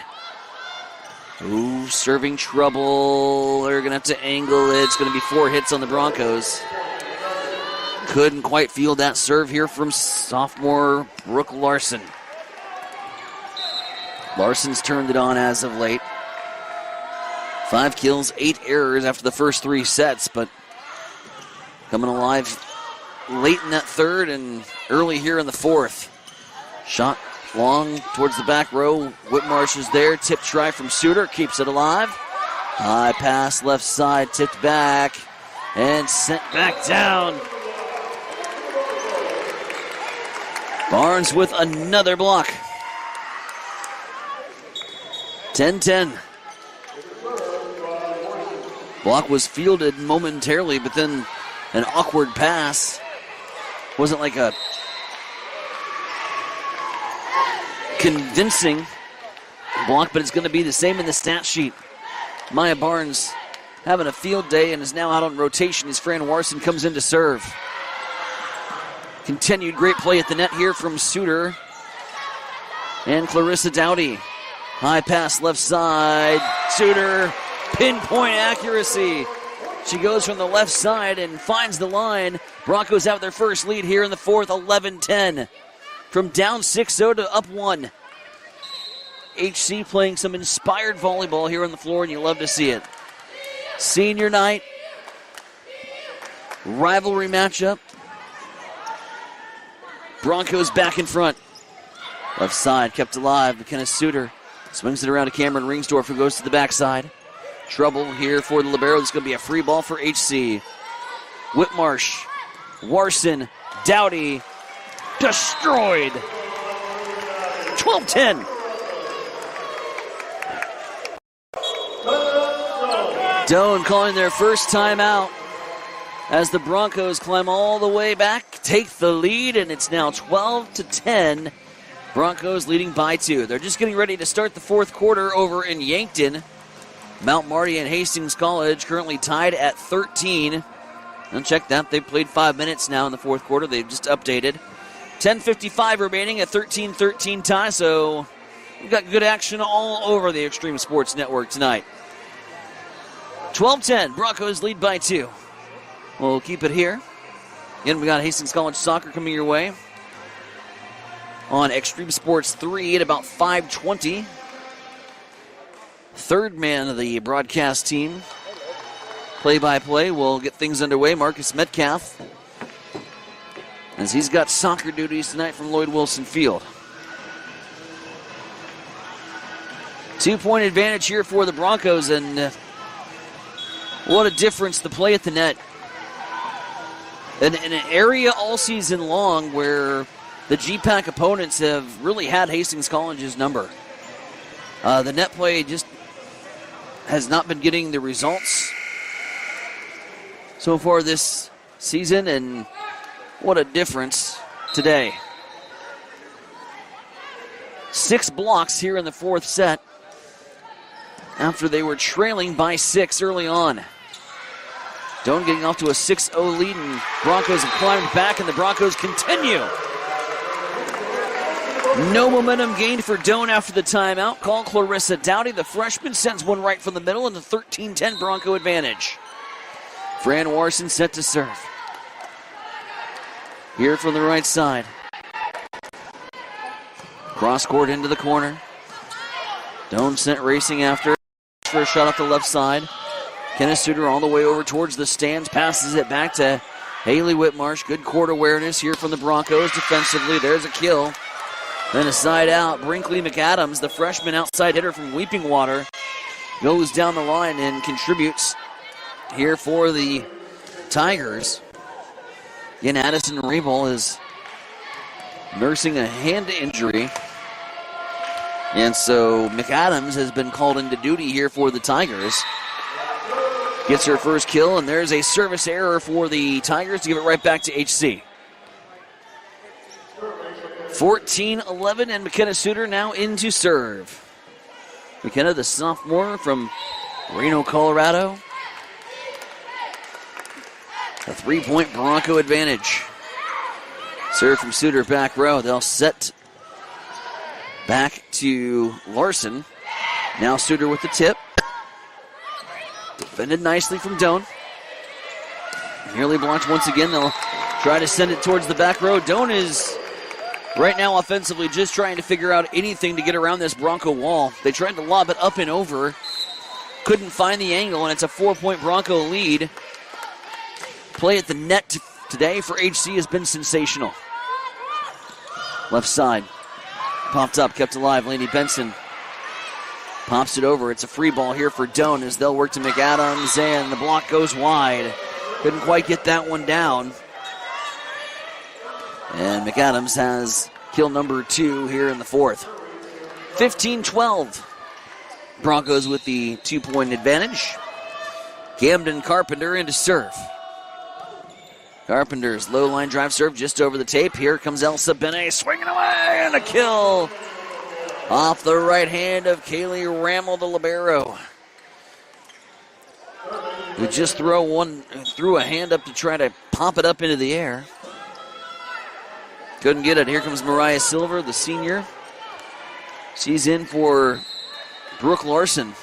Ooh, serving trouble. They're going to have to angle it. It's going to be 4 hits on the Broncos. Couldn't quite field that serve here from sophomore Brooke Larson. Larson's turned it on as of late. 5 kills, 8 errors after the first 3 sets, but coming alive late in that 3rd and early here in the 4th. Shot long towards the back row. Whitmarsh is there. Tip try from Suter. Keeps it alive. High pass left side. Tipped back and sent back down. Barnes with another block. 10-10. Block was fielded momentarily, but then an awkward pass. Wasn't like a convincing block, but it's going to be the same in the stat sheet. Maya Barnes having a field day and is now out on rotation as Fran Warson comes in to serve. Continued great play at the net here from Suter and Clarissa Dowdy. High pass left side. Suter, pinpoint accuracy. She goes from the left side and finds the line. Broncos have their first lead here in the 4th, 11-10. From down 6-0 to up 1. HC playing some inspired volleyball here on the floor, and you love to see it. Senior night. Rivalry matchup. Broncos back in front. Left side kept alive. McKenna Suter swings it around to Cameron Ringsdorf, who goes to the backside. Trouble here for the libero. This is going to be a free ball for HC. Whitmarsh, Warson, Dowdy, destroyed. 12-10. Doane calling their first timeout as the Broncos climb all the way back, take the lead, and it's now 12-10. Broncos leading by 2. They're just getting ready to start the 4th quarter over in Yankton. Mount Marty and Hastings College currently tied at 13. And check that. They've played 5 minutes now in the 4th quarter. They've just updated. 10:55 remaining, a 13-13 tie. So we've got good action all over the Extreme Sports Network tonight. 12-10. Broncos lead by 2. We'll keep it here. Again, we got Hastings College soccer coming your way. on Extreme Sports 3 at about 5:20. Third man of the broadcast team. Play-by-play will get things underway. Marcus Metcalf, as he's got soccer duties tonight from Lloyd Wilson Field. 2-point advantage here for the Broncos, and what a difference the play at the net. In an area all season long where the GPAC opponents have really had Hastings College's number. The net play just has not been getting the results so far this season, and what a difference today. 6 blocks here in the fourth set after they were trailing by 6 early on. Doane getting off to a 6-0 lead, and Broncos have climbed back, and the Broncos continue. No momentum gained for Doane after the timeout. Call Clarissa Dowdy. The freshman sends one right from the middle, and the 13-10 Bronco advantage. Fran Warson set to serve. Here from the right side. Cross court into the corner. Doane sent racing after for a shot off the left side. Kenneth Suter all the way over towards the stands, passes it back to Haley Whitmarsh. Good court awareness here from the Broncos defensively. There's a kill. Then a side out. Brinkley McAdams, the freshman outside hitter from Weeping Water, goes down the line and contributes here for the Tigers. Again, Addison Rabel is nursing a hand injury. And so McAdams has been called into duty here for the Tigers. Gets her first kill, and there's a service error for the Tigers to give it right back to HC. 14-11, and McKenna Suter now in to serve. McKenna, the sophomore from Reno, Colorado. A 3-point Bronco advantage. Serve from Suter back row. They'll set back to Larson. Now Suter with the tip. Defended nicely from Doane. Nearly blocked once again. They'll try to send it towards the back row. Doane is right now offensively just trying to figure out anything to get around this Bronco wall. They tried to lob it up and over. Couldn't find the angle, and it's a 4-point Bronco lead. Play at the net today for HC has been sensational. Left side. Popped up, kept alive. Laney Benson pops it over. It's a free ball here for Doane as they'll work to McAdams, and the block goes wide. Couldn't quite get that one down. And McAdams has kill number 2 here in the fourth. 15-12. Broncos with the 2-point advantage. Camden Carpenter in to serve. Carpenter's low line drive serve just over the tape. Here comes Elsa Benet swinging away, and a kill off the right hand of Kaylee Rammel, the libero. Who just threw a hand up to try to pop it up into the air. Couldn't get it. Here comes Mariah Silver, the senior. She's in for Brooke Larson.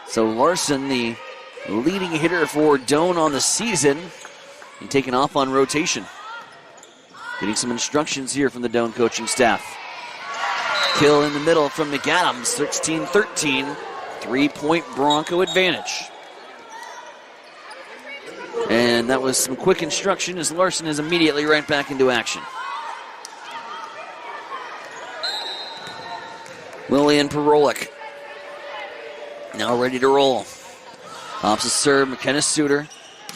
So Larson, the leading hitter for Doane on the season, and taken off on rotation. Getting some instructions here from the Doane coaching staff. Kill in the middle from McAdams, 16-13, 3-point Bronco advantage. And that was some quick instruction as Larson is immediately right back into action. Lillian Perolik now ready to roll. Pops a serve, McKenna Suter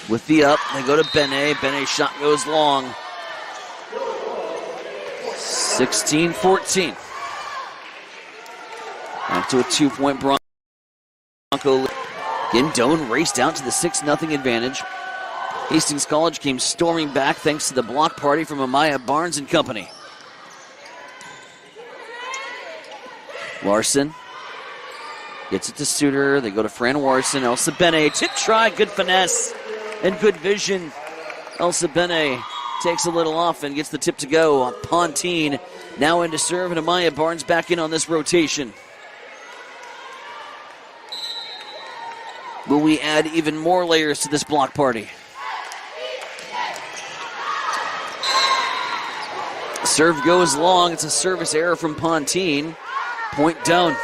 with the up. They go to Benet. Benet's shot goes long. 16-14. Back to a 2-point Bronco. Again, Doane raced out to the 6-0 advantage. Hastings College came storming back thanks to the block party from Amaya Barnes and company. Larson gets it to Suter. They go to Fran Warson. Elsa Benet, tip try, good finesse and good vision. Elsa Benet takes a little off and gets the tip to go. Pontine now in to serve, and Amaya Barnes back in on this rotation. Will we add even more layers to this block party? Serve goes long. It's a service error from Pontine. Point Doane.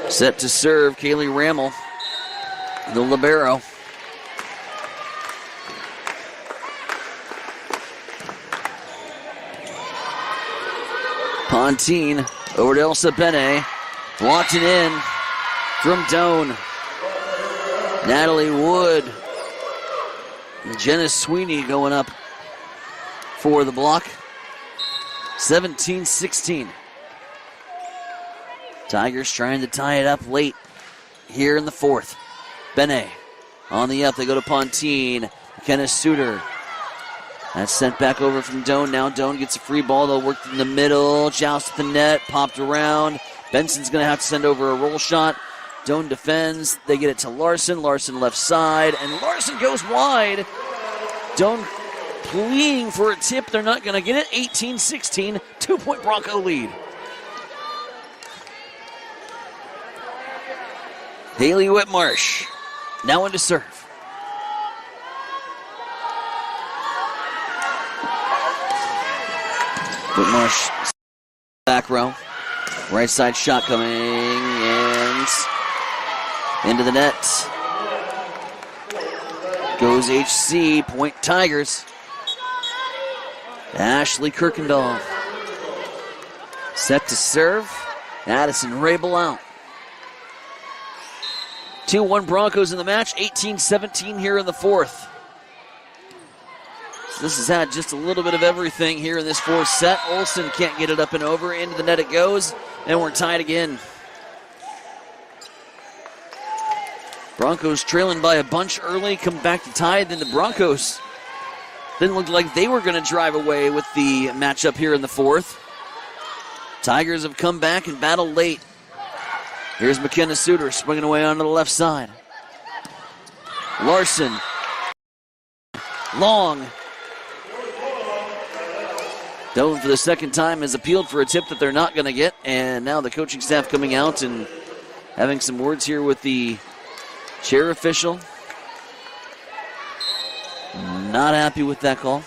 Set to serve, Kaylee Rammel, the libero. Pontine over to Elsa Bene. Blocked it in from Doane. Natalie Wood. And Jenna Sweeney going up for the block. 17-16. Tigers trying to tie it up late here in the fourth. Bene on the up. They go to Pontine. McKenna Suter. That's sent back over from Doane. Now Doane gets a free ball. They'll work in the middle. Joust at the net. Popped around. Benson's going to have to send over a roll shot. Doane defends. They get it to Larson. Larson left side. And Larson goes wide. Doane pleading for a tip. They're not going to get it. 18-16. 2-point Bronco lead. Haley Whitmarsh now into serve. Whitmarsh back row. Right side shot coming and into the net. Goes HC. Point Tigers. Ashley Kirkendall. Set to serve. Addison Rabel out. 2-1 Broncos in the match, 18-17 here in the fourth. So this has had just a little bit of everything here in this fourth set. Olsen can't get it up and over. Into the net it goes, and we're tied again. Broncos trailing by a bunch early, come back to tie. Then the Broncos didn't look like they were going to drive away with the matchup here in the fourth. Tigers have come back and battled late. Here's McKenna Suter swinging away onto the left side. Larson. Long. Doane for the second time has appealed for a tip that they're not going to get. And now the coaching staff coming out and having some words here with the chair official. Not happy with that call.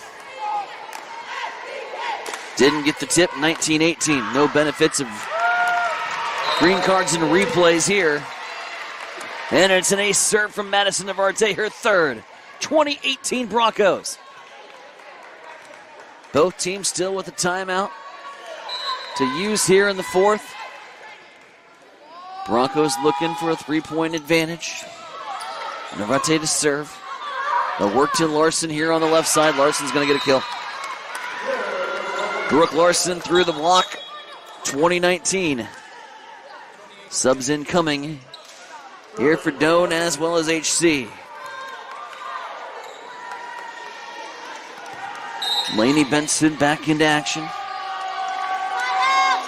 Didn't get the tip, 19-18. No benefits of green cards and replays here. And it's an ace serve from Madison Navarte, her third. 2018 Broncos. Both teams still with a timeout to use here in the fourth. Broncos looking for a 3-point advantage. Navarte to serve. They'll work to Larson here on the left side. Larson's going to get a kill. Brooke Larson through the block. 2019. Subs incoming here for Doane as well as HC. Lainey Benson back into action.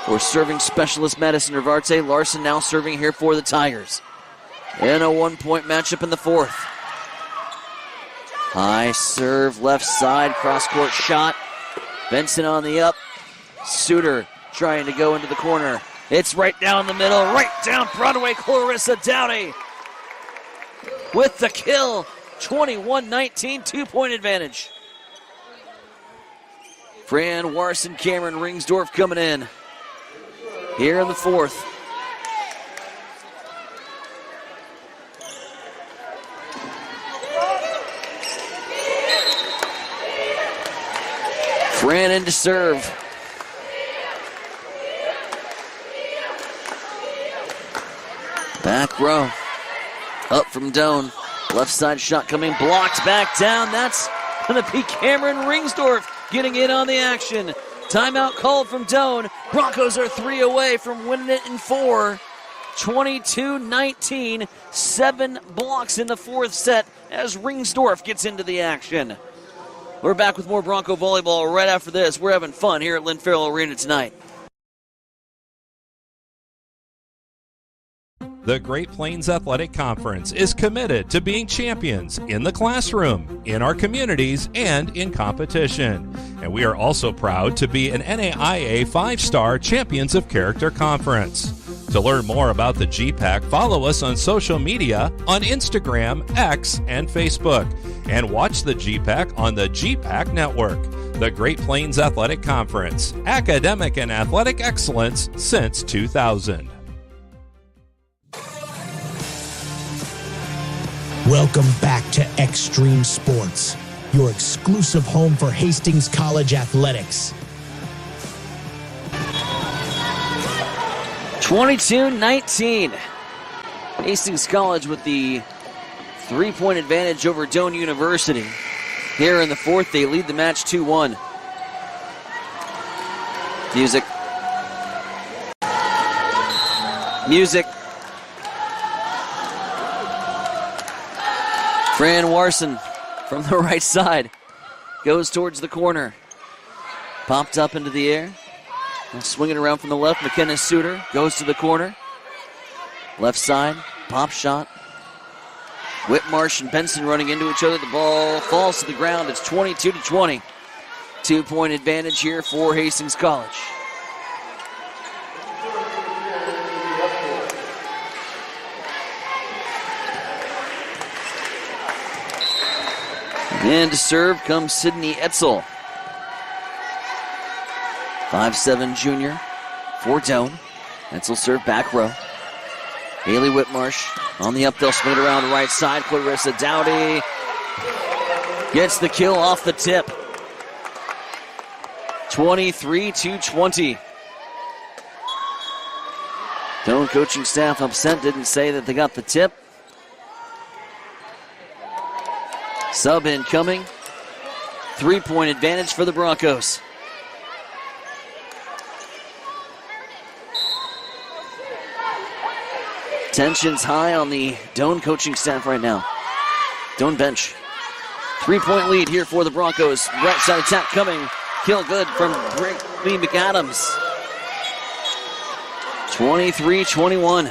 For serving specialist Madison Navarte. Larson now serving here for the Tigers. In a 1-point matchup in the fourth. High serve, left side, cross-court shot. Benson on the up. Suter trying to go into the corner. It's right down the middle, right down Broadway. Clarissa Downey with the kill. 21-19, 2-point advantage. Fran Warson, Cameron Ringsdorf coming in here in the fourth. Fran in to serve. Back row. Up from Doane. Left side shot coming. Blocked back down. That's going to be Cameron Ringsdorf getting in on the action. Timeout called from Doane. Broncos are 3 away from winning it in 4. 22-19. 7 blocks in the fourth set as Ringsdorf gets into the action. We're back with more Bronco volleyball right after this. We're having fun here at Lynn Farrell Arena tonight. The Great Plains Athletic Conference is committed to being champions in the classroom, in our communities, and in competition. And we are also proud to be an NAIA 5-star Champions of Character Conference. To learn more about the GPAC, follow us on social media on Instagram, X, and Facebook. And watch the GPAC on the GPAC Network. The Great Plains Athletic Conference. Academic and athletic excellence since 2000. Welcome back to Extreme Sports, your exclusive home for Hastings College athletics. 22-19. Hastings College with the 3-point advantage over Doane University. Here in the fourth, they lead the match 2-1. Music. Fran Warson from the right side goes towards the corner. Popped up into the air. And swinging around from the left, McKenna Suter goes to the corner. Left side, pop shot. Whitmarsh and Benson running into each other. The ball falls to the ground. It's 22-20. 2-point advantage here for Hastings College. And to serve comes Sydney Etzel. 5'7" junior for Doane. Etzel serve back row. Haley Whitmarsh on the up. They'll swing it around the right side. Clarissa Dowdy gets the kill off the tip. 23-20. Doane coaching staff upset. Didn't say that they got the tip. Sub incoming. 3-point advantage for the Broncos. Tensions high on the Doane coaching staff right now. Doane bench. 3-point lead here for the Broncos. Right side attack coming. Kill good from Brittany McAdams. 23-21.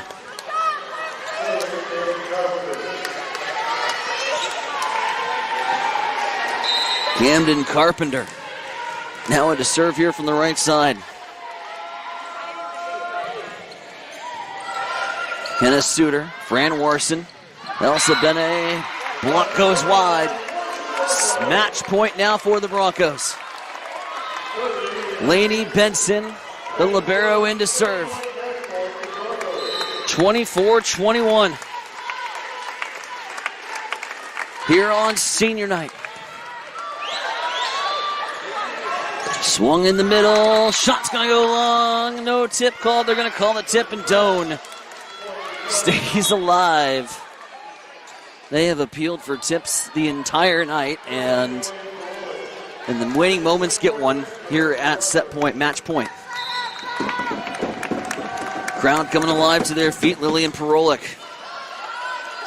Camden Carpenter. Now a to serve here from the right side. Kenneth Suter, Fran Warson, Elsa Bene, block goes wide. Match point now for the Broncos. Lainey Benson, the libero in to serve. 24-21. Here on senior night. Swung in the middle, shot's gonna go long, no tip called. They're gonna call the tip, and Doane stays alive. They have appealed for tips the entire night, and in the waning moments get one here at set point, match point. Crowd coming alive to their feet. Lillian Perolik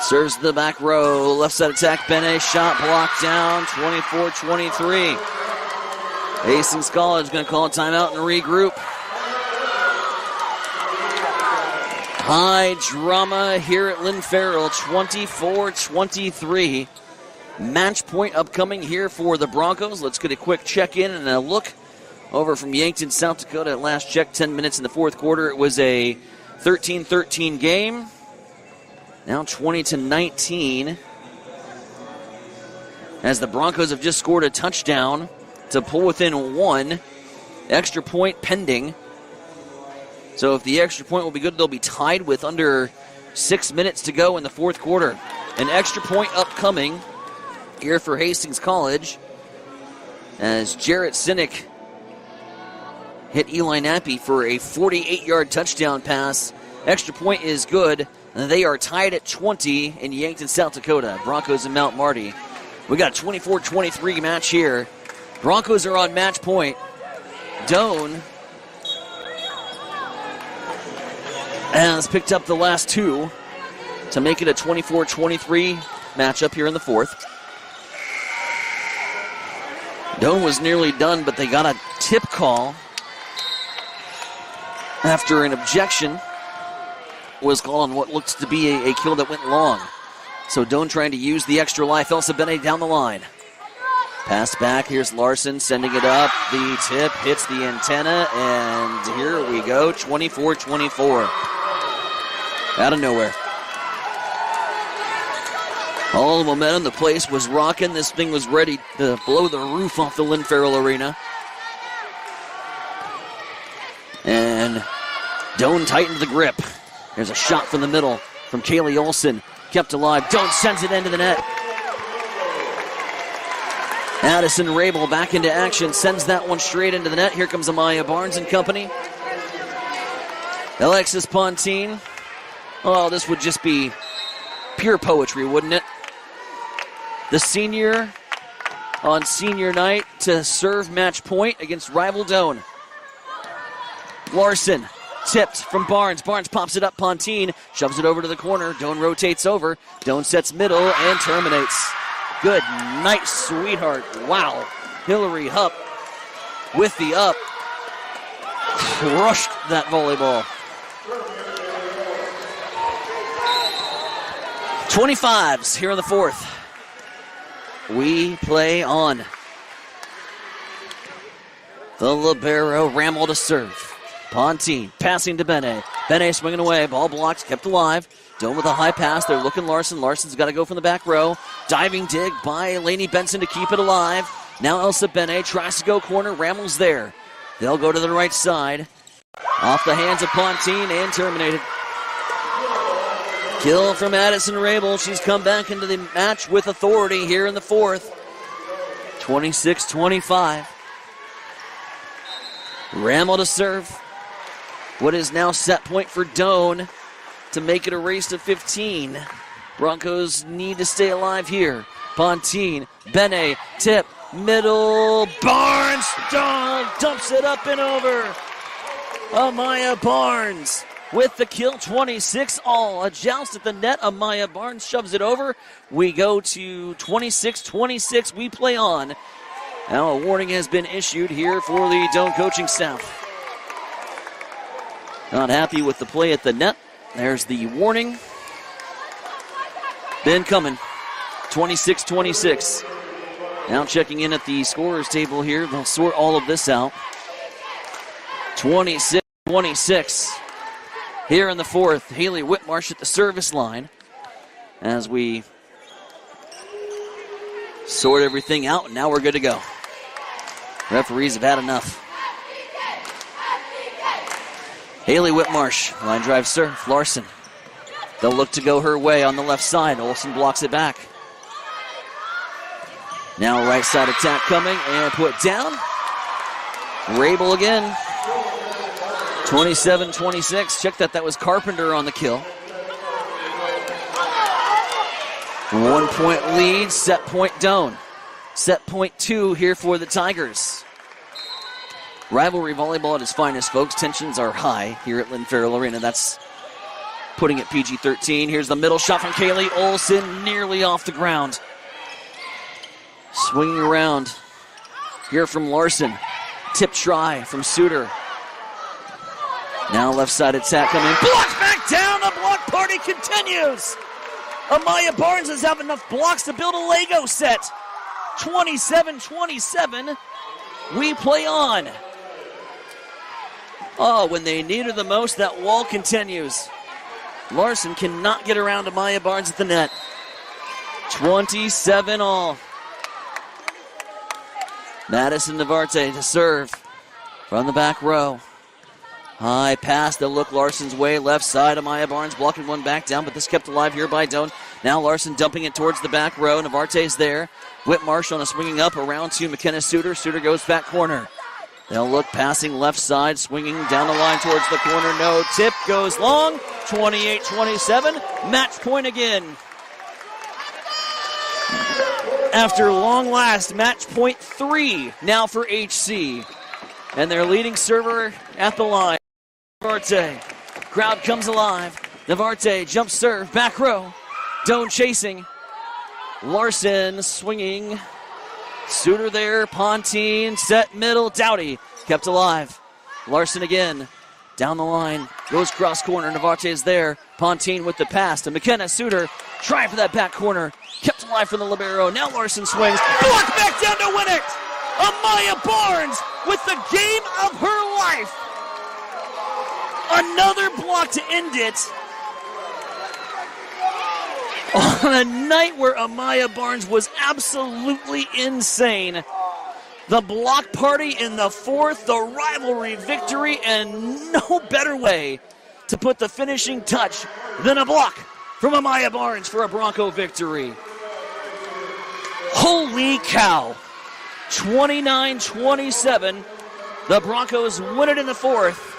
serves the back row. Left side attack, Bene, shot blocked down, 24-23. Hastings College going to call a timeout and regroup. High drama here at Lynn Farrell, 24-23. Match point upcoming here for the Broncos. Let's get a quick check-in and a look over from Yankton, South Dakota. At last check, 10 minutes in the fourth quarter. It was a 13-13 game. Now 20-19. As the Broncos have just scored a touchdown to pull within one. Extra point pending. So if the extra point will be good, they'll be tied with under 6 minutes to go in the fourth quarter. An extra point upcoming here for Hastings College as Jarrett Sinek hit Eli Nappy for a 48-yard touchdown pass. Extra point is good. And they are tied at 20 in Yankton, South Dakota. Broncos and Mount Marty. We got a 24-23 match here. Broncos are on match point. Doane has picked up the last two to make it a 24-23 matchup here in the fourth. Doane was nearly done, but they got a tip call after an objection was called on what looks to be a kill that went long. So Doane trying to use the extra life. Elsa Bene down the line. Pass back. Here's Larson sending it up. The tip hits the antenna, and here we go, 24-24. Out of nowhere. All the momentum, the place was rocking. This thing was ready to blow the roof off the Lynn Farrell Arena. And Doan tightened the grip. There's a shot from the middle from Kaylee Olson. Kept alive. Doan sends it into the net. Addison Rabel back into action. Sends that one straight into the net. Here comes Amaya Barnes and company. Alexis Pontine. Oh, this would just be pure poetry, wouldn't it? The senior on senior night to serve match point against rival Doan. Larson tipped from Barnes. Barnes pops it up. Pontine shoves it over to the corner. Doan rotates over. Doan sets middle and terminates. Good night, sweetheart. Wow. Hillary Hupp with the up. Crushed that volleyball. 25s here in the fourth. We play on. The libero Ramel to serve. Pontine passing to Bene. Bene swinging away. Ball blocked, kept alive. Doan with a high pass. They're looking Larson. Larson's got to go from the back row. Diving dig by Lainey Benson to keep it alive. Now Elsa Bene tries to go corner. Ramel's there. They'll go to the right side. Off the hands of Pontine and terminated. Kill from Addison Rabel. She's come back into the match with authority here in the fourth. 26-25. Ramel to serve. What is now set point for Doan to make it a race to 15. Broncos need to stay alive here. Pontine, Bene, tip, middle, Barnes, dumps it up and over. Amaya Barnes with the kill, 26-all. A joust at the net. Amaya Barnes shoves it over. We go to 26-26. We play on. Now a warning has been issued here for the Doan coaching staff. Not happy with the play at the net. There's the warning. Been coming. 26-26. Now checking in at the scorers table here. They'll sort all of this out. 26-26. Here in the fourth, Haley Whitmarsh at the service line as we sort everything out, and now we're good to go. Referees have had enough. Haley Whitmarsh, line drive serve, Larson. They'll look to go her way on the left side. Olsen blocks it back. Now right side attack coming and put down. Rabel again. 27-26. Check that was Carpenter on the kill. 1 point lead, set point Doan. Set point 2 here for the Tigers. Rivalry volleyball at its finest, folks. Tensions are high here at Lynn Farrell Arena. That's putting it PG-13. Here's the middle shot from Kaylee Olson, nearly off the ground. Swinging around here from Larson. Tip try from Suter. Now left side attack coming. Blocked back down. The block party continues. Amaya Barnes has have enough blocks to build a Lego set. 27-27. We play on. Oh, when they need her the most, that wall continues. Larson cannot get around Amaya Barnes at the net. 27-all. Madison Navarte to serve from the back row. High pass, they'll look Larson's way, left side. Amaya Barnes blocking one back down, but this kept alive here by Doan. Now Larson dumping it towards the back row. Navarte's there. Whitmarsh on a swinging up around to McKenna Suter. Suter goes back corner. They'll look passing left side, swinging down the line towards the corner. No tip, goes long. 28-27. Match point again. After long last, match point 3 now for HC. And their leading server at the line. Navarte. Crowd comes alive. Navarte jump serve, back row. Doan chasing. Larson swinging. Suter there. Pontine set middle. Dowdy kept alive. Larson again. Down the line. Goes cross corner. Navarte is there. Pontine with the pass to McKenna Suter. Trying for that back corner. Kept alive from the libero. Now Larson swings. Blocked back down to win it. Amaya Barnes with the game of her life. Another block to end it. On a night where Amaya Barnes was absolutely insane, the block party in the fourth, the rivalry victory, and no better way to put the finishing touch than a block from Amaya Barnes for a Bronco victory. Holy cow. 29-27. The Broncos win it in the fourth.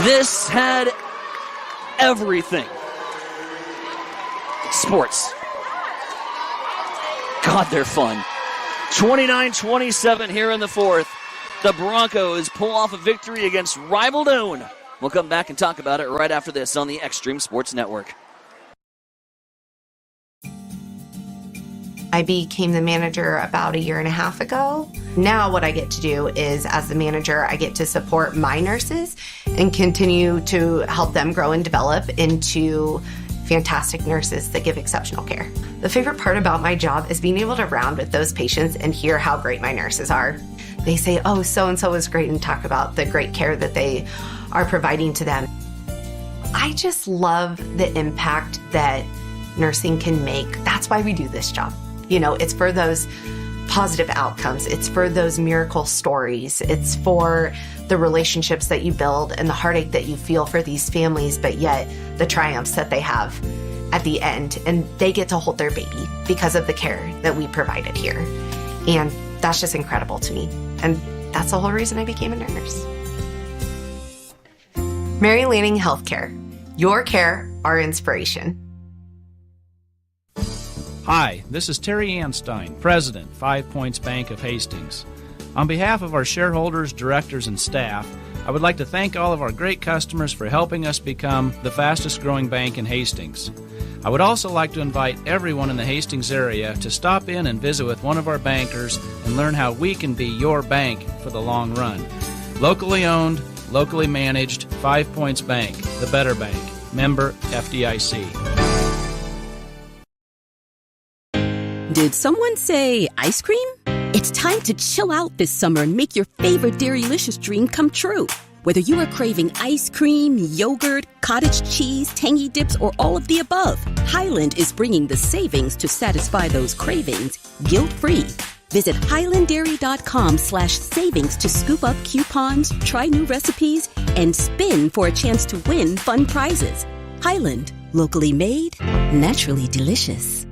This had everything. Sports. God, they're fun. 29-27 here in the fourth. The Broncos pull off a victory against rival Doane. We'll come back and talk about it right after this on the Extreme Sports Network. I became the manager about a year and a half ago. Now what I get to do is, as the manager, I get to support my nurses and continue to help them grow and develop into fantastic nurses that give exceptional care. The favorite part about my job is being able to round with those patients and hear how great my nurses are. They say, oh, so-and-so is great, and talk about the great care that they are providing to them. I just love the impact that nursing can make. That's why we do this job. You know, it's for those positive outcomes. It's for those miracle stories. It's for the relationships that you build and the heartache that you feel for these families, but yet the triumphs that they have at the end. And they get to hold their baby because of the care that we provided here. And that's just incredible to me. And that's the whole reason I became a nurse. Mary Lanning Healthcare. Your care, our inspiration. Hi, this is Terry Anstein, President, 5 Points Bank of Hastings. On behalf of our shareholders, directors, and staff, I would like to thank all of our great customers for helping us become the fastest growing bank in Hastings. I would also like to invite everyone in the Hastings area to stop in and visit with one of our bankers and learn how we can be your bank for the long run. Locally owned, locally managed, 5 Points Bank, the better bank. Member FDIC. Did someone say ice cream? It's time to chill out this summer and make your favorite Dairylicious dream come true. Whether you are craving ice cream, yogurt, cottage cheese, tangy dips, or all of the above, Highland is bringing the savings to satisfy those cravings guilt-free. Visit highlanddairy.com/savings to scoop up coupons, try new recipes, and spin for a chance to win fun prizes. Highland, locally made, naturally delicious.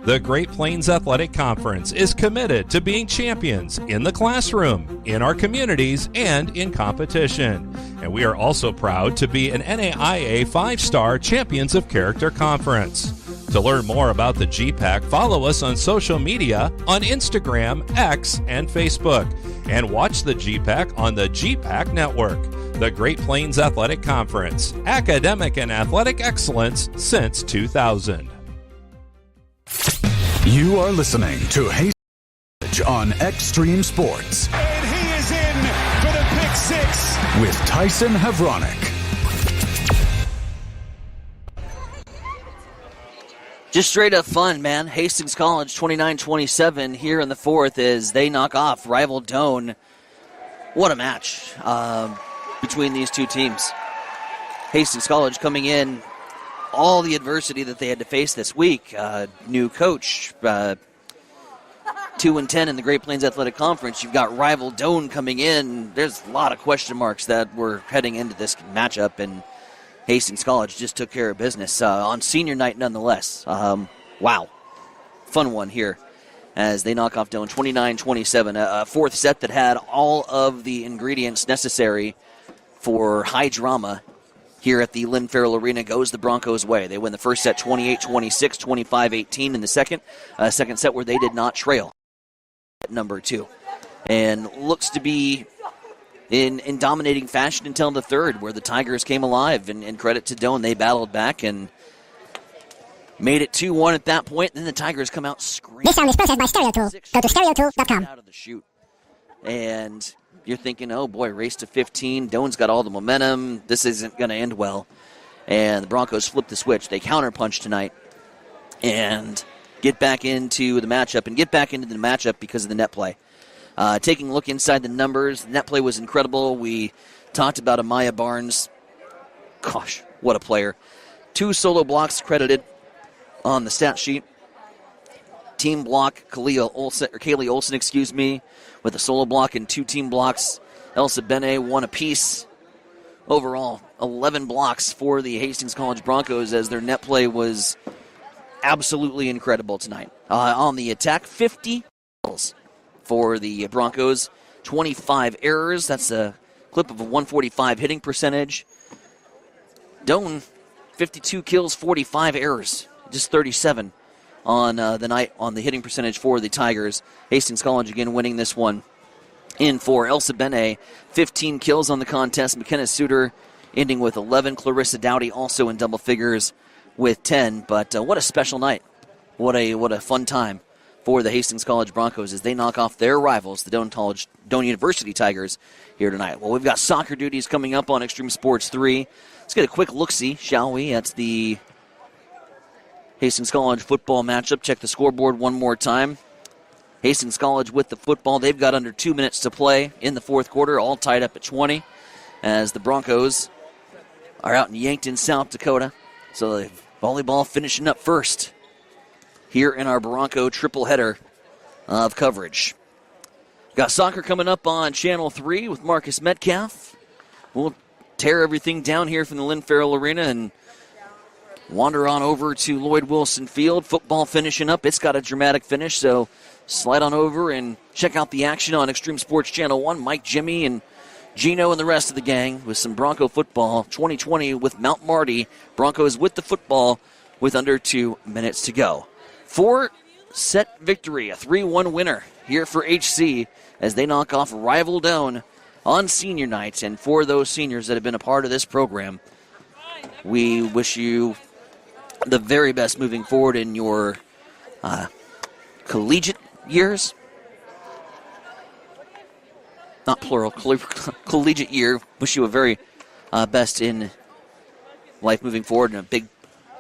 The Great Plains Athletic Conference is committed to being champions in the classroom, in our communities, and in competition. And we are also proud to be an NAIA 5-star Champions of Character Conference. To learn more about the GPAC, follow us on social media on Instagram, X, and Facebook. And watch the GPAC on the GPAC Network. The Great Plains Athletic Conference, academic and athletic excellence since 2000. You are listening to Hastings College on Extreme Sports. And he is in for the pick six. With Tyson Havronik. Just straight up fun, man. Hastings College 29-27 here in the fourth as they knock off rival Doane. What a match between these two teams. Hastings College coming in, all the adversity that they had to face this week. New coach, 2-10 in the Great Plains Athletic Conference. You've got rival Doane coming in. There's a lot of question marks that were heading into this matchup, and Hastings College just took care of business on senior night nonetheless. Wow. Fun one here as they knock off Doane 29-27. A fourth set that had all of the ingredients necessary for high drama here at the Lynn Farrell Arena goes the Broncos' way. They win the first set 28-26, 25-18 in the second set where they did not trail at number 2. And looks to be in dominating fashion until the third where the Tigers came alive. And credit to Doane, they battled back and made it 2-1 at that point. And then the Tigers come out screaming. This sound is processed by StereoTool. Go to stereotool.com. Out of the chute. And you're thinking, oh boy, race to 15. Doane's got all the momentum. This isn't going to end well. And the Broncos flip the switch. They counterpunch tonight and get back into the matchup. And get back into the matchup because of the net play. Taking a look inside the numbers, the net play was incredible. We talked about Amaya Barnes. Gosh, what a player. 2 solo blocks credited on the stat sheet. Team block, Kaylee Olsen, with a solo block and 2 team blocks. Elsa Bene, 1 apiece. Overall, 11 blocks for the Hastings College Broncos as their net play was absolutely incredible tonight. On the attack, 50 kills for the Broncos, 25 errors. That's a clip of a 145 hitting percentage. Doan, 52 kills, 45 errors, just 37 on the night on the hitting percentage for the Tigers. Hastings College again winning this one in 4. Elsa Bene, 15 kills on the contest. McKenna Suter ending with 11. Clarissa Dowdy also in double figures with 10. But what a special night. What a fun time for the Hastings College Broncos as they knock off their rivals, the Doan University Tigers, here tonight. Well, we've got soccer duties coming up on Extreme Sports 3. Let's get a quick look-see, shall we, at the Hastings College football matchup. Check the scoreboard one more time. Hastings College with the football. They've got under 2 minutes to play in the fourth quarter, all tied up at 20, as the Broncos are out in Yankton, South Dakota. So the volleyball finishing up first here in our Bronco triple header of coverage. Got soccer coming up on Channel 3 with Marcus Metcalf. We'll tear everything down here from the Lynn Farrell Arena and wander on over to Lloyd Wilson Field. Football finishing up. It's got a dramatic finish, so slide on over and check out the action on Extreme Sports Channel 1. Mike, Jimmy, and Gino and the rest of the gang with some Bronco football. 2020 with Mount Marty. Broncos with the football with under 2 minutes to go. 4-set victory, a 3-1 winner here for HC as they knock off rival Doan on senior night. And for those seniors that have been a part of this program, we wish you the very best moving forward in your collegiate years. Not plural, collegiate year. Wish you a very best in life moving forward, and a big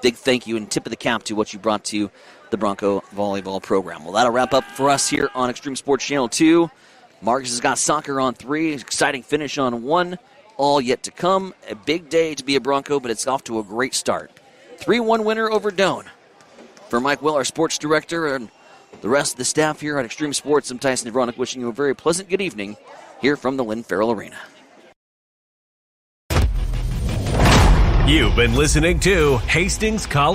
thank you and tip of the cap to what you brought to the Bronco volleyball program. Well, that'll wrap up for us here on Extreme Sports Channel 2. Marcus has got soccer on 3, exciting finish on 1, all yet to come. A big day to be a Bronco, but it's off to a great start. 3-1 winner over Doan. For Mike Will, our sports director, and the rest of the staff here at Extreme Sports, I'm Tyson Nevronic wishing you a very pleasant good evening here from the Lynn Farrell Arena. You've been listening to Hastings College.